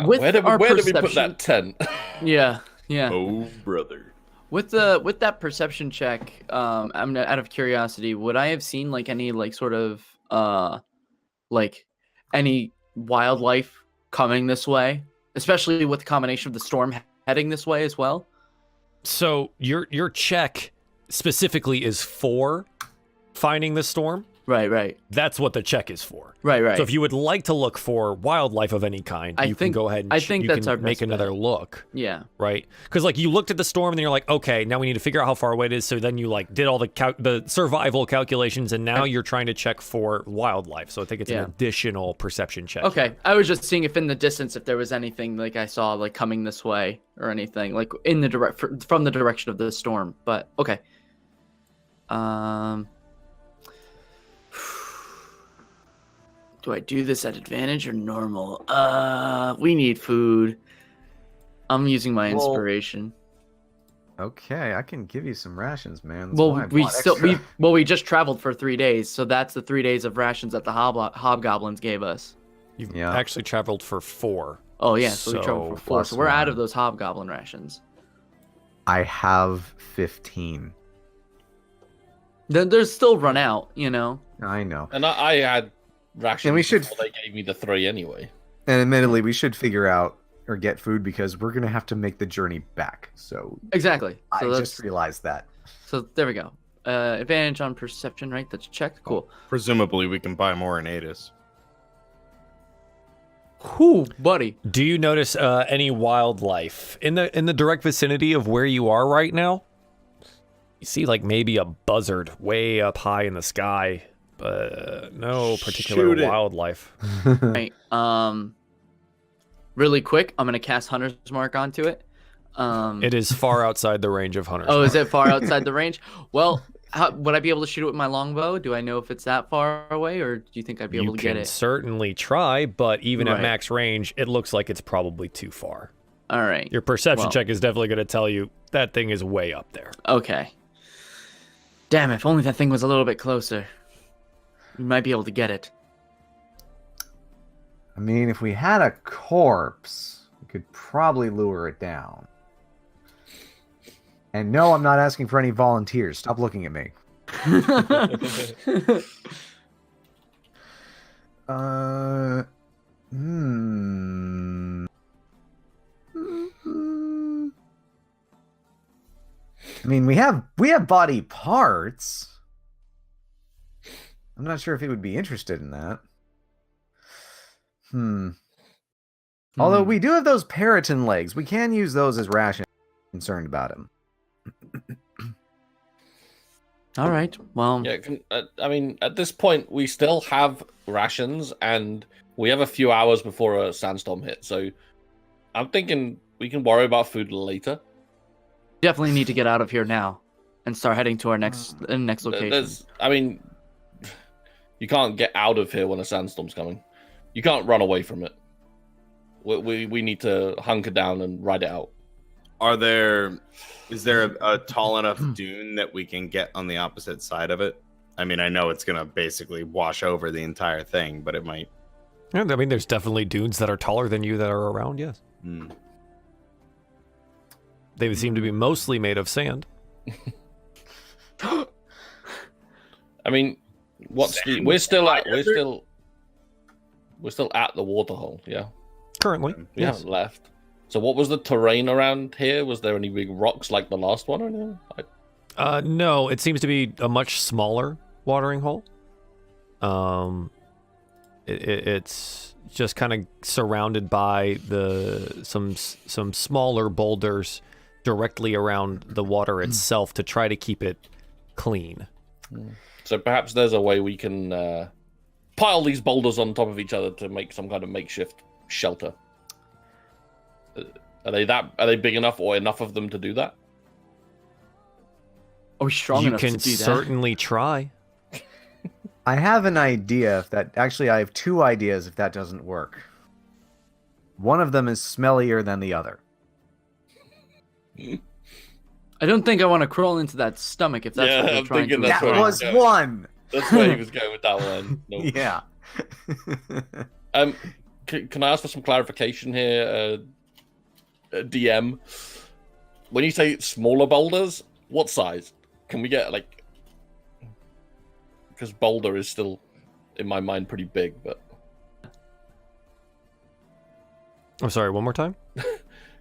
With where did our we put perception- that tent? yeah. Oh, brother. With that perception check, I'm out of curiosity, would I have seen like any like sort of like any wildlife coming this way, especially with the combination of the storm heading this way as well? So your check specifically is for finding the storm. Right. That's what the check is for. Right. So if you would like to look for wildlife of any kind, you can go ahead and I think that's our make best another bet. look. Yeah. Right? Because like you looked at the storm and then you're like, okay, now we need to figure out how far away it is. So then you like did all the survival calculations, and now you're trying to check for wildlife. So I think it's an additional perception check. Okay. I was just seeing if in the distance if there was anything like I saw like coming this way or anything like in the from the direction of the storm. But okay. Do I do this at advantage or normal? We need food. I'm using my inspiration. Okay, I can give you some rations, man. That's Well, why I bought extra. we just traveled for 3 days, so that's the 3 days of rations that the hobgoblins gave us. You've Yeah. actually traveled for 4. Oh yeah, so we traveled for 4, plus so we're out of one. those hobgoblin rations. I have 15. Then there's still run out, you know. I know. And I had rations And we should- before they gave me the 3 anyway. And admittedly, we should figure out or get food because we're gonna have to make the journey back. So Exactly. So I that's just realized that. so there we go. Advantage on perception, right? That's checked. Cool. Presumably, we can buy more in Adis. Whew, buddy. Do you notice any wildlife in the direct vicinity of where you are right now? You see like maybe a buzzard way up high in the sky, but no particular Shoot it. wildlife. Right. Really quick, I'm gonna cast Hunter's Mark onto it. It is far outside the range of hunters. Oh, is it far outside the range? Well, would I be able to shoot it with my longbow? Do I know if it's that far away, or do you think I'd be able You to get can it? certainly try, but even at Right. max range, it looks like it's probably too far. All right. Your perception Well. check is definitely going to tell you that thing is way up there. Okay. Damn, if only that thing was a little bit closer. We might be able to get it. I mean, if we had a corpse, we could probably lure it down. And no, I'm not asking for any volunteers. Stop looking at me. I mean, we have body parts. I'm not sure if he would be interested in that. Although we do have those Periton legs. We can use those as rations. Concerned about him. All right. Well, Yeah, I mean, at this point, we still have rations, and we have a few hours before a sandstorm hits. So, I'm thinking we can worry about food later. definitely need to get out of here now and start heading to our next location. I mean, you can't get out of here when a sandstorm's coming. You can't run away from it. We need to hunker down and ride it out. Is there a tall enough dune that we can get on the opposite side of it? I mean, I know it's gonna basically wash over the entire thing, but it might. Yeah, I mean, there's definitely dunes that are taller than you that are around. Yes. They would seem to be mostly made of sand. I mean, we're still at the waterhole, yeah. Currently, We haven't left. So what was the terrain around here? Was there any big rocks like the last one or anything? No, it seems to be a much smaller watering hole. It's just kind of surrounded by some smaller boulders directly around the water itself to try to keep it clean. So perhaps there's a way we can pile these boulders on top of each other to make some kind of makeshift shelter. Are they big enough or enough of them to do that? Are we strong You enough to can do that? certainly try. I have an idea if that... Actually, I have two ideas if that doesn't work. One of them is smellier than the other. I don't think I want to crawl into that stomach if that's Yeah, what we're I'm trying thinking to that's That where was he's going. one! That's where he was going with that one. Nope. Yeah. Can I ask for some clarification here, DM? When you say smaller boulders, what size? Can we get like? Because boulder is still, in my mind, pretty big. But I'm sorry, one more time?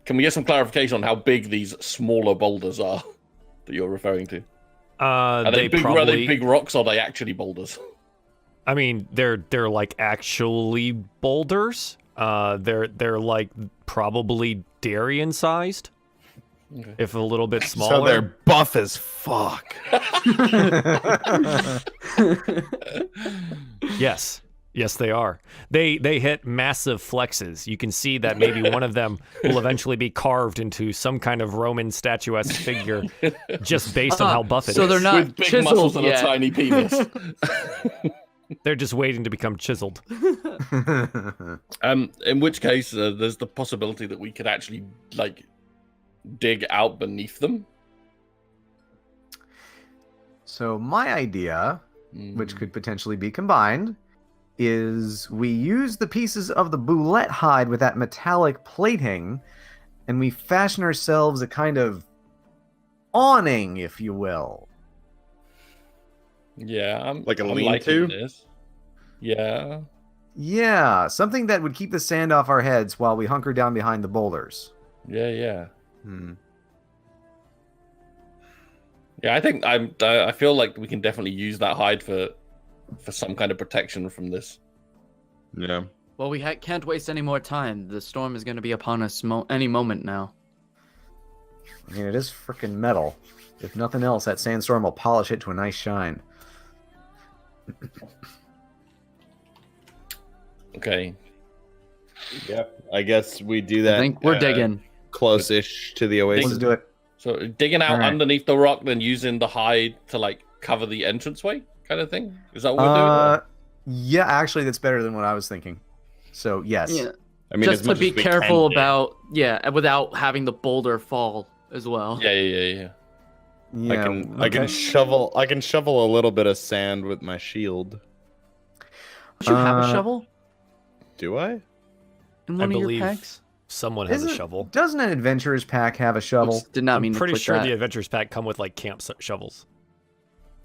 can we get some clarification on how big these smaller boulders are that you're referring to? Are they big? Are they big rocks? Or are they actually boulders? I mean, they're like actually boulders. They're like probably Darien sized, Okay. if a little bit smaller. So they're buff as fuck. Yes, they are. They hit massive flexes. You can see that maybe one of them will eventually be carved into some kind of Roman statuesque figure, just based on how buff it is. So they're not With big muscles chiseled and yet. a tiny penis. They're just waiting to become chiseled. In which case, there's the possibility that we could actually like dig out beneath them. So my idea, which could potentially be combined, is we use the pieces of the boulette hide with that metallic plating, and we fashion ourselves a kind of awning, if you will. Yeah, I'm Like a I'm lean-to? liking this. Yeah. Yeah, something that would keep the sand off our heads while we hunker down behind the boulders. Yeah. Yeah, I think I feel like we can definitely use that hide for some kind of protection from this. Yeah. Well, we can't waste any more time. The storm is going to be upon us any moment now. I mean, it is freaking metal. If nothing else, that sandstorm will polish it to a nice shine. Okay. Yep. I guess we do that. I think we're digging. Close-ish to the oasis. Let's do it. So digging out All right. underneath the rock, then using the hide to like cover the entranceway, kind of thing. Is that what we're doing? Yeah, actually, that's better than what I was thinking. So, yes. Yeah. I mean, Just as to much be as we careful can dig. about, without having the boulder fall as well. Yeah. Yeah, I can shovel a little bit of sand with my shield. Don't you have a Uh, shovel Do I? in one of your believe packs? Someone has a Isn't- shovel. Doesn't an adventurer's pack have a shovel? Oops, did not I'm mean pretty to click sure that. the Adventures Pack come with like shovels.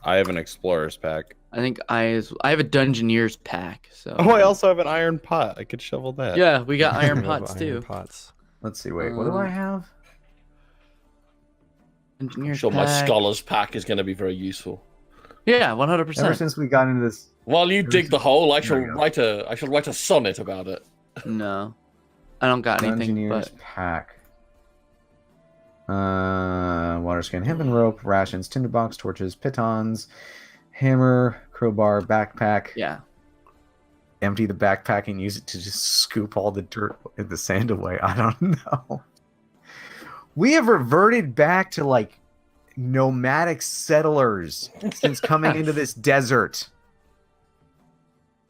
I have an explorer's pack. I think I have a dungeoneer's pack. So Oh, I also have an iron pot. I could shovel that. yeah, we got iron We have pots iron too. pots. Let's see, wait, what do I have? I'm Engineer's sure my pack. scholar's pack is going to be very useful. Yeah, Ever 100%. since we got into this, While you dig the hole, I shall There we go. write a sonnet about it. No, I don't got anything. Dungeoneer's But pack. Water skin, hemp and rope, rations, tinderbox, torches, pitons, hammer, crowbar, backpack. yeah, Empty the backpack and use it to just scoop all the dirt and the sand away. I don't know. We have reverted back to like nomadic settlers since coming into this desert.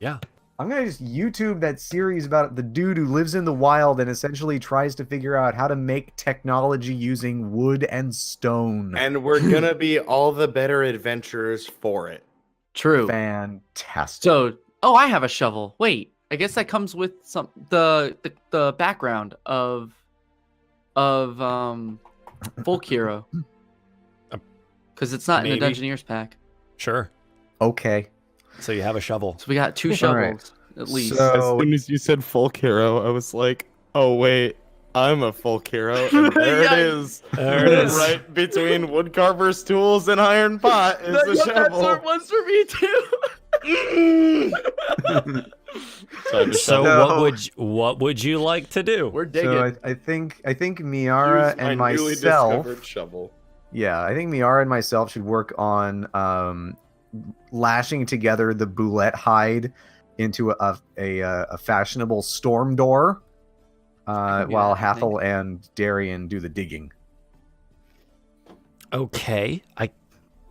Yeah. I'm gonna just YouTube that series about the dude who lives in the wild and essentially tries to figure out how to make technology using wood and stone. And we're gonna be all the better adventurers for it. true. Fantastic. So, I have a shovel. Wait, I guess that comes with some the background of Folk Hero, because it's not in Maybe. the Dungeoneer's pack. Sure. Okay. So you have a shovel. So we got 2 All shovels right. at least. As So soon as you said folk hero, I was like, oh wait, I'm a folk hero. And there Yeah. it is. There it is. Right between woodcarver's tools and iron pot is the shovel. That one's for me too. So No. what would you like to do? We're digging. So I think Miara Use and my newly myself. discovered shovel. Yeah, I think Miara and myself should work on lashing together the boulette hide into a fashionable storm door, can do while that, I think. Hathol and Darien do the digging. Okay, I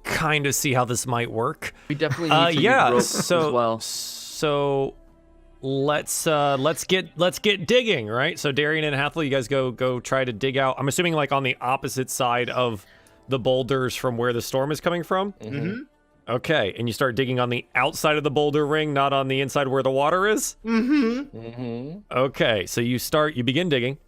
kind of see how this might work. We definitely need to Yeah. rope So as well. so let's get digging, right? So Darien and Hathol, you guys go try to dig out. I'm assuming like on the opposite side of the boulders from where the storm is coming from. Mm-hmm. Okay, and you start digging on the outside of the boulder ring, not on the inside where the water is. Mm-hmm. Okay, so you begin digging,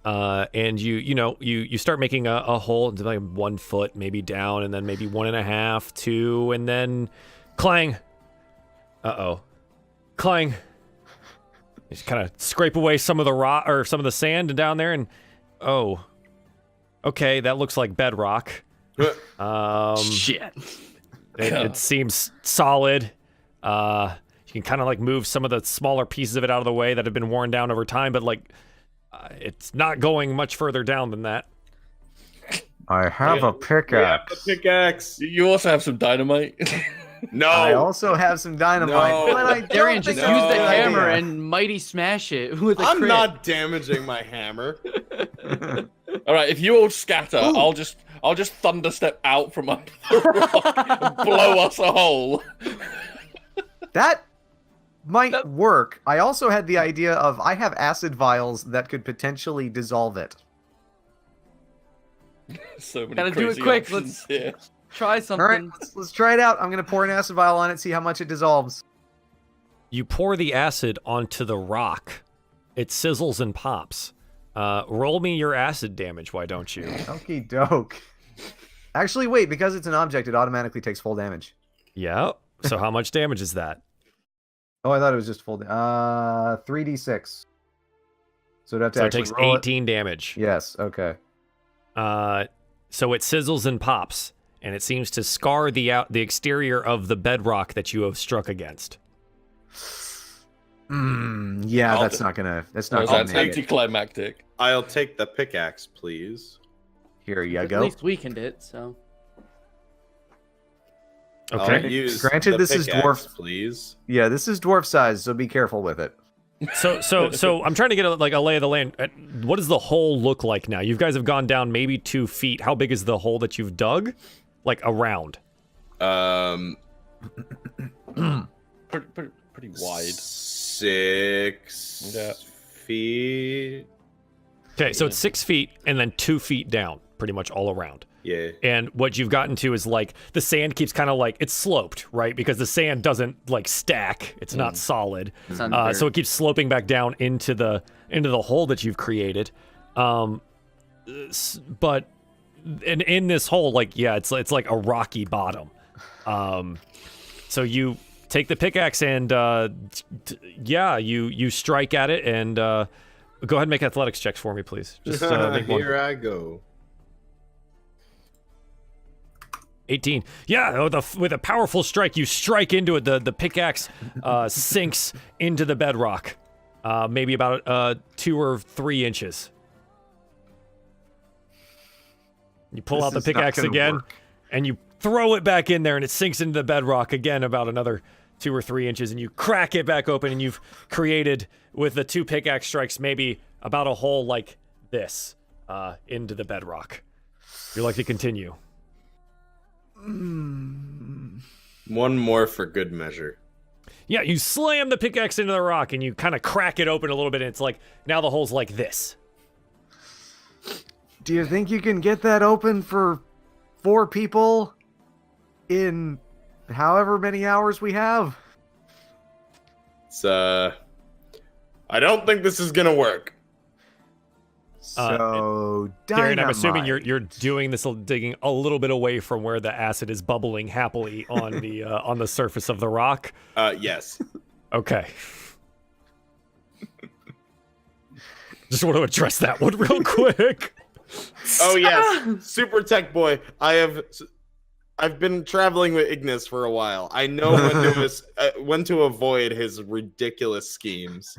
and you start making a hole into like 1 foot, maybe down, and then maybe 1.5, 2, and then clang. Clang. You just kind of scrape away some of the rock or some of the sand down there, and okay, that looks like bedrock. Shit. It seems solid. You can kind of like move some of the smaller pieces of it out of the way that have been worn down over time, but like it's not going much further down than that. I have a pickaxe. Pickaxe. You also have some dynamite. No. I also have some dynamite. No. But I don't Darian, just think use that's the a good hammer idea. and mighty smash it with a I'm crit. not damaging my hammer. All right, if you all scatter, Ooh. I'll just thunderstep out from under the rock and blow us a hole. That might work. I also had the idea of I have acid vials that could potentially dissolve it. So many Gotta do it crazy quick, options here. Try All right, something. let's try it out. I'm gonna pour an acid vial on it, see how much it dissolves. You pour the acid onto the rock. It sizzles and pops. Roll me your acid damage, why don't you? Okie doke. Actually, wait, because it's an object, it automatically takes full damage. Yeah. So how much damage is that? Oh, I thought it was just full. 3d6. So I'd have to So it actually takes roll 18 damage. Yes. Okay. So it sizzles and pops, and it seems to scar the exterior of the bedrock that you have struck against. Yeah, I'll that's do- not gonna. That's Oh, not that's gonna make it. anticlimactic. I'll take the pickaxe, please. Here you At go. least weakened it, so. Okay. I'll use Granted, the this is pickaxe, dwarf- please. Yeah, this is dwarf size, so be careful with it. So I'm trying to get a lay of the land. What does the hole look like now? You guys have gone down maybe 2 feet. How big is the hole that you've dug? Like around. Pretty wide. 6 Yeah. feet. Okay, so it's 6 feet and then 2 feet down, pretty much all around. Yeah. And what you've gotten to is like the sand keeps kind of like it's sloped, right? Because the sand doesn't like stack; it's not solid. It's unfair. So it keeps sloping back down into the hole that you've created. But in this hole, like it's like a rocky bottom. So you take the pickaxe and you strike at it and go ahead and make athletics checks for me, please. Just make one. Here I go. 18. Yeah, with a powerful strike, you strike into it. The pickaxe sinks into the bedrock, maybe about 2 or 3 inches. You pull out the pickaxe again, and you throw it back in there, and it sinks into the bedrock again about another 2 or 3 inches, and you crack it back open, and you've created, with the 2 pickaxe strikes, maybe about a hole like this into the bedrock. You'd like to continue? One more for good measure. Yeah, you slam the pickaxe into the rock, and you kind of crack it open a little bit, and it's like, now the hole's like this. Do you think you can get that open for 4 people in however many hours we have? It's, I don't think this is gonna work. So, Darien, I'm assuming dynamite. you're doing this digging a little bit away from where the acid is bubbling happily on the surface of the rock. Yes. Okay. Just want to address that one real quick. Oh yes, Super Tech Boy. I've been traveling with Ignis for a while. I know when to avoid his ridiculous schemes.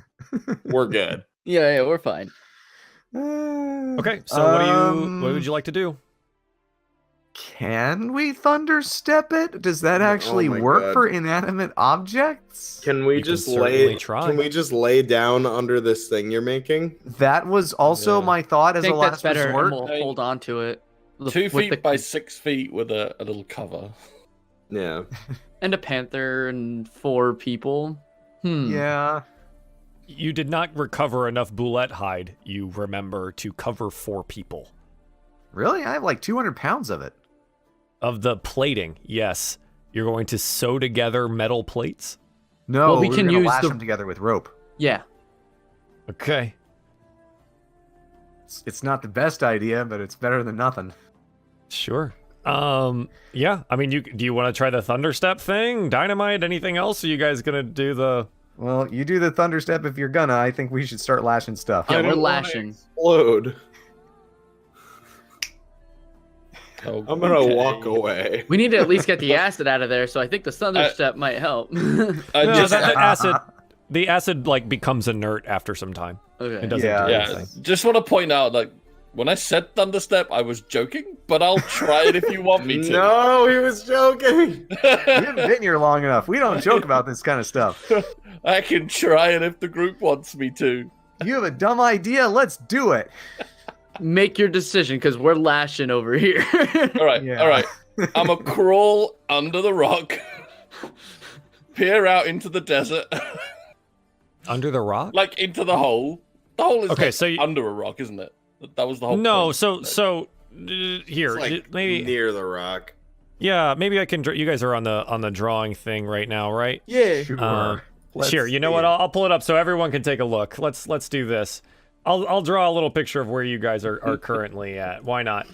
We're good. Yeah, we're fine. Okay, so what would you like to do? Can we thunderstep it? Does that actually my work God. for inanimate objects? Can we You can just certainly try. Can we just lay down under this thing you're making? That was also Yeah. my thought I as a think that's last better, resort. and we'll hold on to it. 2 With feet by 6 feet with a little cover. Yeah. and a panther and 4 people. Yeah. You did not recover enough boulette hide, you remember, to cover 4 people. Really? I have like 200 pounds of it. Of the plating, yes. You're going to sew together metal plates? No, Well, we we're can gonna use lash the- them together with rope. Yeah. Okay. It's not the best idea, but it's better than nothing. Sure. Yeah. I mean, do you want to try the thunderstep thing? Dynamite? Anything else? Are you guys gonna do the? Well, you do the thunderstep if you're gonna. I think we should start lashing stuff. Yeah, I we're don't wanna lashing. Explode. Oh, I'm gonna okay. walk away. We need to at least get the acid out of there, so I think the thunder step might help. No, Just, the acid like becomes inert after some time. Okay. It doesn't Yeah. do yeah, anything. just want to point out, like, when I said thunderstep, I was joking, but I'll try it if you want me to. No, he was joking. We haven't been here long enough. We don't joke about this kind of stuff. I can try it if the group wants me to. You have a dumb idea. Let's do it. Make your decision, because we're lashing over here. All right, Yeah. all right. I'm gonna crawl under the rock, peer out into the desert, Under the rock? like into the hole. The hole is Okay, like so you- under a rock, isn't it? That was the whole. No. point. So here, It's like maybe. near the rock. Yeah, maybe I can. You guys are on the drawing thing right now, right? Yeah. Sure. Let's Sure. You know see what? it. I'll pull it up so everyone can take a look. Let's do this. I'll draw a little picture of where you guys are currently at. Why not?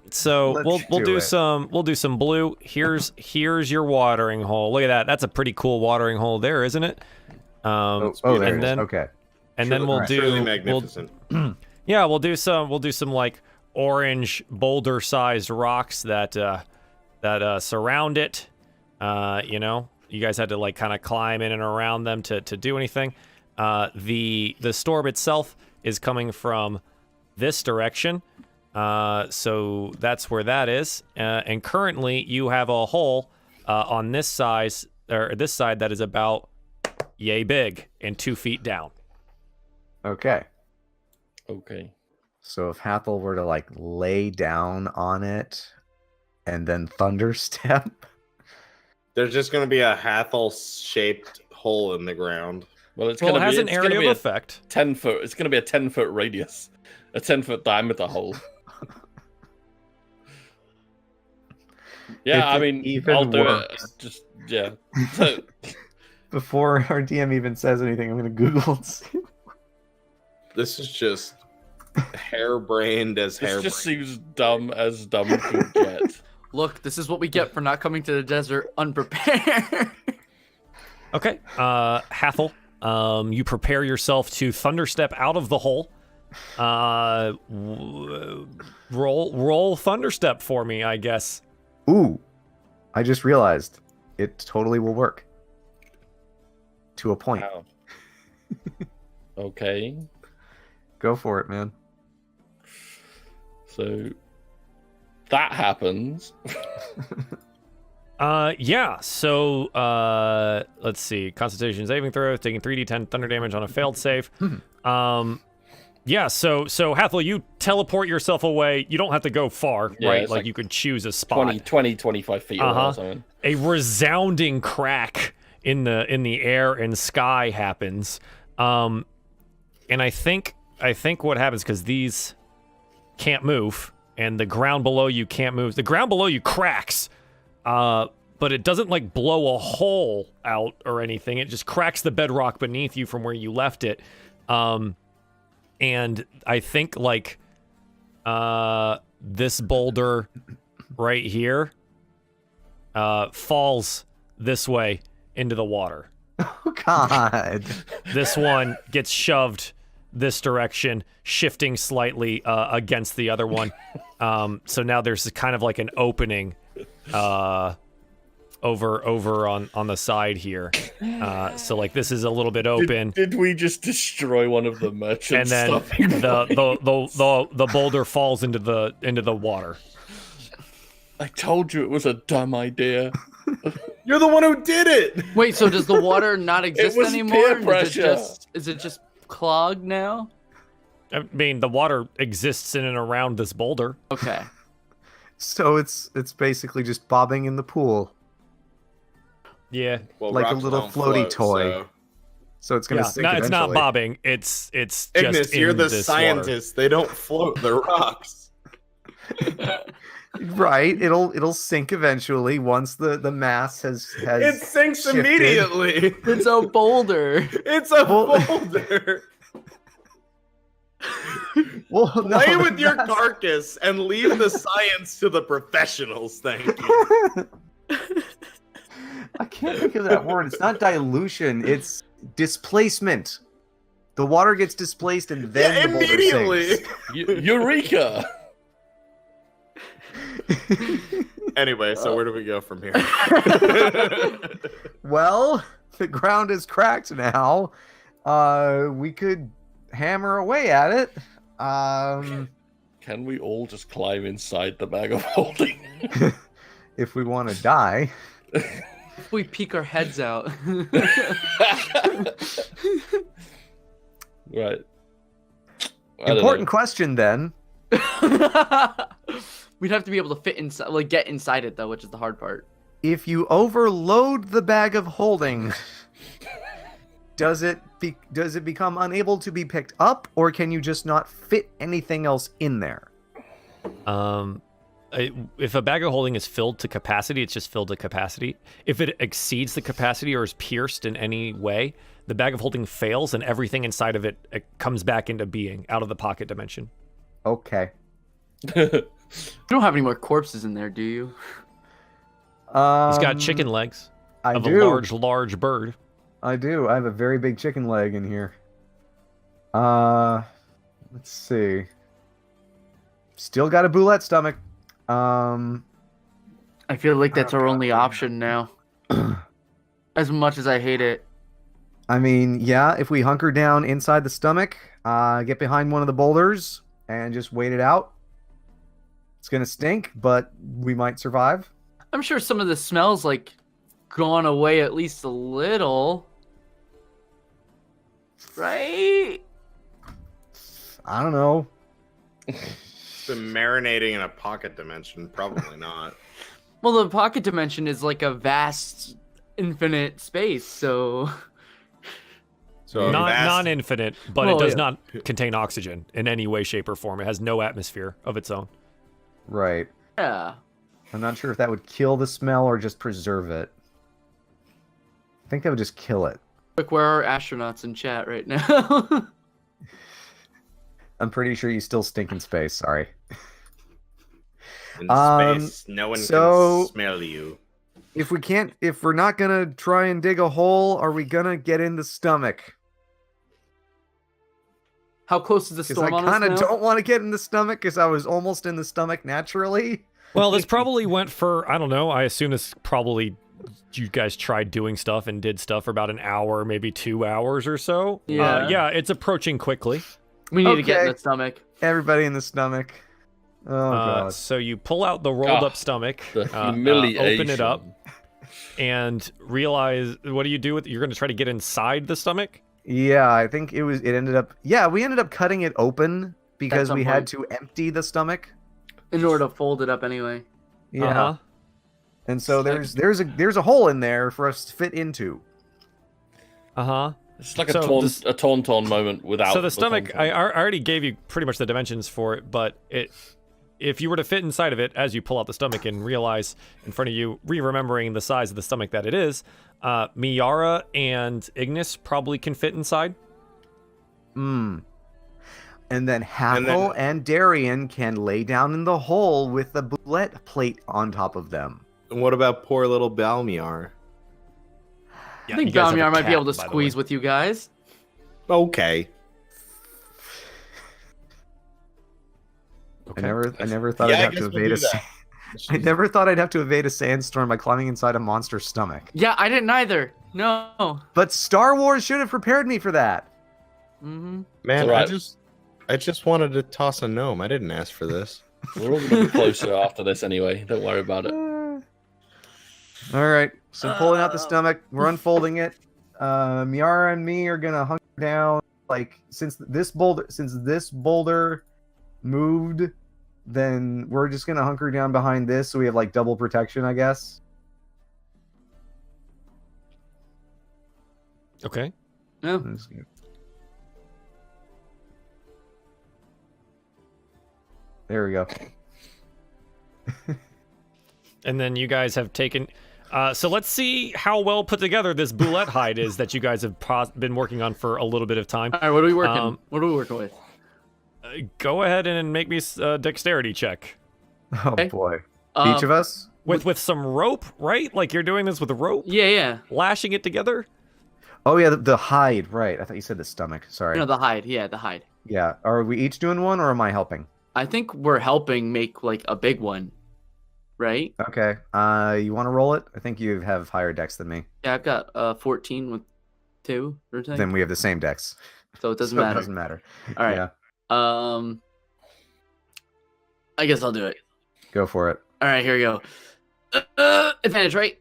So Let's we'll do do some blue. Here's your watering hole. Look at that. That's a pretty cool watering hole there, isn't it? Oh, beautiful. there and it is. then okay. and then we'll do Truly we'll, magnificent. yeah, we'll do some like orange boulder-sized rocks that surround it. You know, you guys had to like kind of climb in and around them to do anything. The storm itself is coming from this direction, so that's where that is. And currently, you have a hole on this side that is about yay big and 2 feet down. Okay. Okay. So if Hathol were to like lay down on it and then thunderstep, There's just gonna be a Hathol-shaped hole in the ground. Well, it's Well, gonna it has be an it's area gonna of be a effect. 10-foot. It's gonna be a 10-foot radius, a 10-foot diameter hole. Yeah, If I it mean, even I'll do works. it. Just yeah. So, before our DM even says anything, I'm gonna Google and see. This is just harebrained as this harebrained. just seems dumb as dumb could get. Look, this is what we get for not coming to the desert unprepared. Okay, Hathol, you prepare yourself to thunderstep out of the hole. Roll thunderstep for me, I guess. Ooh, I just realized it totally will work. To a point. Wow. Okay. Go for it, man. So that happens. Yeah, so let's see. Constitution saving throw, taking 3d10 thunder damage on a failed save. Yeah, so Hathol, you teleport yourself away. You don't have to go far, Yeah, right? it's Like like you could choose a spot. 25 feet away or something. A resounding crack in the air and sky happens. And I think what happens, because these can't move and the ground below you can't move. The ground below you cracks. But it doesn't like blow a hole out or anything. It just cracks the bedrock beneath you from where you left it. And I think like this boulder right here falls this way into the water. Oh, God. This one gets shoved this direction, shifting slightly against the other one. So now there's kind of like an opening over on the side here. So like this is a little bit open. Did we just destroy one of the merchants? And then the boulder falls into the water. I told you it was a dumb idea. You're the one who did it. Wait, so does the water not exist was anymore? peer pressure. Is it just clogged now? I mean, the water exists in and around this boulder. Okay. So it's basically just bobbing in the pool. Yeah. Well, Like a rocks little don't floaty float, toy. so- So it's gonna Yeah, sink no, it's not eventually. bobbing. It's just Ignis, you're in the this scientist. They don't float. They're rocks. Right. It'll sink eventually once the mass has It sinks shifted. immediately. It's a boulder. It's a Well- boulder. Well, no, Play the with your mass- carcass and leave the science to the professionals. Thank you. I can't think of that word. It's not dilution. It's displacement. The water gets displaced and then Yeah, the boulder immediately. sinks. Eureka! Anyway, so where do we go from here? Well, the ground is cracked now. We could hammer away at it. Can we all just climb inside the bag of holding? If we want to die. If we peek our heads out. Right. I don't Important know. question then. We'd have to be able to fit inside, like get inside it though, which is the hard part. If you overload the bag of holding, does it become unable to be picked up, or can you just not fit anything else in there? If a bag of holding is filled to capacity, it's just filled to capacity. If it exceeds the capacity or is pierced in any way, the bag of holding fails and everything inside of it comes back into being out of the pocket dimension. Okay. You don't have any more corpses in there, do you? He's got chicken legs I of do. a large bird. I do. I have a very big chicken leg in here. Let's see. Still got a boulette stomach. I feel like that's our only option now. As much as I hate it. I mean, yeah, if we hunker down inside the stomach, get behind one of the boulders, and just wait it out. It's gonna stink, but we might survive. I'm sure some of the smells like gone away at least a little. Right? I don't know. It's been marinating in a pocket dimension. Probably not. Well, the pocket dimension is like a vast, infinite space, so So Non-infinite, but Well, it does yeah. not contain oxygen in any way, shape, or form. It has no atmosphere of its own. Right. yeah. I'm not sure if that would kill the smell or just preserve it. I think that would just kill it. Quick, where are astronauts in chat right now? I'm pretty sure you still stink in space. Sorry. in Um, space, no one so- can smell you. If we're not gonna try and dig a hole, are we gonna get in the stomach? How close is the Because storm I on us kind now? of don't want to get in the stomach because I was almost in the stomach naturally. Well, this probably went for, I don't know, I assume this probably, you guys tried doing stuff and did stuff for about an hour, maybe 2 hours or so. Yeah. Yeah, it's approaching quickly. We need to get in Okay. the stomach. Everybody in the stomach. Oh god. So you pull out the rolled up stomach, The humiliation. open it up, and realize, what do you do with it? You're going to try to get inside the stomach? Yeah, I think it ended up. Yeah, we ended up cutting it open because some we had point. to empty the stomach. In order to fold it up anyway. Yeah. Uh-huh. And so there's a hole in there for us to fit into. Uh-huh. It's like So a tauntaun moment without. So the stomach, I already gave you pretty much the dimensions for it, but if you were to fit inside of it as you pull out the stomach and realize in front of you, remembering the size of the stomach that it is, Miera and Ignis probably can fit inside. And then Hathol and Darien can lay down in the hole with the boulette plate on top of them. And what about poor little Balmiar? I think Balmiar might be able to squeeze with you guys. Okay. I never thought Yeah, I'd I have guess to we'll evade do that. I never thought I'd have to evade a sandstorm by climbing inside a monster's stomach. Yeah, I didn't either. No. But Star Wars should have prepared me for that. Mm-hmm. Man, Alright. I just wanted to toss a gnome. I didn't ask for this. We're all gonna be closer after this anyway. Don't worry about it. All right, so pulling out the stomach, we're unfolding it. Miara and me are gonna hunker down. Like since this boulder moved, then we're just gonna hunker down behind this, so we have like double protection, I guess. Okay. Yeah. There we go. And then you guys have taken... so let's see how well put together this boulette hide is that you guys have been working on for a little bit of time. All right, what are we working? What are we working with? Go ahead and make me a dexterity check. Oh Okay. boy. Each of us? With some rope, right? Like you're doing this with a rope? Yeah. Lashing it together? Oh yeah, the hide, right. I thought you said the stomach. Sorry. No, the hide. Yeah, the hide. Yeah. Are we each doing one or am I helping? I think we're helping make like a big one, right? Okay. You want to roll it? I think you have higher dex than me. Yeah, I've got 14 with 2 or something. Then we have the same dex. So it doesn't So matter. It doesn't matter. All right. Yeah. I guess I'll do it. Go for it. All right, here we go. Advantage, right?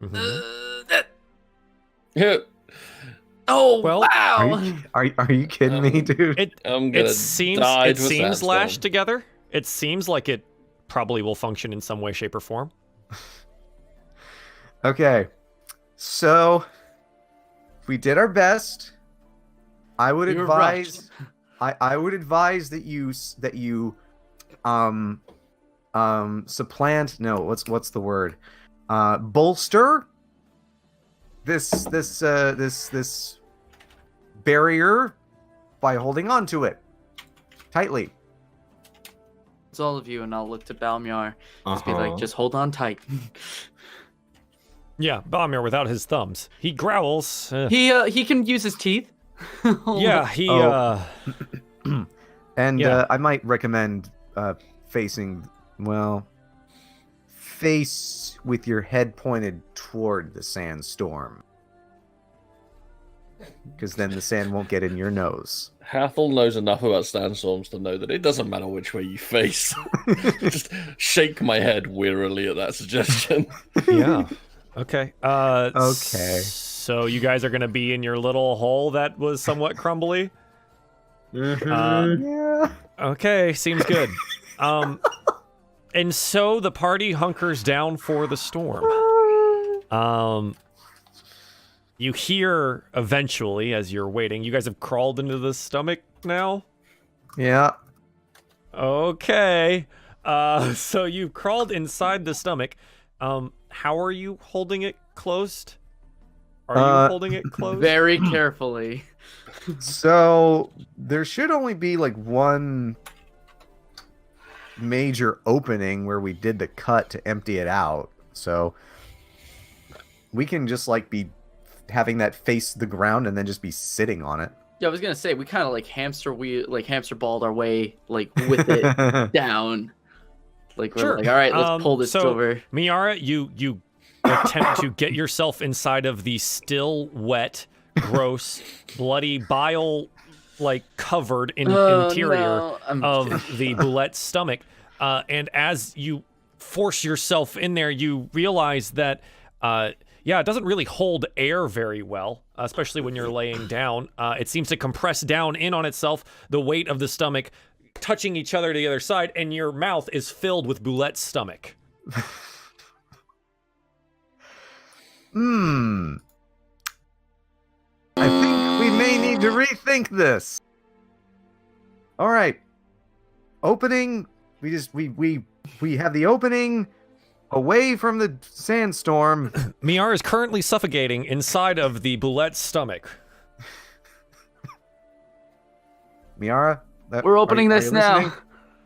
Mhm. Yeah, Oh, Well, wow. Are you kidding me, dude? I'm gonna It seems die to a sandstorm. lashed together. It seems like it probably will function in some way, shape, or form. Okay. So we did our best. I would We were advise I would advise that you supplant, no, what's the word? Bolster this barrier by holding on to it tightly. It's all of you, and I'll look to Balmiar. Just be Uh-huh. like, just hold on tight. Yeah, Balmir without his thumbs. He growls. He can use his teeth. Yeah, he Oh. And Yeah. I might recommend face with your head pointed toward the sandstorm. Because then the sand won't get in your nose. Hathol knows enough about sandstorms to know that it doesn't matter which way you face. Just shake my head wearily at that suggestion. yeah. Okay. Okay. So you guys are gonna be in your little hole that was somewhat crumbly. Mhm. Yeah. Okay, seems good. And so the party hunkers down for the storm. You hear eventually as you're waiting. You guys have crawled into the stomach now. Yeah. Okay. So you've crawled inside the stomach. How are you holding it closed? Are you holding it closed? Very carefully. So there should only be like one major opening where we did the cut to empty it out. So we can just like be having that face the ground and then just be sitting on it. Yeah, I was gonna say we kind of like hamster balled our way like with it down. Like we're Sure. like, all right, let's pull this so, over. Miara, you attempt to get yourself inside of the still wet, gross, bloody bile, like covered interior of the Boulette's stomach. And as you force yourself in there, you realize that, it doesn't really hold air very well, especially when you're laying down. It seems to compress down in on itself, the weight of the stomach touching each other to the other side, and your mouth is filled with Boulette's stomach. I think we may need to rethink this. All right. Opening. We have the opening away from the sandstorm. Miara is currently suffocating inside of the Boulette's stomach. Miara, We're opening this now. listening?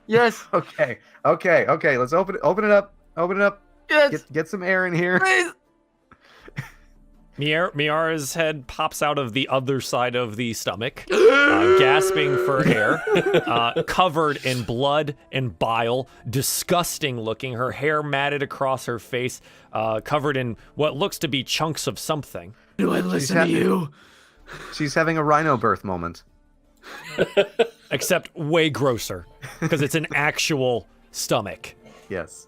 Yes. Okay. Let's open it up. Open it up. Yes. Get some air in here. Please. Miara's head pops out of the other side of the stomach, gasping for air, covered in blood and bile, disgusting looking, her hair matted across her face, covered in what looks to be chunks of something. Do I listen to you? She's having a rhino birth moment. Except way grosser, because it's an actual stomach. Yes.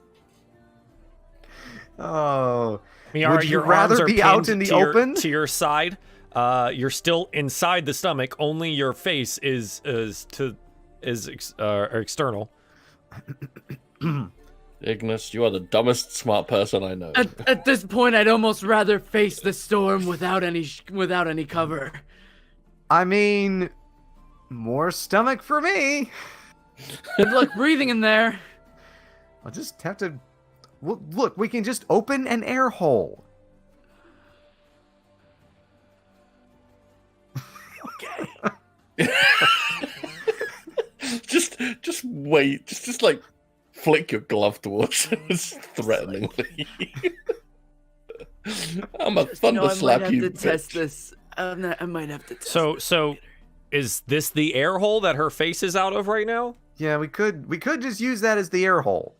Oh. Miara, Would you your rather arms are be out pinned in the to open? to your side. You're still inside the stomach. Only your face is external. Ignas, you are the dumbest smart person I know. At this point, I'd almost rather face the storm without any cover. I mean, more stomach for me. Good luck breathing in there. I'll just have to... Look, we can just open an air hole. Okay. just wait. Just like flick your glove towards us threateningly. I'm a thunder slap I might you. have to test bitch. this. I might have to test So is this the air hole that her face is out of right now? Yeah, we could just use that as the air hole.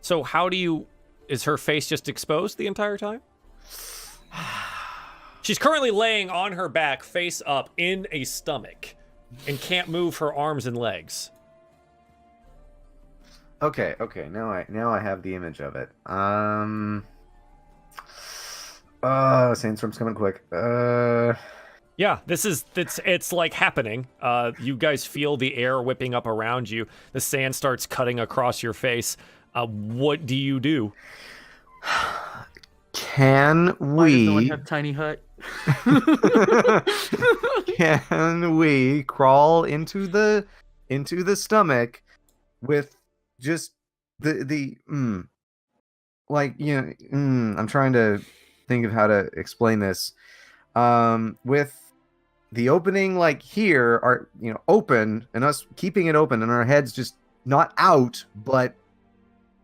So is her face just exposed the entire time? She's currently laying on her back, face up, in a stomach, and can't move her arms and legs. Okay. Now I have the image of it. Sandstorm's coming quick. Yeah, it's like happening. You guys feel the air whipping up around you. The sand starts cutting across your face. What do you do? Can Why does no one we have tiny hut? can we crawl into the stomach with just I'm trying to think of how to explain this. With the opening like here are open, and us keeping it open, and our heads just not out but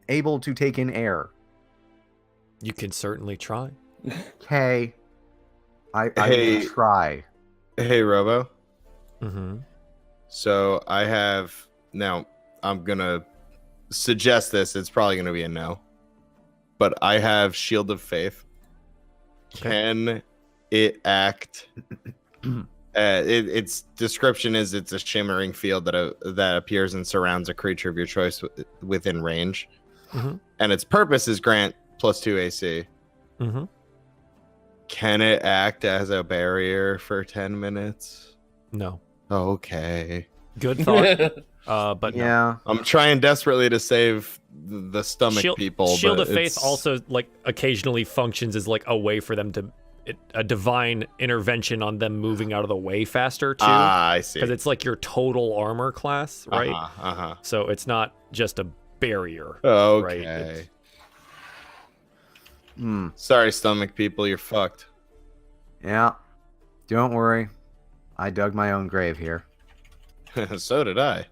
able to take in air. You can certainly try. Okay. I Hey. will try. Hey, Robo. Mm-hmm. So I have now. I'm gonna suggest this. It's probably gonna be a no, but I have Shield of Faith. Okay. Can it act? Its description is it's a shimmering field that appears and surrounds a creature of your choice within range, and its purpose is grant +2 AC. Mm-hmm. Can it act as a barrier for 10 minutes? No. Okay. Good thought. But no. Yeah. I'm trying desperately to save the stomach people. Shield but of Faith it's- also like occasionally functions as like a way for them to a divine intervention on them moving out of the way faster too. I see. Because it's like your total armor class, right? Uh-huh. So it's not just a barrier. Okay. Right, Sorry, stomach people, you're fucked. Yeah. Don't worry. I dug my own grave here. So did I.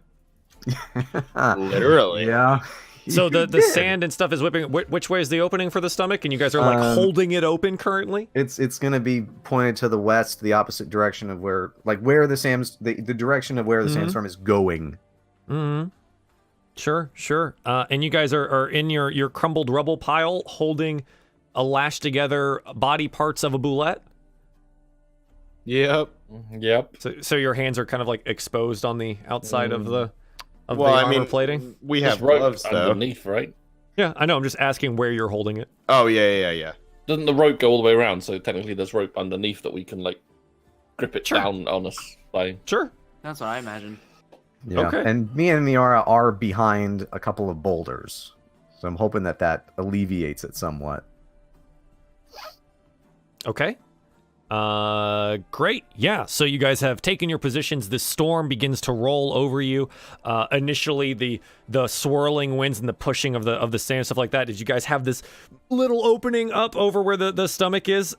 Literally. Yeah. So the You did. sand and stuff is whipping. Which way is the opening for the stomach? And you guys are like holding it open currently. It's gonna be pointed to the west, the opposite direction of where the direction of where the sandstorm is going. Mm-hmm. Sure. And you guys are in your crumbled rubble pile holding a lashed together body parts of a boulette? Yep. Yep. So your hands are kind of like exposed on the outside of the Well, I armor mean, plating? we There's have rope gloves, though. underneath, right? Yeah, I know. I'm just asking where you're holding it. Oh, yeah. Doesn't the rope go all the way around? So technically, there's rope underneath that we can like grip it Sure. down on us by. Sure. That's what I imagine. Yeah. Okay. And me and Miara are behind a couple of boulders, so I'm hoping that alleviates it somewhat. Okay. Great. Yeah. So you guys have taken your positions. The storm begins to roll over you. Initially, the swirling winds and the pushing of the sand and stuff like that. Did you guys have this little opening up over where the stomach is?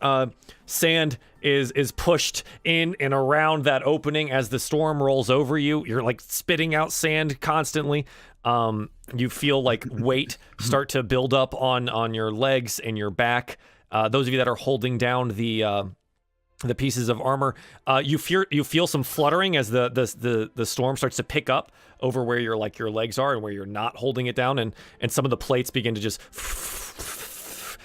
Sand is pushed in and around that opening as the storm rolls over you. You're like spitting out sand constantly. You feel like weight start to build up on your legs and your back. Those of you that are holding down the pieces of armor, you feel some fluttering as the storm starts to pick up over where your legs are and where you're not holding it down, and some of the plates begin to just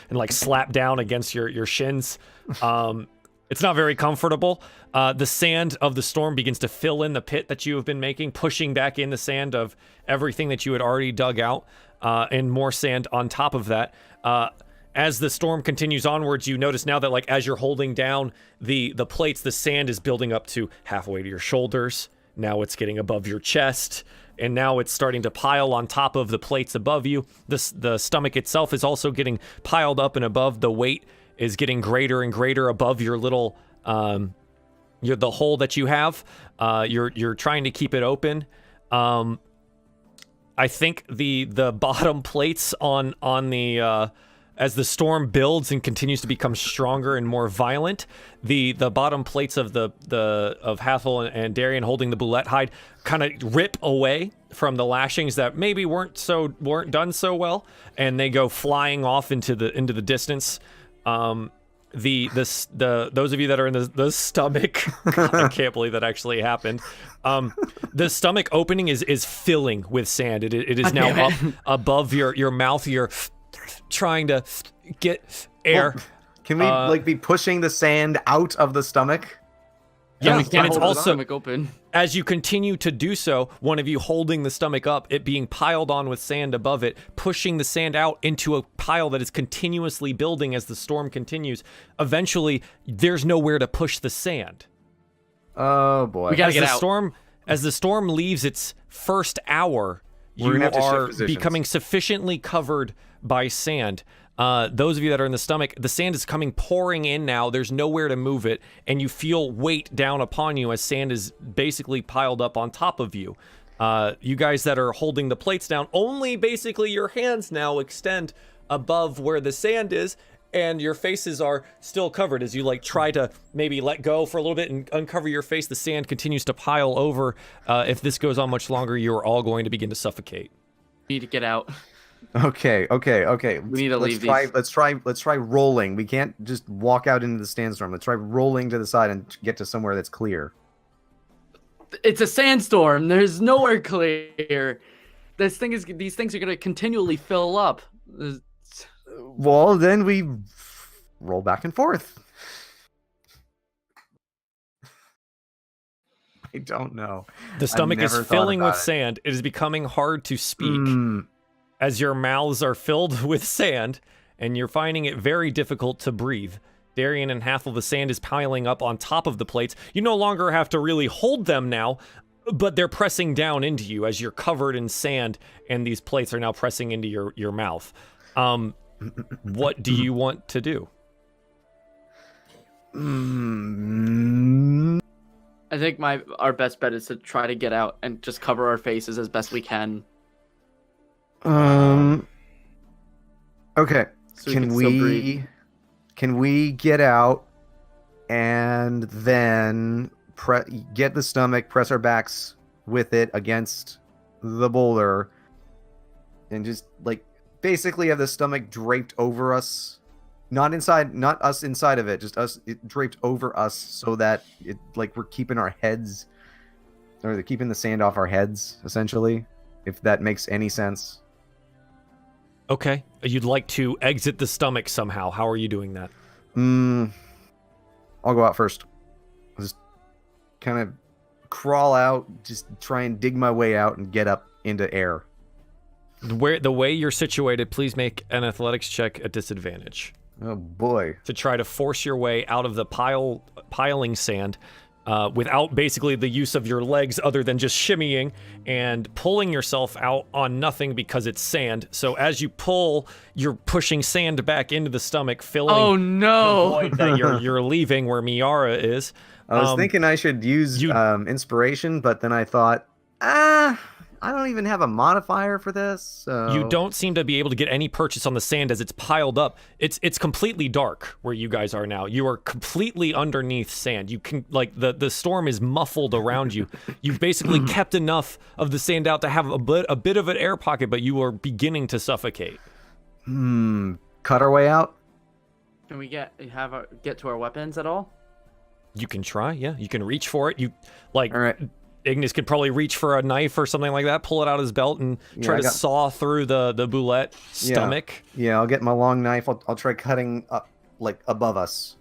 and like slap down against your shins. It's not very comfortable. The sand of the storm begins to fill in the pit that you have been making, pushing back in the sand of everything that you had already dug out, and more sand on top of that. As the storm continues onwards, you notice now that, like, as you're holding down the plates, the sand is building up to halfway to your shoulders. Now it's getting above your chest, and now it's starting to pile on top of the plates above you. The stomach itself is also getting piled up and above. The weight is getting greater and greater above your little, the hole that you have. You're trying to keep it open. I think the bottom plates on the as the storm builds and continues to become stronger and more violent, the bottom plates of Hathol and Darien holding the boulette hide kind of rip away from the lashings that maybe weren't done so well, and they go flying off into the distance. Those of you that are in the stomach, God, I can't believe that actually happened. The stomach opening is filling with sand. It is now up above your mouth. You're trying to get air. Well, can we be pushing the sand out of the stomach? Yeah, We can't and it's hold the also, stomach open. as you continue to do so, one of you holding the stomach up, it being piled on with sand above it, pushing the sand out into a pile that is continuously building as the storm continues. Eventually, there's nowhere to push the sand. Oh boy. We gotta get out. As the storm leaves its first hour, We're you gonna have to shift are positions. becoming sufficiently covered by sand. Those of you that are in the stomach, the sand is pouring in now. There's nowhere to move it, and you feel weight down upon you as sand is basically piled up on top of you. You guys that are holding the plates down, only basically your hands now extend above where the sand is, and your faces are still covered. As you try to maybe let go for a little bit and uncover your face, the sand continues to pile over. If this goes on much longer, you're all going to begin to suffocate. We need to get out. Okay. We need to leave these. Let's try rolling. We can't just walk out into the sandstorm. Let's try rolling to the side and get to somewhere that's clear. It's a sandstorm. There's nowhere clear. These things are gonna continually fill up. Well, then we roll back and forth. I don't know. The stomach is never thought filling with about it. sand. It is becoming hard to speak as your mouths are filled with sand, and you're finding it very difficult to breathe. Darien and Hathol, the sand is piling up on top of the plates. You no longer have to really hold them now, but they're pressing down into you as you're covered in sand, and these plates are now pressing into your mouth. What do you want to do? I think our best bet is to try to get out and just cover our faces as best we can. Okay. So can still breathe. Can we get out and then get the stomach, press our backs with it against the boulder, and just basically have the stomach draped over us? Not us inside of it, just us draped over us, so that we're keeping our heads, or they're keeping the sand off our heads, essentially. if that makes any sense. Okay. You'd like to exit the stomach somehow. How are you doing that? I'll go out first. I'll just kind of crawl out, just try and dig my way out and get up into air. The way you're situated, please make an athletics check at disadvantage. Oh boy. To try to force your way out of the piling sand without basically the use of your legs other than just shimmying and pulling yourself out on nothing because it's sand. So as you pull, you're pushing sand back into the stomach, filling the void that you're leaving where Miera is. I was thinking I should use inspiration, but then I thought, I don't even have a modifier for this. So... You don't seem to be able to get any purchase on the sand as it's piled up. It's completely dark where you guys are now. You are completely underneath sand. You can the storm is muffled around you. You've basically kept enough of the sand out to have a bit of an air pocket, but you are beginning to suffocate. Cut our way out? Can we get to our weapons at all? You can try, yeah. You can reach for it. All right. Ignis could probably reach for a knife or something like that, pull it out of his belt, and try to saw through the boulette stomach. Yeah, I'll get my long knife. I'll try cutting up, above us.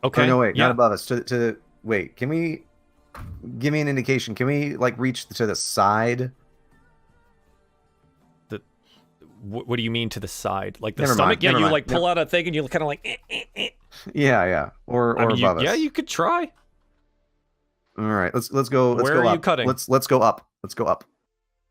Okay. Oh, no, wait, not above us. Wait, can we... Give me an indication. Can we, reach to the side? What do you mean to the side? Like the Never stomach? mind, Yeah, never you, mind. pull out a thing and you kind of Yeah. Or above us. Yeah, you could try. All right, let's go. Where go are up. you cutting? Let's go up. Let's go up.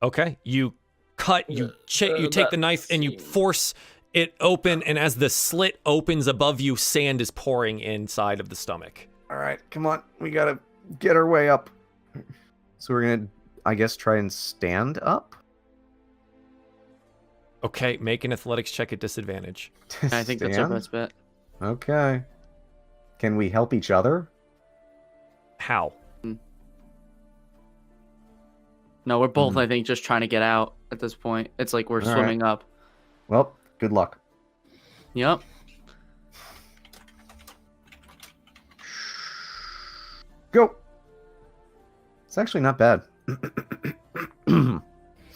Okay, you cut. You take the knife and you force it open, and as the slit opens above you, sand is pouring inside of the stomach. All right, come on. We gotta get our way up. So we're gonna, I guess, try and stand up. Okay, make an athletics check at disadvantage. I think that's our best bet. Okay. Can we help each other? How? No, we're both, I think, just trying to get out at this point. It's like we're swimming up. Well, good luck. Yep. Go. It's actually not bad. A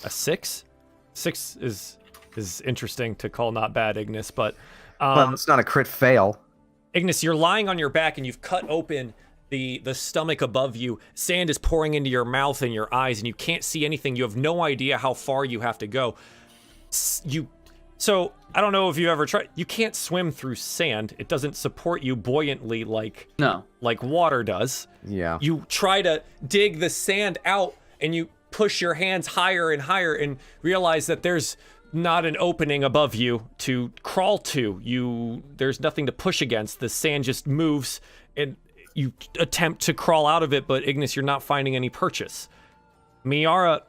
6? 6 is interesting to call not bad, Ignis, but well, it's not a crit fail. Ignis, you're lying on your back and you've cut open the stomach above you. Sand is pouring into your mouth and your eyes, and you can't see anything. You have no idea how far you have to go. So I don't know if you ever tried. You can't swim through sand. It doesn't support you buoyantly like water does. Yeah. You try to dig the sand out, and you push your hands higher and higher, and realize that there's not an opening above you to crawl to. There's nothing to push against. The sand just moves, and you attempt to crawl out of it, but Ignis, you're not finding any purchase. Miera,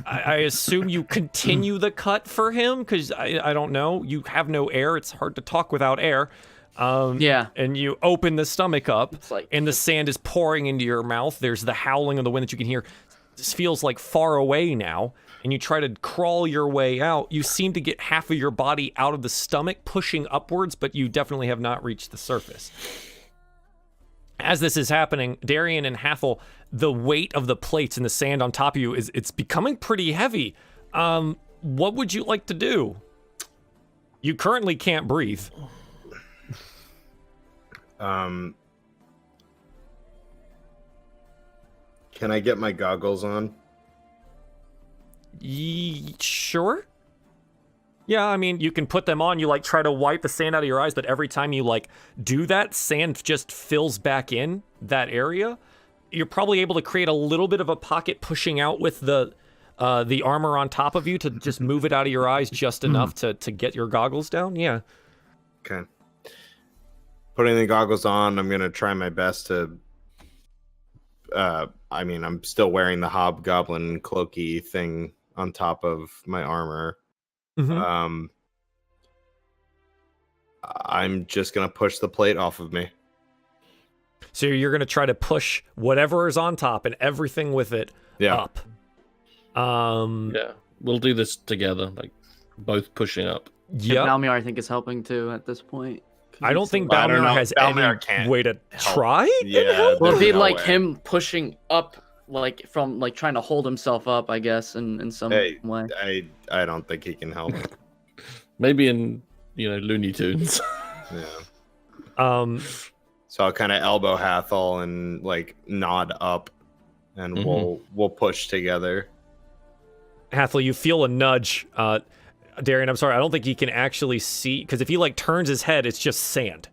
I assume you continue the cut for him, because I don't know. You have no air. It's hard to talk without air. Yeah. And you open the stomach up, and the sand is pouring into your mouth. There's the howling of the wind that you can hear. This feels like far away now, and you try to crawl your way out. You seem to get half of your body out of the stomach, pushing upwards, but you definitely have not reached the surface. As this is happening, Darien and Hathol, the weight of the plates and the sand on top of you it's becoming pretty heavy. What would you like to do? You currently can't breathe. Can I get my goggles on? Sure. Yeah, I mean, you can put them on. You try to wipe the sand out of your eyes, but every time you do that, sand just fills back in that area. You're probably able to create a little bit of a pocket pushing out with the armor on top of you to just move it out of your eyes just enough to get your goggles down. Yeah. Okay. Putting the goggles on, I'm gonna try my best to. I'm still wearing the hobgoblin cloaky thing on top of my armor. Mm-hmm. I'm just gonna push the plate off of me. So you're gonna try to push whatever is on top and everything with it up. Yeah, we'll do this together, both pushing up. Yeah. Balmiar, I think, is helping too at this point. I don't think Balmiar has any way to try. Yeah. Well, it'd be him pushing up like from like trying to hold himself up, I guess, in some Hey, way. I don't think he can help. Maybe in Looney Tunes. Yeah. So I'll kind of elbow Hathol and like nod up, and we'll push together. Hathol, you feel a nudge. Darien, I'm sorry, I don't think he can actually see, because if he like turns his head, it's just sand.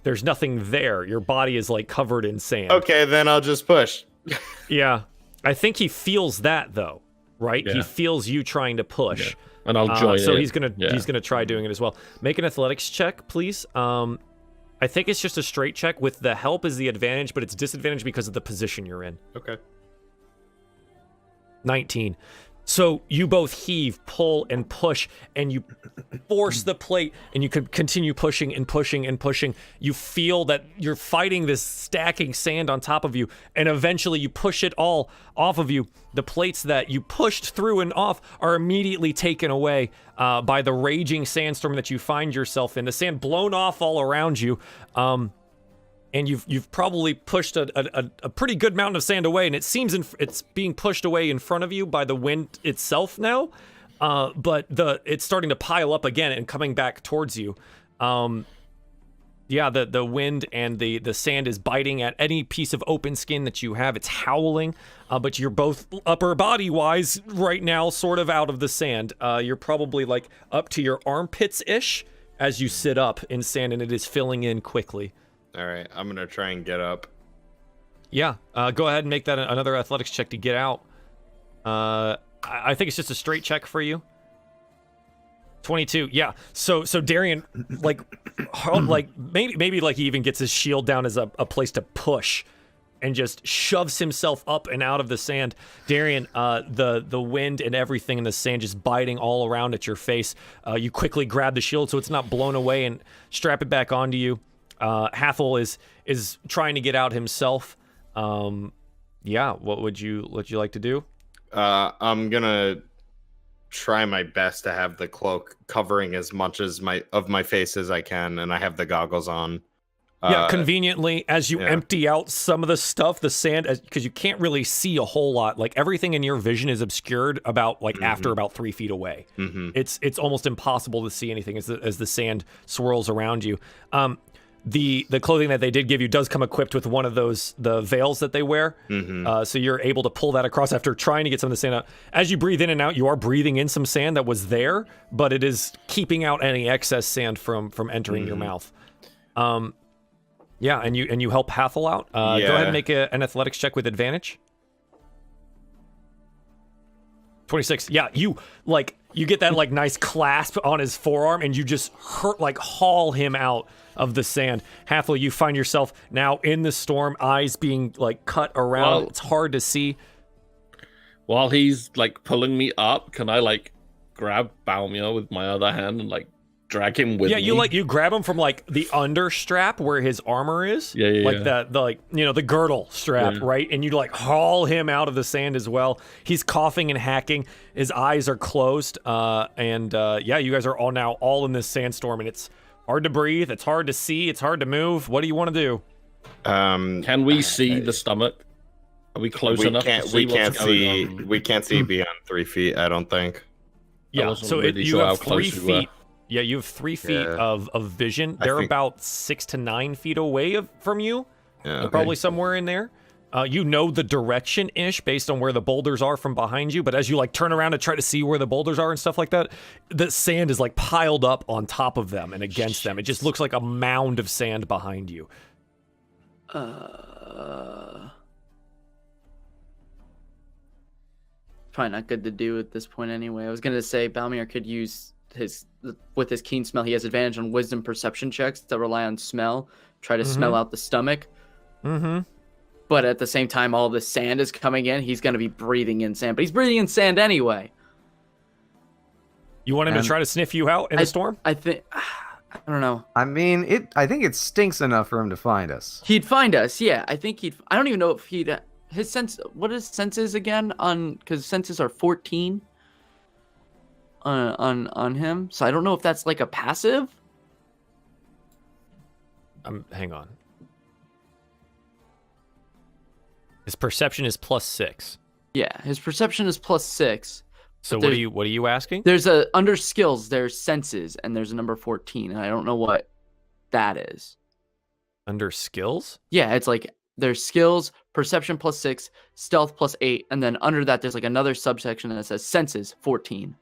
There's nothing there. Your body is like covered in sand. Okay, then I'll just push. Yeah, I think he feels that though, right? Yeah. He feels you trying to push, and I'll join. So in. he's gonna try doing it as well. Make an athletics check, please. I think it's just a straight check. With the help is the advantage, but it's disadvantage because of the position you're in. Okay. 19. So you both heave, pull, and push, and you force the plate, and you can continue pushing and pushing and pushing. You feel that you're fighting this stacking sand on top of you, and eventually you push it all off of you. The plates that you pushed through and off are immediately taken away by the raging sandstorm that you find yourself in. The sand blown off all around you. And you've probably pushed a pretty good mountain of sand away, and it seems it's being pushed away in front of you by the wind itself now, but it's starting to pile up again and coming back towards you. Yeah, the wind and the sand is biting at any piece of open skin that you have. It's howling, but you're both upper body wise right now, sort of out of the sand. You're probably like up to your armpits ish as you sit up in sand, and it is filling in quickly. All right, I'm gonna try and get up. Yeah, go ahead and make that another athletics check to get out. I think it's just a straight check for you. 22. Yeah. So Darien, like maybe like he even gets his shield down as a place to push, and just shoves himself up and out of the sand. Darien, the wind and everything in the sand just biting all around at your face. You quickly grab the shield so it's not blown away and strap it back onto you. Hathol is trying to get out himself. Yeah, what would you like to do? I'm gonna try my best to have the cloak covering as much as my face as I can, and I have the goggles on. Yeah, conveniently, as you empty out some of the stuff, the sand, because you can't really see a whole lot. Like everything in your vision is obscured about after about 3 feet away. It's almost impossible to see anything as the sand swirls around you. The clothing that they did give you does come equipped with one of the veils that they wear, so you're able to pull that across after trying to get some of the sand out. As you breathe in and out, you are breathing in some sand that was there, but it is keeping out any excess sand from entering your mouth. Yeah, and you help Hathol out. Go ahead and make an athletics check with advantage. 26. Yeah, you get that nice clasp on his forearm, and you just haul him out of the sand. Hathol, you find yourself now in the storm, eyes being cut around. Well, it's hard to see. While he's pulling me up, can I grab Balmir with my other hand and drag him with me? Yeah, you grab him from the under strap where his armor is. The girdle strap, right? And you haul him out of the sand as well. He's coughing and hacking. His eyes are closed. You guys are all in this sandstorm, and it's hard to breathe. It's hard to see. It's hard to move. What do you want to do? Can we see the stomach? Are we close enough to see what's going on? We can't see beyond 3 feet, I don't think. Yeah, so you have 3 feet. Yeah, you have 3 feet of vision. They're about 6 to 9 feet away from you. Yeah, probably somewhere in there. You know the direction-ish based on where the boulders are from behind you, but as you turn around to try to see where the boulders are and stuff like that, the sand is piled up on top of them and against them. It just looks like a mound of sand behind you. Probably not good to do at this point anyway. I was gonna say Balmir could use with his keen smell. He has advantage on wisdom perception checks that rely on smell. Try to smell out the stomach. But at the same time, all the sand is coming in. He's going to be breathing in sand. But he's breathing in sand anyway. You want him to try to sniff you out in the storm? I think... I don't know. I mean, I think it stinks enough for him to find us. He'd find us, yeah. I think he'd... I don't even know if he'd... His sense... What is senses again? Because senses are 14 on him. So I don't know if that's a passive. Hang on. His perception is +6. Yeah, his perception is +6. So But what are you asking? There's under skills, there's senses, and there's a number 14, and I don't know what that is. Under skills? Yeah, it's like there's skills, perception +6, stealth +8, and then under that there's like another subsection that says senses 14.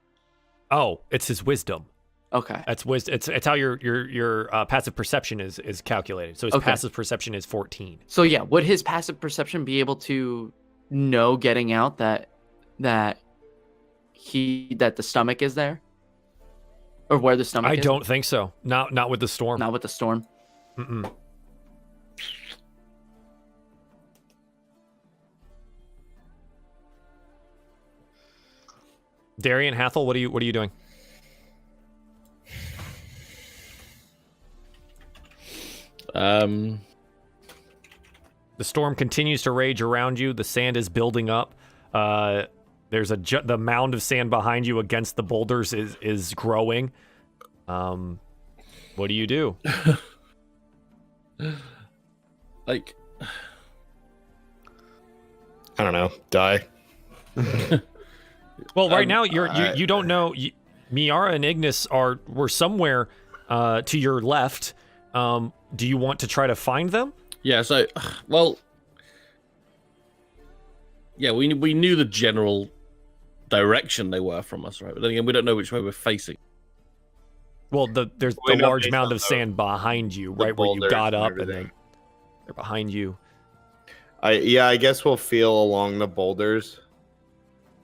Oh, it's his wisdom. Okay. That's wisdom. It's how your passive perception is calculated. So his passive perception is 14. So yeah, would his passive perception be able to know getting out that the stomach is there? Or where the stomach is? I don't think so. Not with the storm. Not with the storm. Mm-mm. Darien, Hathol, what are you doing? The storm continues to rage around you. The sand is building up. There's the mound of sand behind you against the boulders is growing. What do you do? Like, I don't know. Die. Well, right now you don't know. Miera and Ignis were somewhere to your left. Do you want to try to find them? yeah. So, well, yeah. We knew the general direction they were from us, right? But then again, we don't know which way we're facing. Well, there's We the know large based mound on of sand behind you, the right where you boulders got and up, and everything. then they're behind you. I guess we'll feel along the boulders.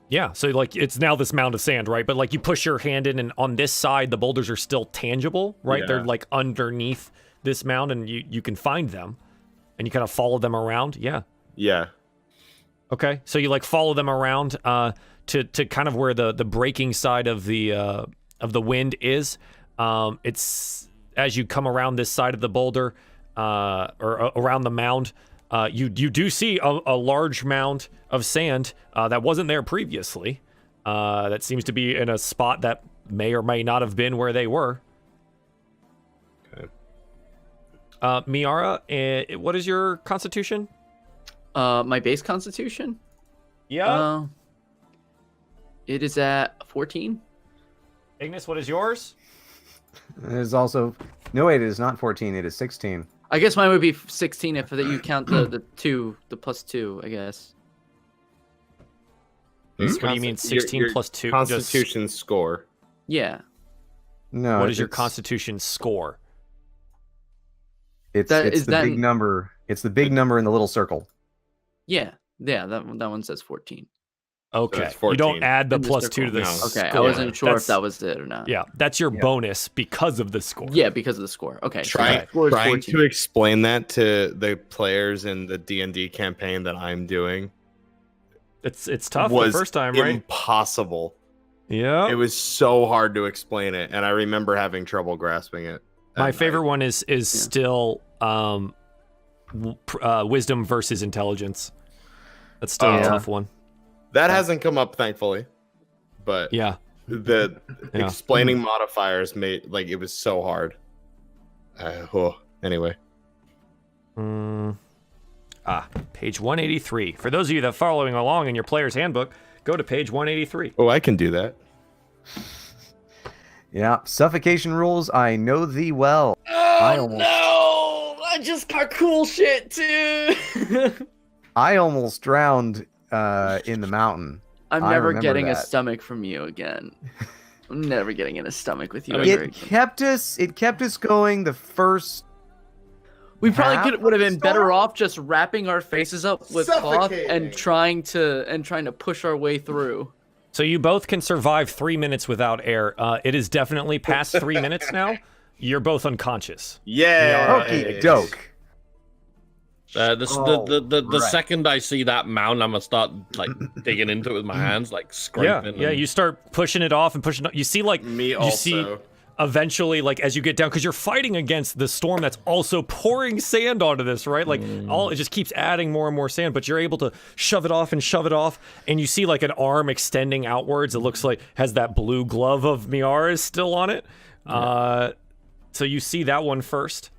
Yeah, so like it's now this mound of sand, right? But like you push your hand in, and on this side the boulders are still tangible, right? Yeah. They're like underneath this mound, and you can find them, and you kind of follow them around. Yeah. Yeah. Okay, so you like follow them around to kind of where the breaking side of the wind is. It's as you come around this side of the boulder or around the mound, you do see a large mound of sand that wasn't there previously. That seems to be in a spot that may or may not have been where they were. Okay. Miera, what is your constitution? My base constitution? Yeah. It is at 14. Ignis, what is yours? It is also no, it is not 14. It is 16. I guess mine would be 16 if you count the +2, I guess. What do you mean 16 your plus 2? Constitution score. Yeah. No, What is your it's- constitution score? It's That- it's is the that- big number. It's the big number in the little circle. Yeah. Yeah, that one says 14. Okay. it's You don't 14. add the In the plus circle. 2 to the No. Okay, I score. wasn't sure if That's- that was it or not. Yeah, that's your Yeah. bonus because of the score. Yeah, because of the score. Okay. so Trying, my score is trying 14. to explain that to the players in the D&D campaign that I'm doing It's tough the was first time, right? impossible. Yeah. It was so hard to explain it, and I remember having trouble grasping it. My And favorite one is still wisdom versus intelligence. That's still a Oh. tough one. that hasn't come up, thankfully. But Yeah. the Yeah. explaining modifiers made it was so hard. Anyway, Page 183. For those of you that are following along in your player's handbook, go to page 183. I can do that. Yeah, suffocation rules. I know thee well. I almost, no! I just got cool shit too. I almost drowned in the mountain. I'm I never remember getting a that. stomach from you again. I'm never getting in a stomach with you. I mean, ever It again. kept us going the first. We probably half would have of the been better storm? off just wrapping our faces up with cloth and Suffocating. trying to push our way through. So you both can survive 3 minutes without air. It is definitely past 3 minutes now. You're both unconscious. Yeah. Okey doke. The right. second I see that mound, I'm gonna start like digging into it with my hands, like scraping. Yeah, you start pushing it off and pushing it. You see, like, Me you also. see eventually, like, as you get down, because you're fighting against the storm that's also pouring sand onto this, right? Like, it just keeps adding more and more sand, but you're able to shove it off, and you see, like, an arm extending outwards. It looks like has that blue glove of Miara's still on it. So you see that one first.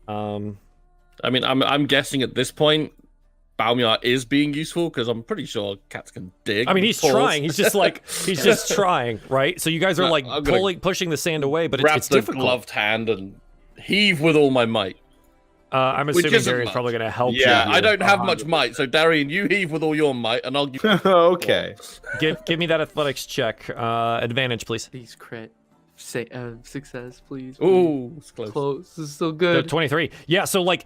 I mean, I'm guessing at this point, Balmiar is being useful because I'm pretty sure cats can dig. I mean, he's Pause. trying. He's just trying, right? So you guys are No, like I'm gonna pushing the sand away, but grab it's the difficult. gloved hand and heave with all my might. I'm Which assuming isn't Darien's much. probably going to help Yeah, you. I don't have much might, so Darien, you heave with all your might, and I'll give you. Okay. Give me that athletics check. Advantage, please. Please crit. Say success, please. Ooh, it's close. Close. This is still The good. 23. Yeah, so like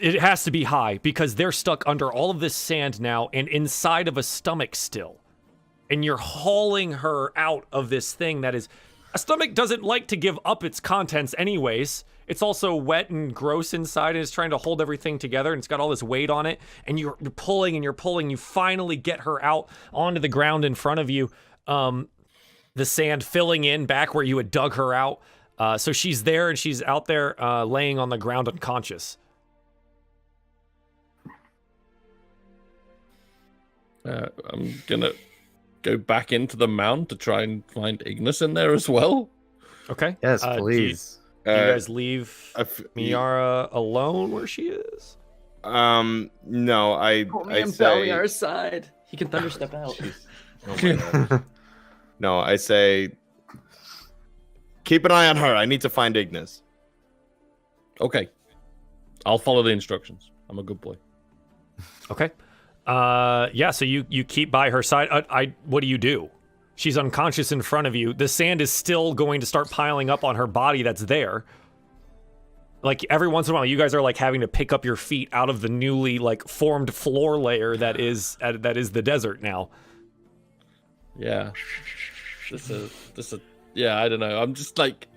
it has to be high because they're stuck under all of this sand now and inside of a stomach still. And you're hauling her out of this thing that is a stomach doesn't like to give up its contents anyways. It's also wet and gross inside and it's trying to hold everything together and it's got all this weight on it and you're pulling and you're pulling. You finally get her out onto the ground in front of you. The sand filling in back where you had dug her out. So she's there and she's out there laying on the ground unconscious. I'm gonna go back into the mound to try and find Ignis in there as well. Okay. Yes, Do please. you guys leave I've- Miera alone where she is? No, I on say Balmiar's side. He can thunderstep out. Oh my God. No, I say keep an eye on her. I need to find Ignis. Okay, I'll follow the instructions. I'm a good boy. Okay. Yeah, so you keep by her side. What do you do? She's unconscious in front of you. The sand is still going to start piling up on her body that's there. Like every once in a while, you guys are like having to pick up your feet out of the newly like formed floor layer that is the desert now. Yeah. This is yeah, I don't know. I'm just like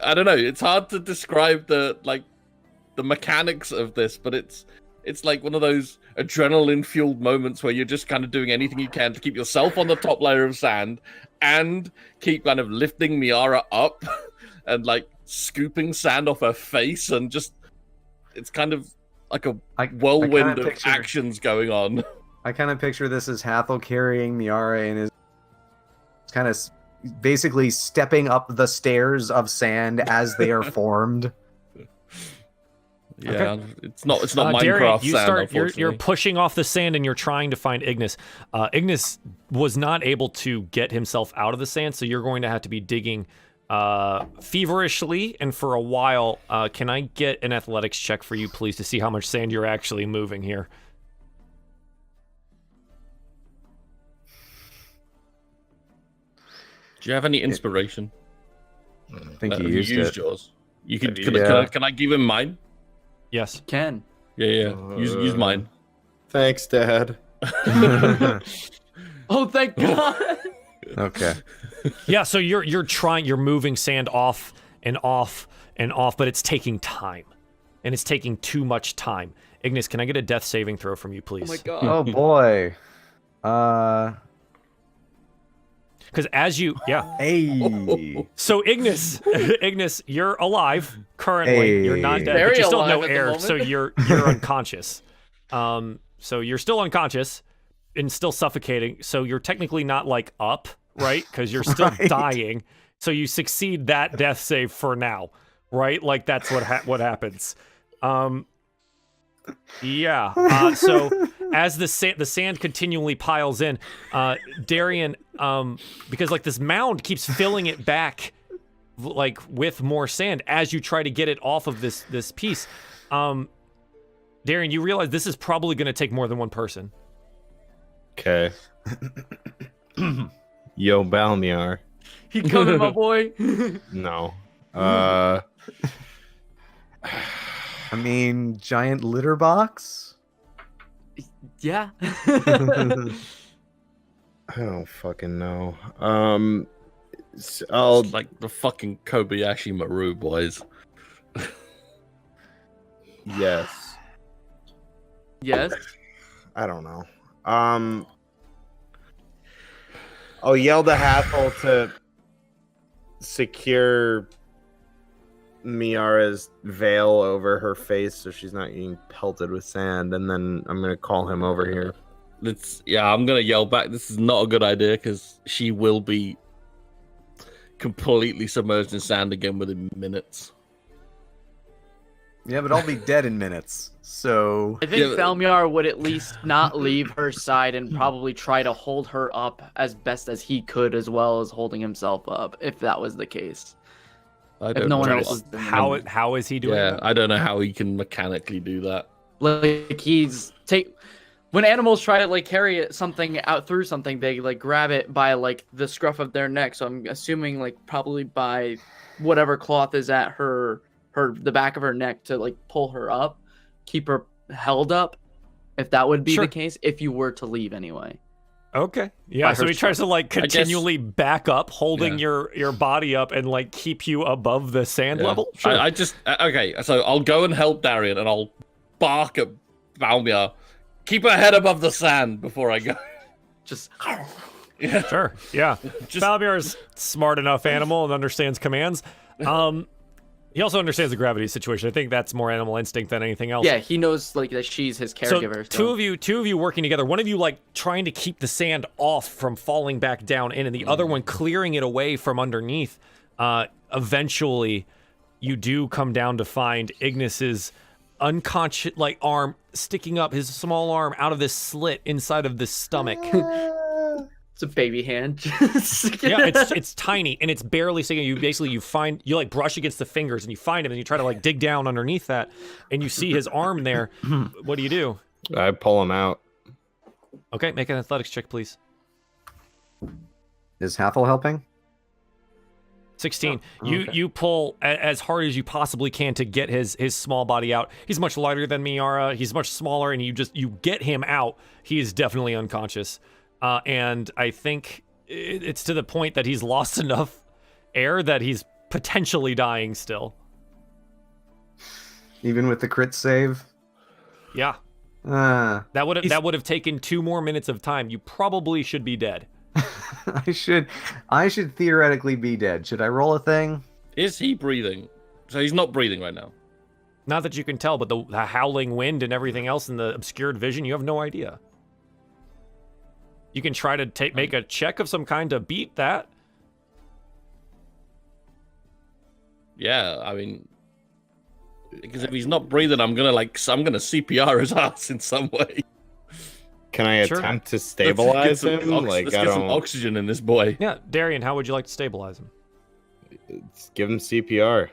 I don't know. It's hard to describe the mechanics of this, but it's like one of those adrenaline fueled moments where you're just kind of doing anything you can to keep yourself on the top layer of sand and keep kind of lifting Miara up and like scooping sand off her face and just it's kind of like a whirlwind of actions going on. I kind of picture this as Hathol carrying Miara in his kind of basically stepping up the stairs of sand as they are formed. Yeah, Okay. it's not Darien, Minecraft you sand. start. You're Unfortunately. pushing off the sand and you're trying to find Ignis. Ignis was not able to get himself out of the sand, so you're going to have to be digging feverishly and for a while. Can I get an athletics check for you, please, to see how much sand you're actually moving here? Do you have any inspiration? I think Have you you used used it. yours? You could. Yeah. Can I give him mine? Yes. Can. Yeah. Use mine. Thanks, Dad. Oh, thank God. Okay. Yeah, so you're moving sand off and off and off, but it's taking time. And it's taking too much time. Ignis, can I get a death saving throw from you, Oh please? my God. Oh boy. Because as you Hey. So Ignis, you're alive currently. Hey. You're not dead, Very but you still have no alive at the air, moment. so you're unconscious. So you're still unconscious and still suffocating. So you're technically not like up, right? Because you're still Right. dying. So you succeed that death save for now, right? Like that's what happens. Yeah. So as the sand continually piles in, Darien, because like this mound keeps filling it back, like with more sand as you try to get it off of this piece. Darien, you realize this is probably going to take more than one person. Okay. Yo, Balmiar. He coming, my boy. No. I mean, giant litter box? Yeah. I don't fucking know. I'll It's like the fucking Kobayashi Maru boys. yes. Yes. I don't know. I'll yell to Hathol to secure Miara's veil over her face so she's not getting pelted with sand, and then I'm gonna call him over here. I'm gonna yell back. This is not a good idea because she will be completely submerged in sand again within minutes. Yeah, but I'll be dead in minutes. So I think Thalmiar would at least not leave her side and probably try to hold her up as best as he could, as well as holding himself up, if that was the case. If no one else was doing How is he doing that? I don't know how he can mechanically do that. Like when animals try to like carry something out through something, they like grab it by like the scruff of their neck. So I'm assuming like probably by whatever cloth is at the back of her neck to like pull her up, keep her held up, if that would be the case, if you were to leave anyway. Okay. Yeah, so he tries to like continually back up, holding your body up and like keep you above the sand level. Sure. Okay, so I'll go and help Darien and I'll bark at Valmir. Keep her head above the sand before I go. Just yeah. Sure. Yeah. Valmir's smart enough animal and understands commands. He also understands the gravity situation. I think that's more animal instinct than anything else. Yeah, he knows like that she's his caregiver. So two of you working together. One of you like trying to keep the sand off from falling back down in, and the other one clearing it away from underneath. Eventually, you do come down to find Ignas's unconscious like arm sticking up, his small arm out of this slit inside of this stomach. It's a baby hand. Yeah, it's tiny and it's barely sticking. You like brush against the fingers and you find him and you try to like dig down underneath that and you see his arm there. What do you do? I pull him out. Okay, make an athletics check, please. is Hathol helping? 16. Okay. You pull as hard as you possibly can to get his small body out. He's much lighter than Miera. He's much smaller, and you get him out. He is definitely unconscious. And I think it's to the point that he's lost enough air that he's potentially dying still. Even with the crit save? Yeah. That would have taken 2 more minutes of time. You probably should be dead. I should theoretically be dead. Should I roll a thing? Is he breathing? So he's not breathing right now. Not that you can tell, but the howling wind and everything else in the obscured vision, you have no idea. You can try to make a check of some kind to beat that. Yeah, I mean, because if he's not breathing, I'm gonna CPR his ass in some way. Can I attempt to stabilize him? Let's get some oxygen in this boy. Yeah, Darien, how would you like to stabilize him? Give him CPR.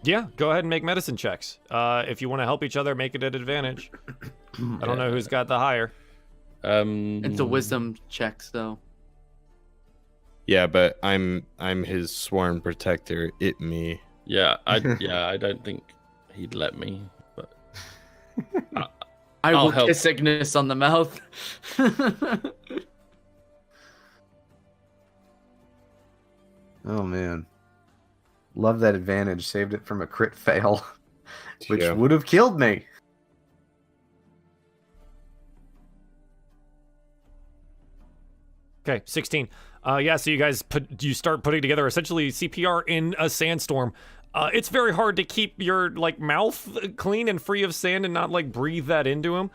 Yeah, go ahead and make medicine checks. If you want to help each other, make it at advantage. I don't know who's got the higher. It's a wisdom check, so. Yeah, but I'm his sworn protector. Me. Yeah, I don't think he'd let me. But I will kiss Ignas on the mouth. Oh man, love that advantage. Saved it from a crit fail, which would have killed me. Okay, 16. Yeah, so you guys start putting together essentially CPR in a sandstorm. It's very hard to keep your mouth clean and free of sand and not breathe that into him.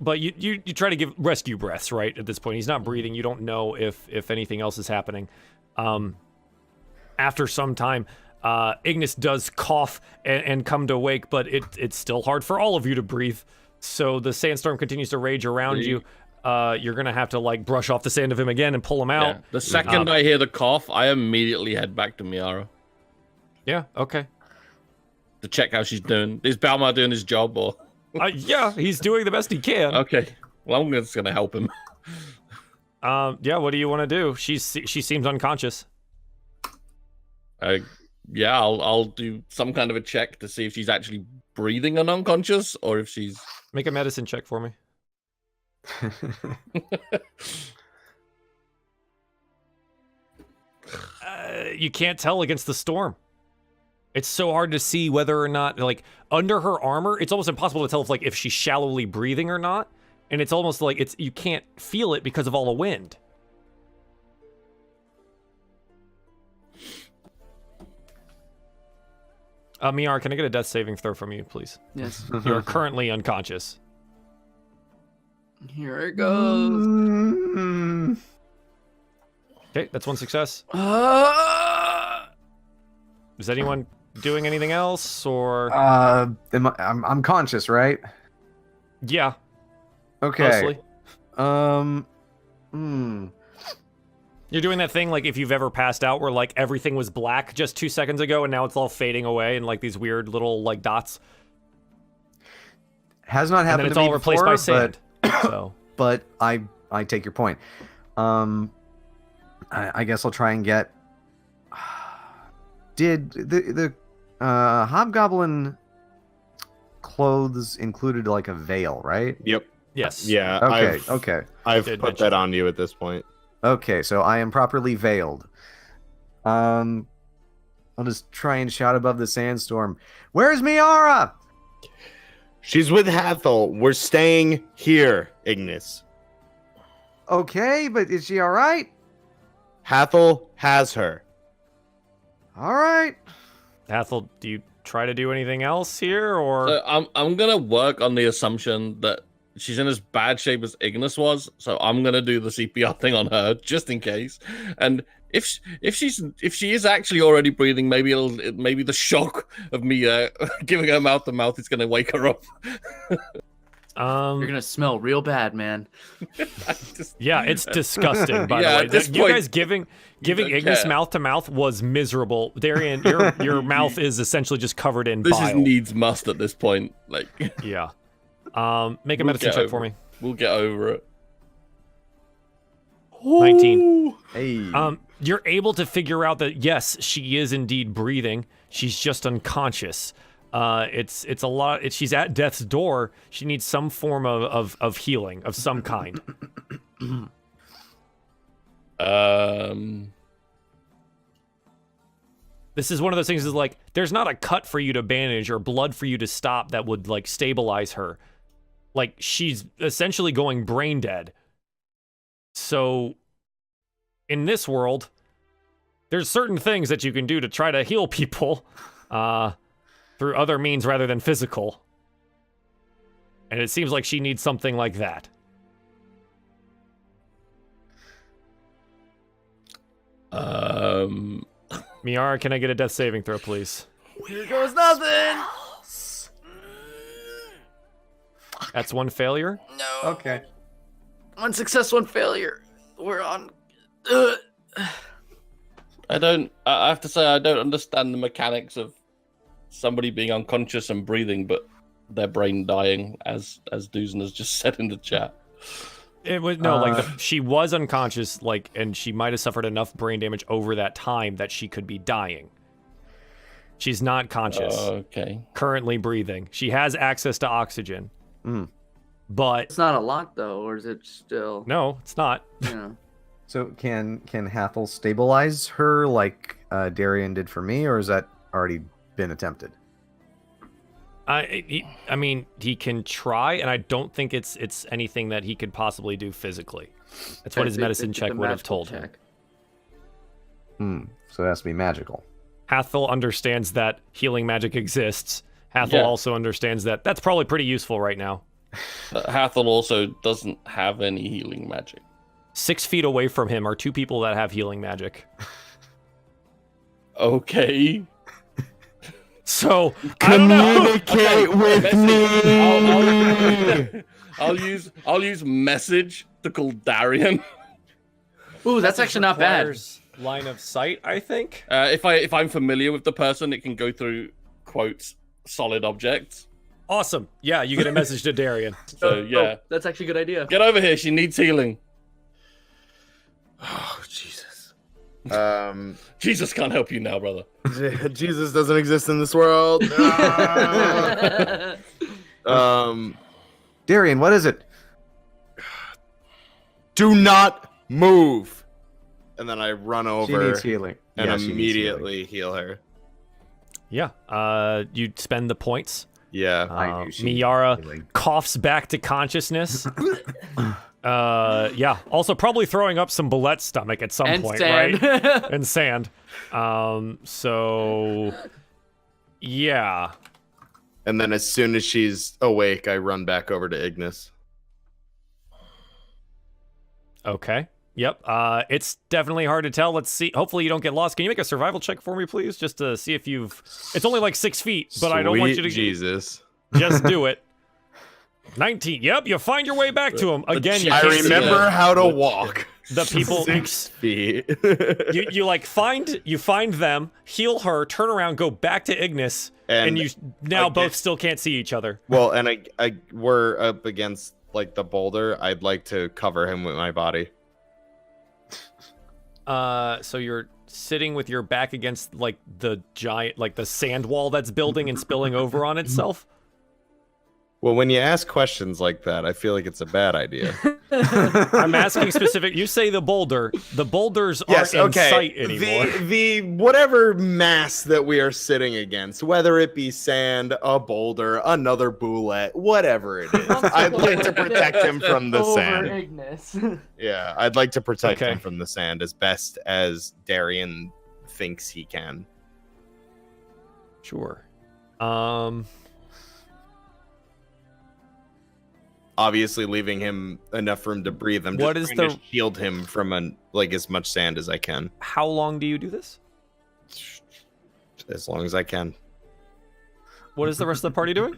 But you try to give rescue breaths, right? At this point, he's not breathing. You don't know if anything else is happening. After some time, Ignas does cough and come to wake, but it's still hard for all of you to breathe. So the sandstorm continues to rage around you. You're gonna have to brush off the sand of him again and pull him out. Yeah. The second I hear the cough, I immediately head back to Miera. Yeah. Okay. To check how she's doing. Is Balmar doing his job or? Yeah, he's doing the best he can. Okay. Well, I'm just gonna help him. Yeah. What do you want to do? She seems unconscious. Yeah. I'll do some kind of a check to see if she's actually breathing and unconscious, or if she's. Make a medicine check for me. You can't tell against the storm. It's so hard to see whether or not, under her armor, it's almost impossible to tell if she's shallowly breathing or not. And it's almost you can't feel it because of all the wind. Miara, can I get a death saving throw from you, please? Yes. You're currently unconscious. Here it goes. Okay, that's one success. Does anyone doing anything else, or I'm conscious, right? yeah, Okay. mostly. Hmm. You're doing that thing like if you've ever passed out where like everything was black just 2 seconds ago and now it's all fading away and like these weird little like dots. Has not And then happened it's to me all replaced by before, sand. So but I take your point. I guess I'll try and get. Did the hobgoblin clothes included like a veil, right? Yep. yes. Yeah. Okay. I've Did put mention that that. on you at this point. Okay, so I am properly veiled. I'll just try and shout above the sandstorm. Where's Miara? She's with Hathol. We're staying here, Ignis. Okay, but is she all right? Hathol has her. All right. Hathol, do you try to do anything else here, or So I'm gonna work on the assumption that she's in as bad shape as Ignis was. So I'm gonna do the CPR thing on her just in case. And if she is actually already breathing, maybe the shock of me giving her mouth to mouth is gonna wake her up. You're gonna smell real bad, man. yeah, it's disgusting. By Yeah, the way, at this you point, guys giving don't Ignis care. mouth to mouth was miserable. Darien, your mouth is essentially just covered in This bile. is needs must at this point. Like, Yeah. Make a We'll medicine get check over for it. me. we'll get over it. 19. Hey. You're able to figure out that yes, she is indeed breathing. She's just unconscious. It's a lot. She's at death's door. She needs some form of healing of some kind. This is one of those things. Is like there's not a cut for you to bandage or blood for you to stop that would like stabilize her. Like she's essentially going brain dead. So in this world, there's certain things that you can do to try to heal people through other means rather than physical. And it seems like she needs something like that. Miara, can I get a death saving throw, please? Here goes nothing. That's one failure. No. Okay. One success, one failure. We're on. I have to say I don't understand the mechanics of somebody being unconscious and breathing, but their brain dying, as Duzan has just said in the chat. It was she was unconscious, and she might have suffered enough brain damage over that time that she could be dying. She's not conscious. Okay. Currently breathing. She has access to oxygen. But It's not a lot though, or is it still? no, it's not. You know. So can Hathol stabilize her like Darien did for me, or has that already been attempted? I mean, he can try, and I don't think it's anything that he could possibly do physically. That's what his medicine It's check a would have magical told him. check. So it has to be magical. Hathol understands that healing magic exists. Hathol Yeah. also understands that that's probably pretty useful right now. Hathol also doesn't have any healing magic. 6 feet away from him are 2 people that have healing magic. Okay. So I don't know. Communicate with me. I'll use message to call Darien. Ooh, that's actually not bad. Requires line of sight, I think. If I'm familiar with the person, it can go through quotes solid objects. Awesome. Yeah, you get a message to Darien. So yeah, Oh, that's actually a good idea. get over here. She needs healing. Oh, Jesus. Jesus can't help you now, brother. Jesus doesn't exist in this world. Darien, what is it? Do not move. And then I run She over needs healing. and Yeah, she needs immediately heal her. Yeah. You spend the points. Yeah. I knew she needed Miara healing. coughs back to consciousness. Yeah. Also, probably throwing up some Bullet's stomach at some And point, sand. right? And sand. So, yeah. And then as soon as she's awake, I run back over to Ignis. Okay. Yep. It's definitely hard to tell. Let's see. Hopefully you don't get lost. Can you make a survival check for me, please? Just to see if you've... It's only like 6 feet, but I don't want you to... Jesus. Just do it. 19. Yep, you find your way back to him. Again, you I can't see remember how to walk. the people... 6 feet. you like find them, heal her, turn around, go back to Ignis, and you now both still can't see each other. Well, and we're up against like the boulder. I'd like to cover him with my body. So you're sitting with your back against like the giant, like the sand wall that's building and spilling over on itself. Well, when you ask questions like that, I feel like it's a bad idea. I'm asking specific. You say the boulder. The boulders aren't in sight anymore. The whatever mass that we are sitting against, whether it be sand, a boulder, another boulette, whatever it is, I'd like to protect him from the sand. Ignis. Yeah, I'd like to protect him from the sand as best as Darien thinks he can. Sure. Obviously, leaving him enough room to breathe. I'm just trying to shield him from as much sand as I can. How long do you do this? As long as I can. What is the rest of the party doing?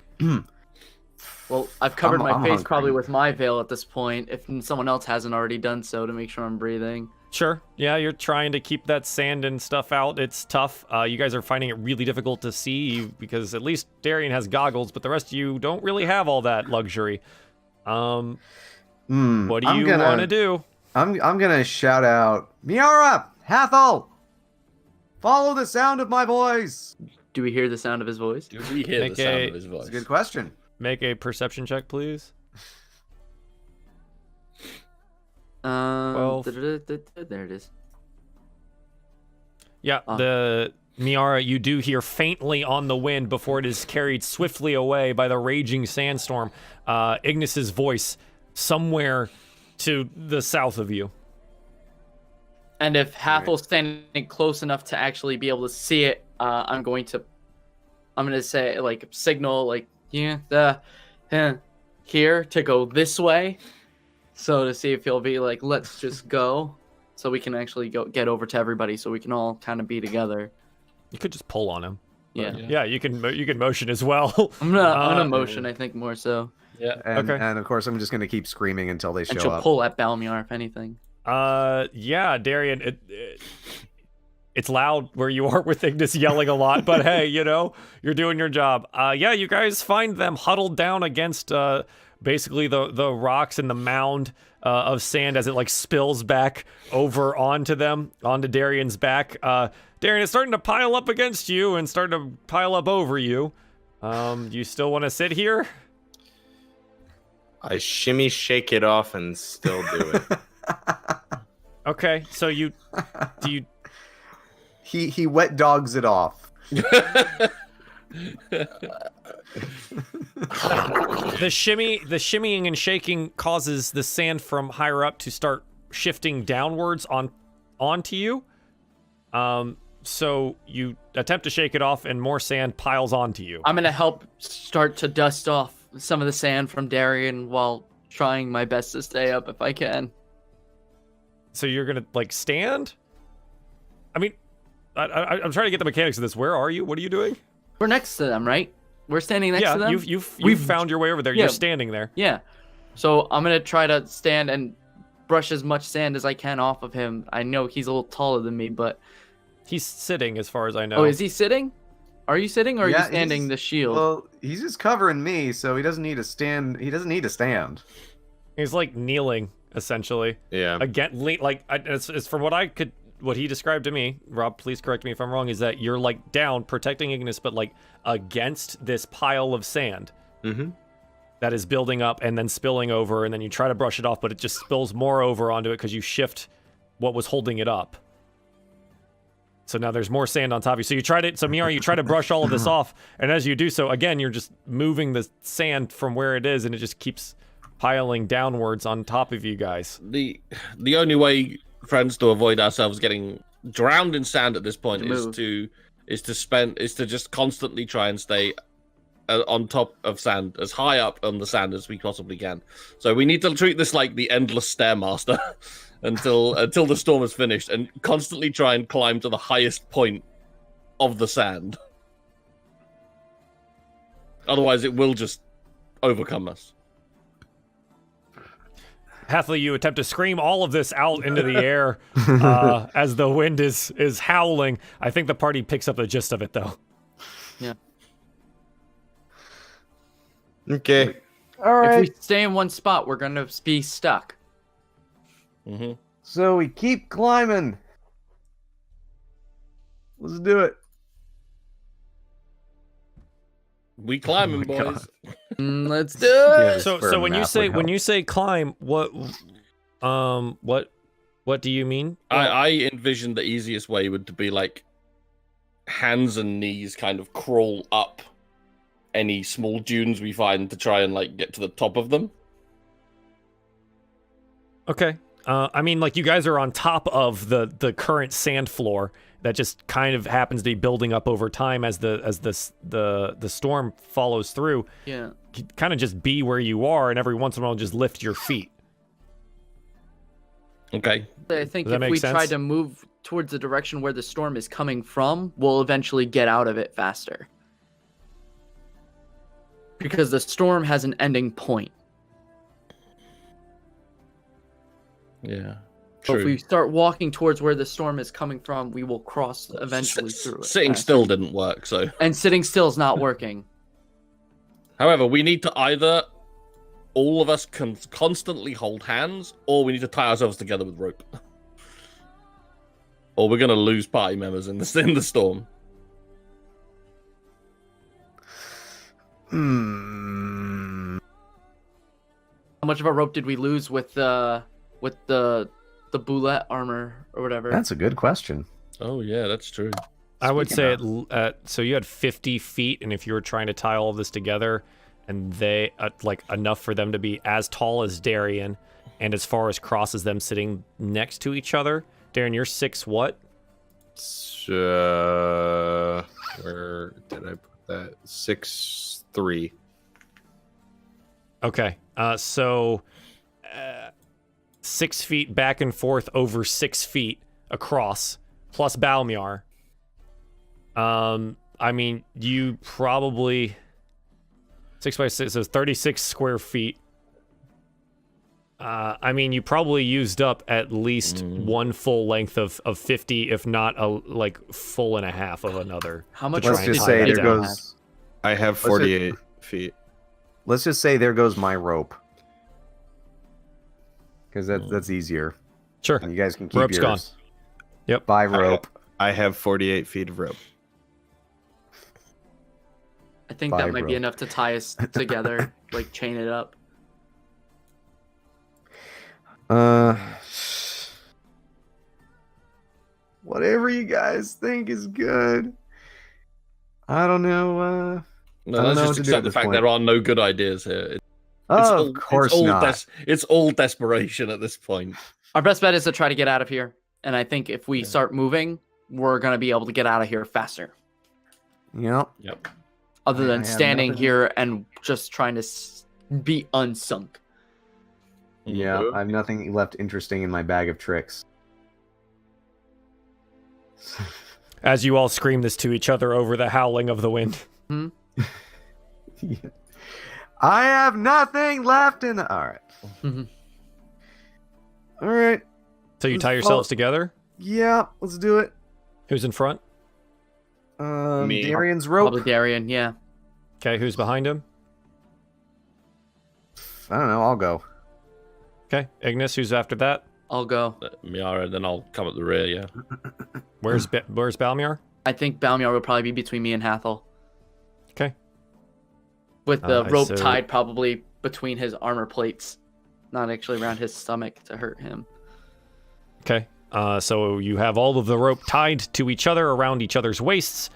Well, I've covered my face hungry. probably with my veil at this point, if someone else hasn't already done so, to make sure I'm breathing. Sure. Yeah, you're trying to keep that sand and stuff out. It's tough. You guys are finding it really difficult to see because at least Darien has goggles, but the rest of you don't really have all that luxury. What do you want to do? I'm gonna shout out, Miera, Hathol, follow the sound of my voice. Do we hear the sound of his voice? Do we hear the sound of his voice? That's a good question. Make a perception check, please. There it is. Yeah, the Miara, you do hear faintly on the wind before it is carried swiftly away by the raging sandstorm. Ignis's voice somewhere to the south of you. And if Hathol's standing close enough to actually be able to see it, I'm going to say like signal like here to go this way. So to see if he'll be like, let's just go, so we can actually get over to everybody, so we can all kind of be together. You could just pull on him. Yeah. Yeah, you can motion as well. I'm gonna motion, I think, more so. Yeah. And of course, I'm just gonna keep screaming until they show And she'll up. pull at Balmiar, if anything. Yeah, Darien, it's loud where you are with Ignis yelling a lot, but hey, you're doing your job. Yeah, you guys find them huddled down against basically the rocks and the mound of sand as it like spills back over onto Darien's back. Darien, it's starting to pile up against you and starting to pile up over you. You still want to sit here? I shimmy shake it off and still do it. Okay, so do you? He wet dogs it off. The shimmying and shaking causes the sand from higher up to start shifting downwards onto you. So you attempt to shake it off, and more sand piles onto you. I'm gonna help start to dust off some of the sand from Darien while trying my best to stay up if I can. So you're gonna like stand? I mean, I'm trying to get the mechanics of this. Where are you? What are you doing? We're next to them, right? We're standing next to them. Yeah, you've found your way over there. Yeah. You're standing there. Yeah. So I'm gonna try to stand and brush as much sand as I can off of him. I know he's a little taller than me, but He's sitting, as far as I know. Oh, is he sitting? Are you sitting, or are you standing the shield? Well, he's just covering me, so he doesn't need to stand. He doesn't need to stand. He's like kneeling, essentially. Yeah. Again, it's from what he described to me. Rob, please correct me if I'm wrong. Is that you're like down, protecting Ignis, but like against this pile of sand that is building up and then spilling over, and then you try to brush it off, but it just spills more over onto it because you shift what was holding it up. So now there's more sand on top of you. So you try to brush all of this off, and as you do so, again, you're just moving the sand from where it is, and it just keeps piling downwards on top of you guys. The only way, friends, to avoid ourselves getting drowned in sand at this point is to just constantly try and stay on top of sand, as high up on the sand as we possibly can. So we need to treat this like the endless stairmaster. until the storm is finished, and constantly try and climb to the highest point of the sand. Otherwise, it will just overcome us. Hathol, you attempt to scream all of this out into the air as the wind is howling. I think the party picks up the gist of it, though. Yeah. Okay. All right. If we stay in one spot, we're gonna be stuck. Mm-hmm. So we keep climbing. Let's do it. We climbing, Oh my boys. Let's do it. So when you say climb, what do you mean? I envisioned the easiest way would to be like hands and knees kind of crawl up any small dunes we find to try and like get to the top of them. Okay. I mean, like, you guys are on top of the current sand floor that just kind of happens to be building up over time as the storm follows through. Yeah. Kind of just be where you are, and every once in a while just lift your feet. Okay. I think Does that if make we sense? try to move towards the direction where the storm is coming from, we'll eventually get out of it faster. Because the storm has an ending point. Yeah. So if True. we start walking towards where the storm is coming from, we will cross eventually through it. Sitting faster. still didn't work, so. And sitting still is not working. However, we need to either all of us can constantly hold hands, or we need to tie ourselves together with rope. Or we're gonna lose party members in the storm. How much of a rope did we lose with the boulette armor or whatever? That's a good question. Oh yeah, that's true. I would say Speaking so you had 50 feet, and if you were trying to tie all of this together, and they like enough for them to be as tall as Darien, and as far as cross as them sitting next to each other. Darien, you're 6 what? Where did I put that? 6'3". Okay, so 6 feet back and forth over 6 feet across, plus Balmiar. I mean, you probably 6 by 6 is 36 square feet. I mean, you probably used up at least one full length of 50, if not a like full and a half of another. How much Let's rope just did say we there have? goes. I have 48 feet. Let's just say there goes my rope. Because that's easier. Sure. And you guys can keep Rope's yours. gone. Yep. By rope. I have 48 feet of rope. I think By that might be rope. enough to tie us together, like chain it up. Whatever you guys think is good. I don't know. No, I don't let's know just what to do accept at the this fact point. there are no good ideas here. Of course not. It's all desperation at this point. Our best bet is to try to get out of here. And I think if we start moving, we're going to be able to get out of here faster. Yep. Yep. Other I than have standing nothing- here and just trying to be unsunk. Yeah, I have nothing left interesting in my bag of tricks. As you all scream this to each other over the howling of the wind. Yeah. I have nothing left in the... All right. Mhm. All right. So you Let's tie yourselves follow- together? Yeah, let's do it. Who's in front? Me. Darien's rope. Probably Darien, yeah. Okay, who's behind him? I don't know. I'll go. Okay, Ignis, who's after that? I'll go. Miara, then I'll come at the rear, yeah. Where's Balmiar? I think Balmiar will probably be between me and Hathol. Okay. With the rope so- tied probably between his armor plates. Not actually around his stomach to hurt him. Okay. So you have all of the rope tied to each other around each other's waists.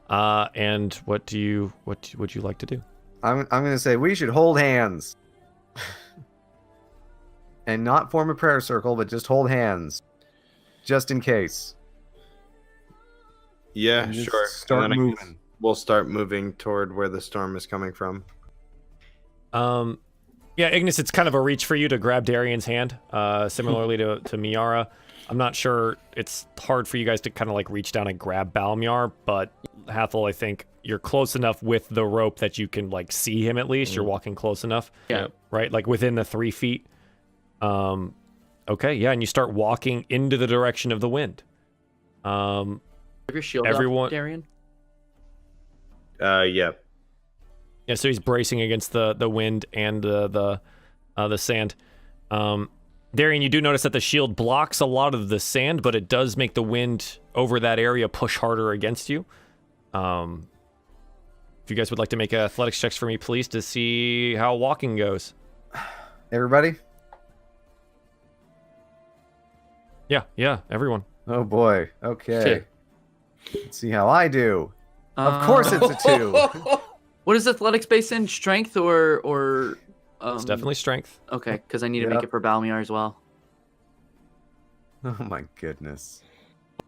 And what would you like to do? I'm gonna say we should hold hands. And not form a prayer circle, but just hold hands. Just in case. Yeah, And just sure. Start And then I guess moving. we'll start moving toward where the storm is coming from. Yeah, Ignis, it's kind of a reach for you to grab Darien's hand, similarly to Miera. I'm not sure, it's hard for you guys to kind of like reach down and grab Balmiar, but Hathol, I think you're close enough with the rope that you can like see him at least. You're walking close enough. Yeah. Right? Like within the 3 feet. Okay, yeah, and you start walking into the direction of the wind. Have your shield everyone- up, Darien? Yeah. Yeah, so he's bracing against the wind and the sand. Darien, you do notice that the shield blocks a lot of the sand, but it does make the wind over that area push harder against you. If you guys would like to make athletics checks for me, please, to see how walking goes. Everybody? Yeah, everyone. Oh boy. Okay. Shit. Let's see how I do. Of course it's a 2. What is athletics based in? Strength or It's definitely strength. Okay, because I need to Yep. make it for Balmiar as well. Oh my goodness.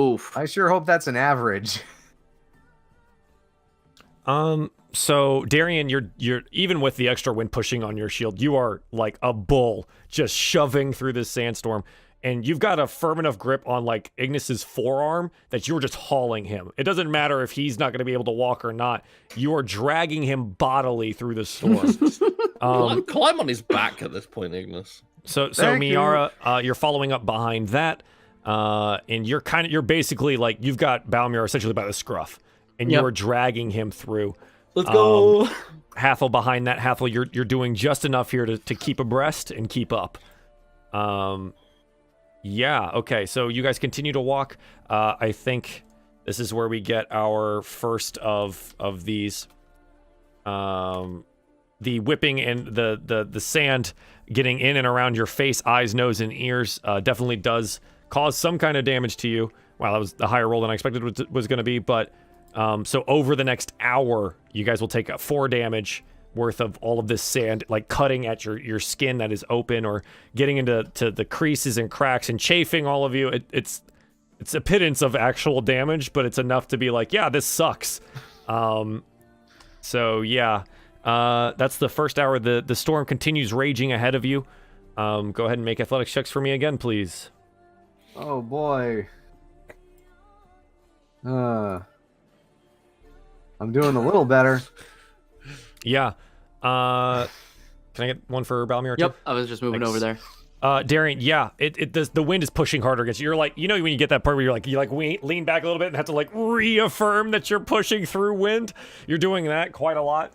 Oof. I sure hope that's an average. So Darien, you're even with the extra wind pushing on your shield, you are like a bull just shoving through this sandstorm, and you've got a firm enough grip on like Ignis's forearm that you're just hauling him. It doesn't matter if he's not going to be able to walk or not. You are dragging him bodily through the storm. Climb on his back at this point, Ignis. So Thank you. Miera, you're following up behind that, and you're basically like you've got Balmiar essentially by the scruff, and Yep. you are dragging him through. Let's go. Hathol behind that. Hathol, you're doing just enough here to keep abreast and keep up. Yeah, okay, so you guys continue to walk. I think this is where we get our first of these. The whipping and the sand getting in and around your face, eyes, nose, and ears definitely does cause some kind of damage to you. Wow, that was a higher roll than I expected it was going to be, but so over the next hour, you guys will take 4 damage worth of all of this sand, like cutting at your skin that is open or getting into the creases and cracks and chafing all of you. It's a pittance of actual damage, but it's enough to be like, yeah, this sucks. So yeah, that's the first hour. The storm continues raging ahead of you. Go ahead and make athletics checks for me again, please. Oh boy. I'm doing a little better. Yeah. Can I get one for Balmiar too? Yep, I was just moving Thanks. over there. Darien, yeah, it does. The wind is pushing harder against you. You're like, when you get that part where you lean back a little bit and have to like reaffirm that you're pushing through wind. You're doing that quite a lot.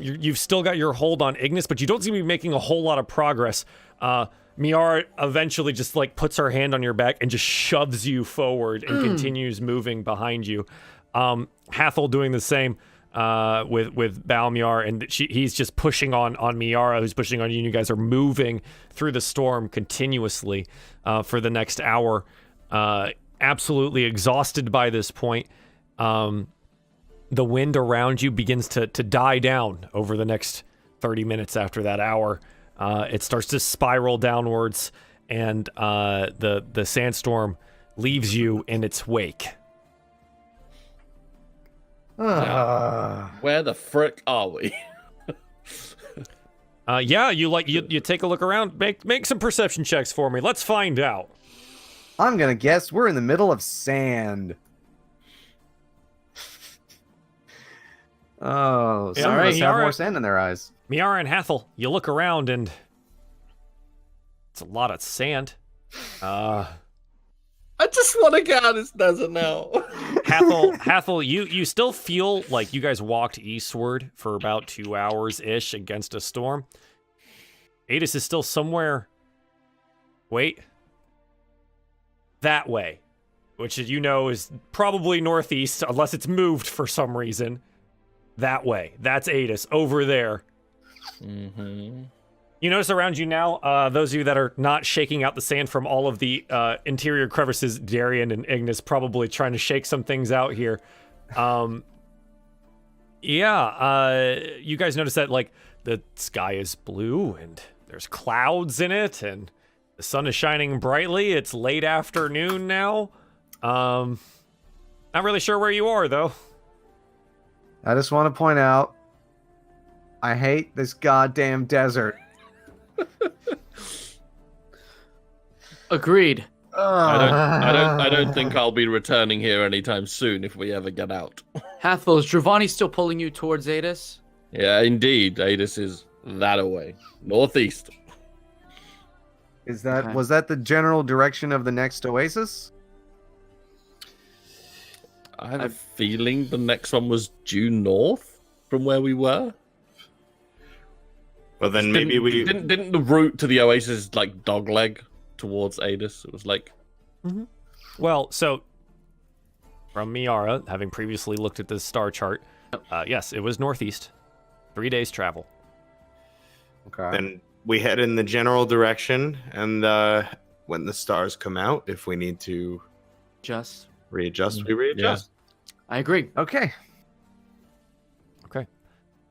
You've still got your hold on Ignis, but you don't seem to be making a whole lot of progress. Miara eventually just like puts her hand on your back and just shoves you forward and continues moving behind you. Hathol doing the same with Balmiar, and he's just pushing on Miara, who's pushing on you, and you guys are moving through the storm continuously for the next hour. Absolutely exhausted by this point. The wind around you begins to die down over the next 30 minutes after that hour. It starts to spiral downwards, and the sandstorm leaves you in its wake. Where the frick are we? Yeah, you take a look around. Make some perception checks for me. Let's find out. I'm gonna guess we're in the middle of sand. Oh, some of us have more sand in their eyes. Miara and Hathol, you look around and it's a lot of sand. I just want to get out of this desert now. Hathol, you still feel like you guys walked eastward for about 2 hours-ish against a storm. Adis is still somewhere... Wait. That way. Which you know is probably northeast, unless it's moved for some reason. That way. That's Adis, over there. Mm-hmm. You notice around you now, those of you that are not shaking out the sand from all of the interior crevices, Darien and Ignis probably trying to shake some things out here. You guys notice that, like, the sky is blue and there's clouds in it and the sun is shining brightly. It's late afternoon now. Not really sure where you are, though. I just want to point out, I hate this goddamn desert. Agreed. I don't think I'll be returning here anytime soon if we ever get out. Hathol, is Druvani still pulling you towards Adis? Yeah, indeed. Adis is that away. Northeast. Is that Okay. was that the general direction of the next oasis? I have a feeling the next one was due north from where we were. Well, then maybe we didn't the route to the oasis like dogleg towards Adis? It was like Well, so from Miara, having previously looked at the star chart, yes, it was northeast. 3 days travel. Okay. then we head in the general direction, and when the stars come out, if we need to Just. readjust, we readjust. I agree. Okay.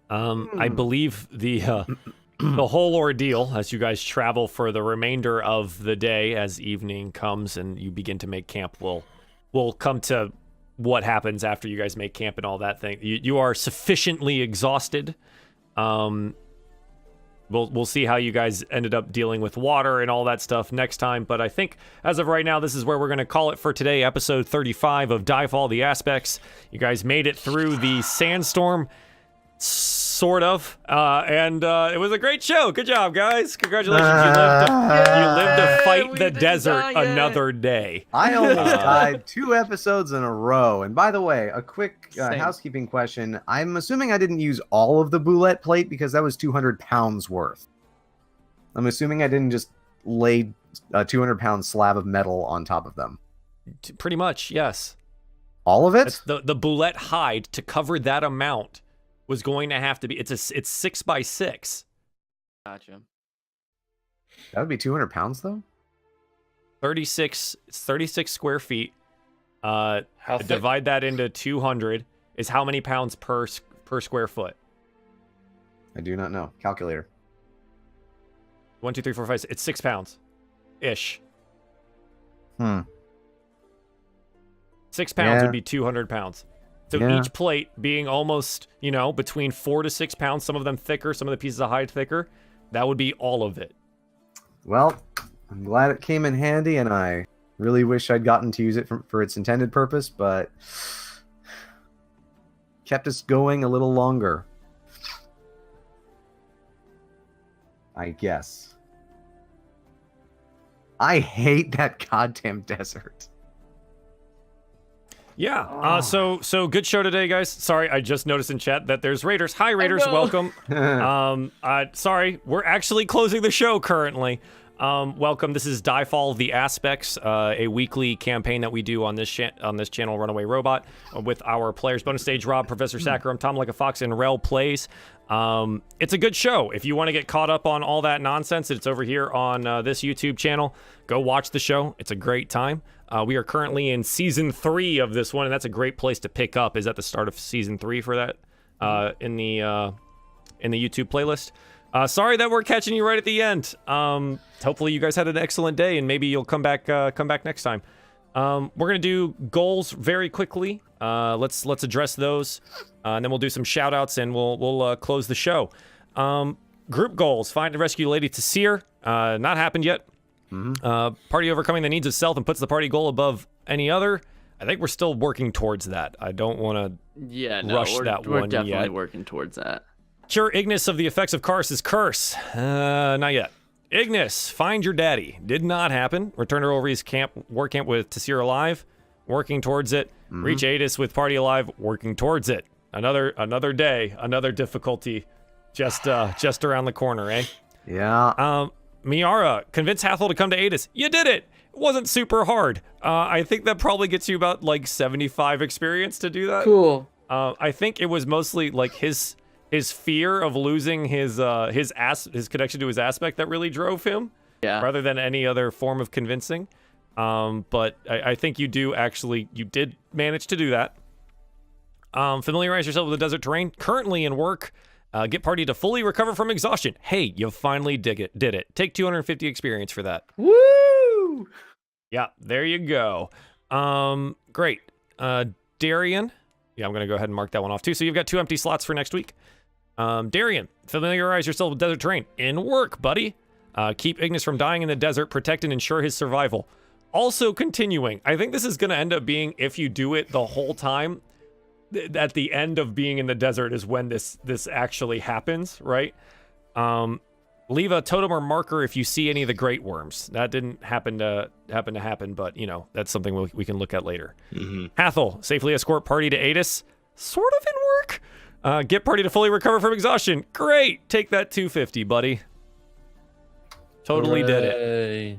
I believe the the whole ordeal, as you guys travel for the remainder of the day, as evening comes and you begin to make camp, will come to what happens after you guys make camp and all that thing. You are sufficiently exhausted. We'll see how you guys ended up dealing with water and all that stuff next time. But I think as of right now, this is where we're going to call it for today, episode 35 of DieFall: The Aspects. You guys made it through the sandstorm. Sort of, and it was a great show. Good job, guys! Congratulations, you lived to fight we the didn't desert die yet. another day. I almost died 2 episodes in a row. And by the way, a quick Same. housekeeping question. I'm assuming I didn't use all of the boulette plate because that was 200 pounds worth. I'm assuming I didn't just lay a 200-pound slab of metal on top of them. Pretty much, yes. All of it? It's the boulette hide to cover that amount was going to have to be. It's 6x6. Gotcha. That would be 200 pounds, though? 36. It's 36 square feet. how thick? Divide that into 200 is how many pounds per square foot? I do not know. Calculator. 1, 2, 3, 4, 5. It's 6 pounds, ish. 6 pounds Yeah. would be 200 pounds. So Yeah. each plate being almost, between 4 to 6 pounds, some of them thicker, some of the pieces of hide thicker, that would be all of it. Well, I'm glad it came in handy, and I really wish I'd gotten to use it for its intended purpose, but kept us going a little longer. I guess. I hate that goddamn desert. Yeah. So good show today, guys. Sorry, I just noticed in chat that there's Raiders. Hi, Raiders. no. Welcome. Sorry, we're actually closing the show currently. Welcome. This is DieFall: The Aspects, a weekly campaign that we do on this channel, Runaway Robot, with our players. Bonus stage, Rob, Professor Saccharum, Tom Like a Fox, and Rel Plays. It's a good show. If you want to get caught up on all that nonsense, it's over here on this YouTube channel. Go watch the show. It's a great time. We are currently in season 3 of this one, and that's a great place to pick up. Is at the start of season 3 for that in the YouTube playlist. Sorry that we're catching you right at the end. Hopefully you guys had an excellent day, and maybe you'll come back next time. We're gonna do goals very quickly. Let's address those, and then we'll do some shout outs, and we'll close the show. Group goals: find and rescue Lady Tasir. Not happened yet. Party overcoming the needs of self and puts the party goal above any other. I think we're still working towards that. I don't want to Yeah, rush we're, that we're one definitely yet. working towards that. Cure Ignis of the effects of Kars's curse. Not yet. Ignis, find your daddy. Did not happen. Return to Ulri's war camp with Tasir alive. Working towards it. Reach Adis with party alive. Working towards it. Another day, another difficulty, just around the corner, eh? Yeah. Miara, convince Hathol to come to Adis. You did it! It wasn't super hard. I think that probably gets you about, 75 experience to do that. Cool. I think it was mostly, his fear of losing his connection to his aspect that really drove him, Yeah. rather than any other form of convincing. But I think you did manage to do that. Familiarize yourself with the desert terrain. Currently in work. Get party to fully recover from exhaustion. Hey, you finally did it. Take 250 experience for that. Woo! Yeah, there you go. Great. Darien. Yeah, I'm going to go ahead and mark that one off too. So you've got 2 empty slots for next week. Darien, familiarize yourself with desert terrain. In work, buddy. Keep Ignis from dying in the desert. Protect and ensure his survival. Also continuing. I think this is going to end up being, if you do it the whole time, at the end of being in the desert is when this actually happens, right? Leave a totem or marker if you see any of the great worms. That didn't happen, but that's something we can look at later. Hathol, safely escort party to Adis. Sort of in work. Get party to fully recover from exhaustion. Great. Take that 250, buddy. Totally did it.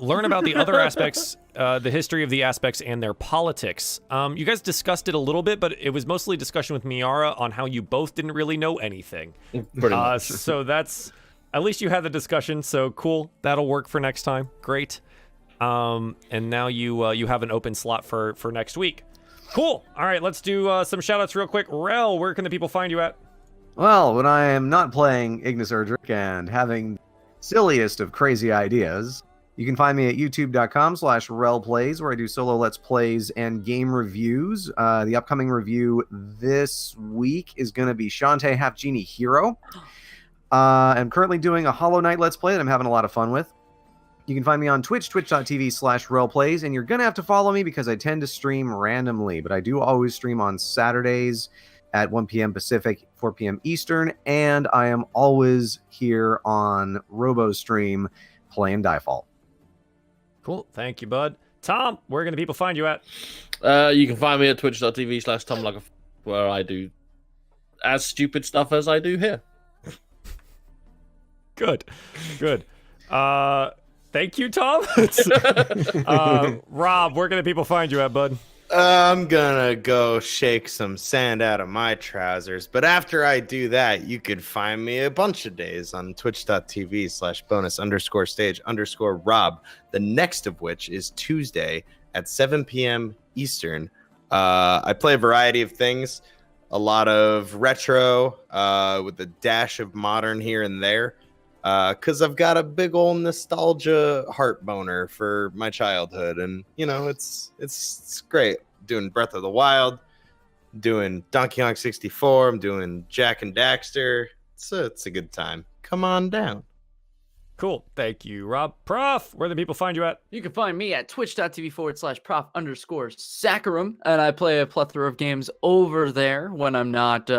Learn about the other aspects, the history of the aspects and their politics. You guys discussed it a little bit, but it was mostly discussion with Miera on how you both didn't really know anything. Pretty much. So that's, at least you had the discussion, so cool. That'll work for next time. Great. And now you have an open slot for next week. Cool. All right, let's do some shout-outs real quick. Rel, where can the people find you at? Well, when I am not playing Ignas Erdrick and having the silliest of crazy ideas, you can find me at youtube.com/relplays, where I do solo let's plays and game reviews. The upcoming review this week is going to be Shantae Half Genie Hero. I'm currently doing a Hollow Knight let's play that I'm having a lot of fun with. You can find me on Twitch, twitch.tv/relplays, and you're going to have to follow me because I tend to stream randomly, but I do always stream on Saturdays at 1 p.m. Pacific, 4 p.m. Eastern, and I am always here on RoboStream playing DieFall. Cool. Thank you, bud. Tom, where can the people find you at? You can find me at twitch.tv/TomLikeA, where I do as stupid stuff as I do here. Good. Thank you, Tom. Rob, where can the people find you at, bud? I'm gonna go shake some sand out of my trousers, but after I do that, you could find me a bunch of days on twitch.tv/bonus_stage_Rob, the next of which is Tuesday at 7 p.m. Eastern. I play a variety of things, a lot of retro with a dash of modern here and there, because I've got a big old nostalgia heart boner for my childhood, and it's great. Doing Breath of the Wild, doing Donkey Kong 64, I'm doing Jack and Daxter. It's a good time. Come on down. Cool. Thank you, Rob. Prof, where the people find you at? You can find me at twitch.tv/prof_Saccharum, and I play a plethora of games over there when I'm not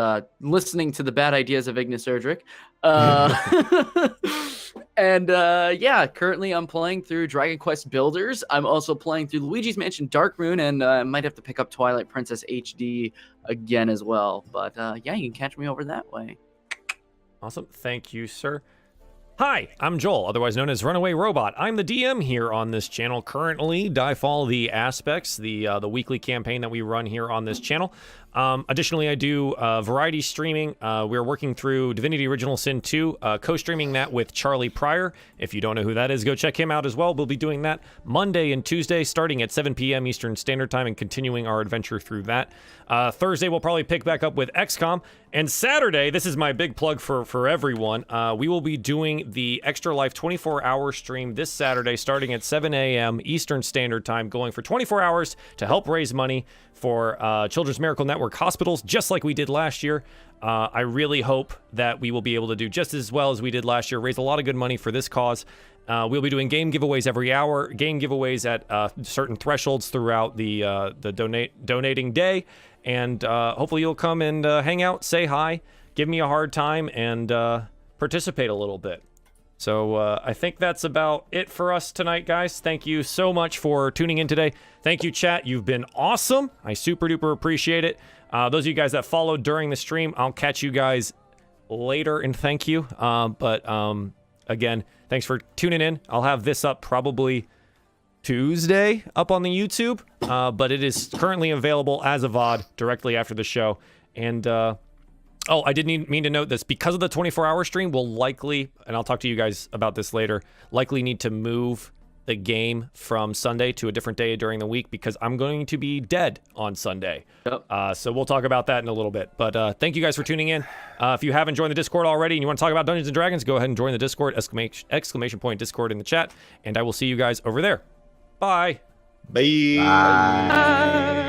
listening to the bad ideas of Ignas Erdrick. Currently I'm playing through Dragon Quest Builders. I'm also playing through Luigi's Mansion Dark Moon, and I might have to pick up Twilight Princess HD again as well. But you can catch me over that way. Awesome. Thank you, sir. Hi, I'm Joel, otherwise known as Runaway Robot. I'm the DM here on this channel currently. DieFall the Aspects, the weekly campaign that we run here on this channel. Additionally, I do variety streaming. We're working through Divinity Original Sin 2, co-streaming that with Charlie Pryor. If you don't know who that is, go check him out as well. We'll be doing that Monday and Tuesday, starting at 7 p.m. Eastern Standard Time and continuing our adventure through that. Thursday, we'll probably pick back up with XCOM. And Saturday, this is my big plug for everyone, we will be doing the Extra Life 24-hour stream this Saturday, starting at 7 a.m. Eastern Standard Time, going for 24 hours to help raise money for Children's Miracle Network hospitals, just like we did last year. I really hope that we will be able to do just as well as we did last year, raise a lot of good money for this cause. We'll be doing game giveaways every hour, game giveaways at certain thresholds throughout the donating day, and hopefully you'll come and hang out, say hi, give me a hard time, and participate a little bit. So I think that's about it for us tonight, guys. Thank you so much for tuning in today. Thank you, chat. You've been awesome. I super duper appreciate it. Those of you guys that followed during the stream, I'll catch you guys later, and thank you. Again, thanks for tuning in. I'll have this up probably Tuesday up on the YouTube, but it is currently available as a VOD directly after the show. And I didn't mean to note this. Because of the 24-hour stream, we'll likely, and I'll talk to you guys about this later, likely need to move the game from Sunday to a different day during the week because I'm going to be dead on Sunday. Yep. So we'll talk about that in a little bit. But thank you guys for tuning in. If you haven't joined the Discord already and you want to talk about Dungeons & Dragons, go ahead and join the Discord, exclamation point Discord in the chat, and I will see you guys over there. Bye. Bye. Bye.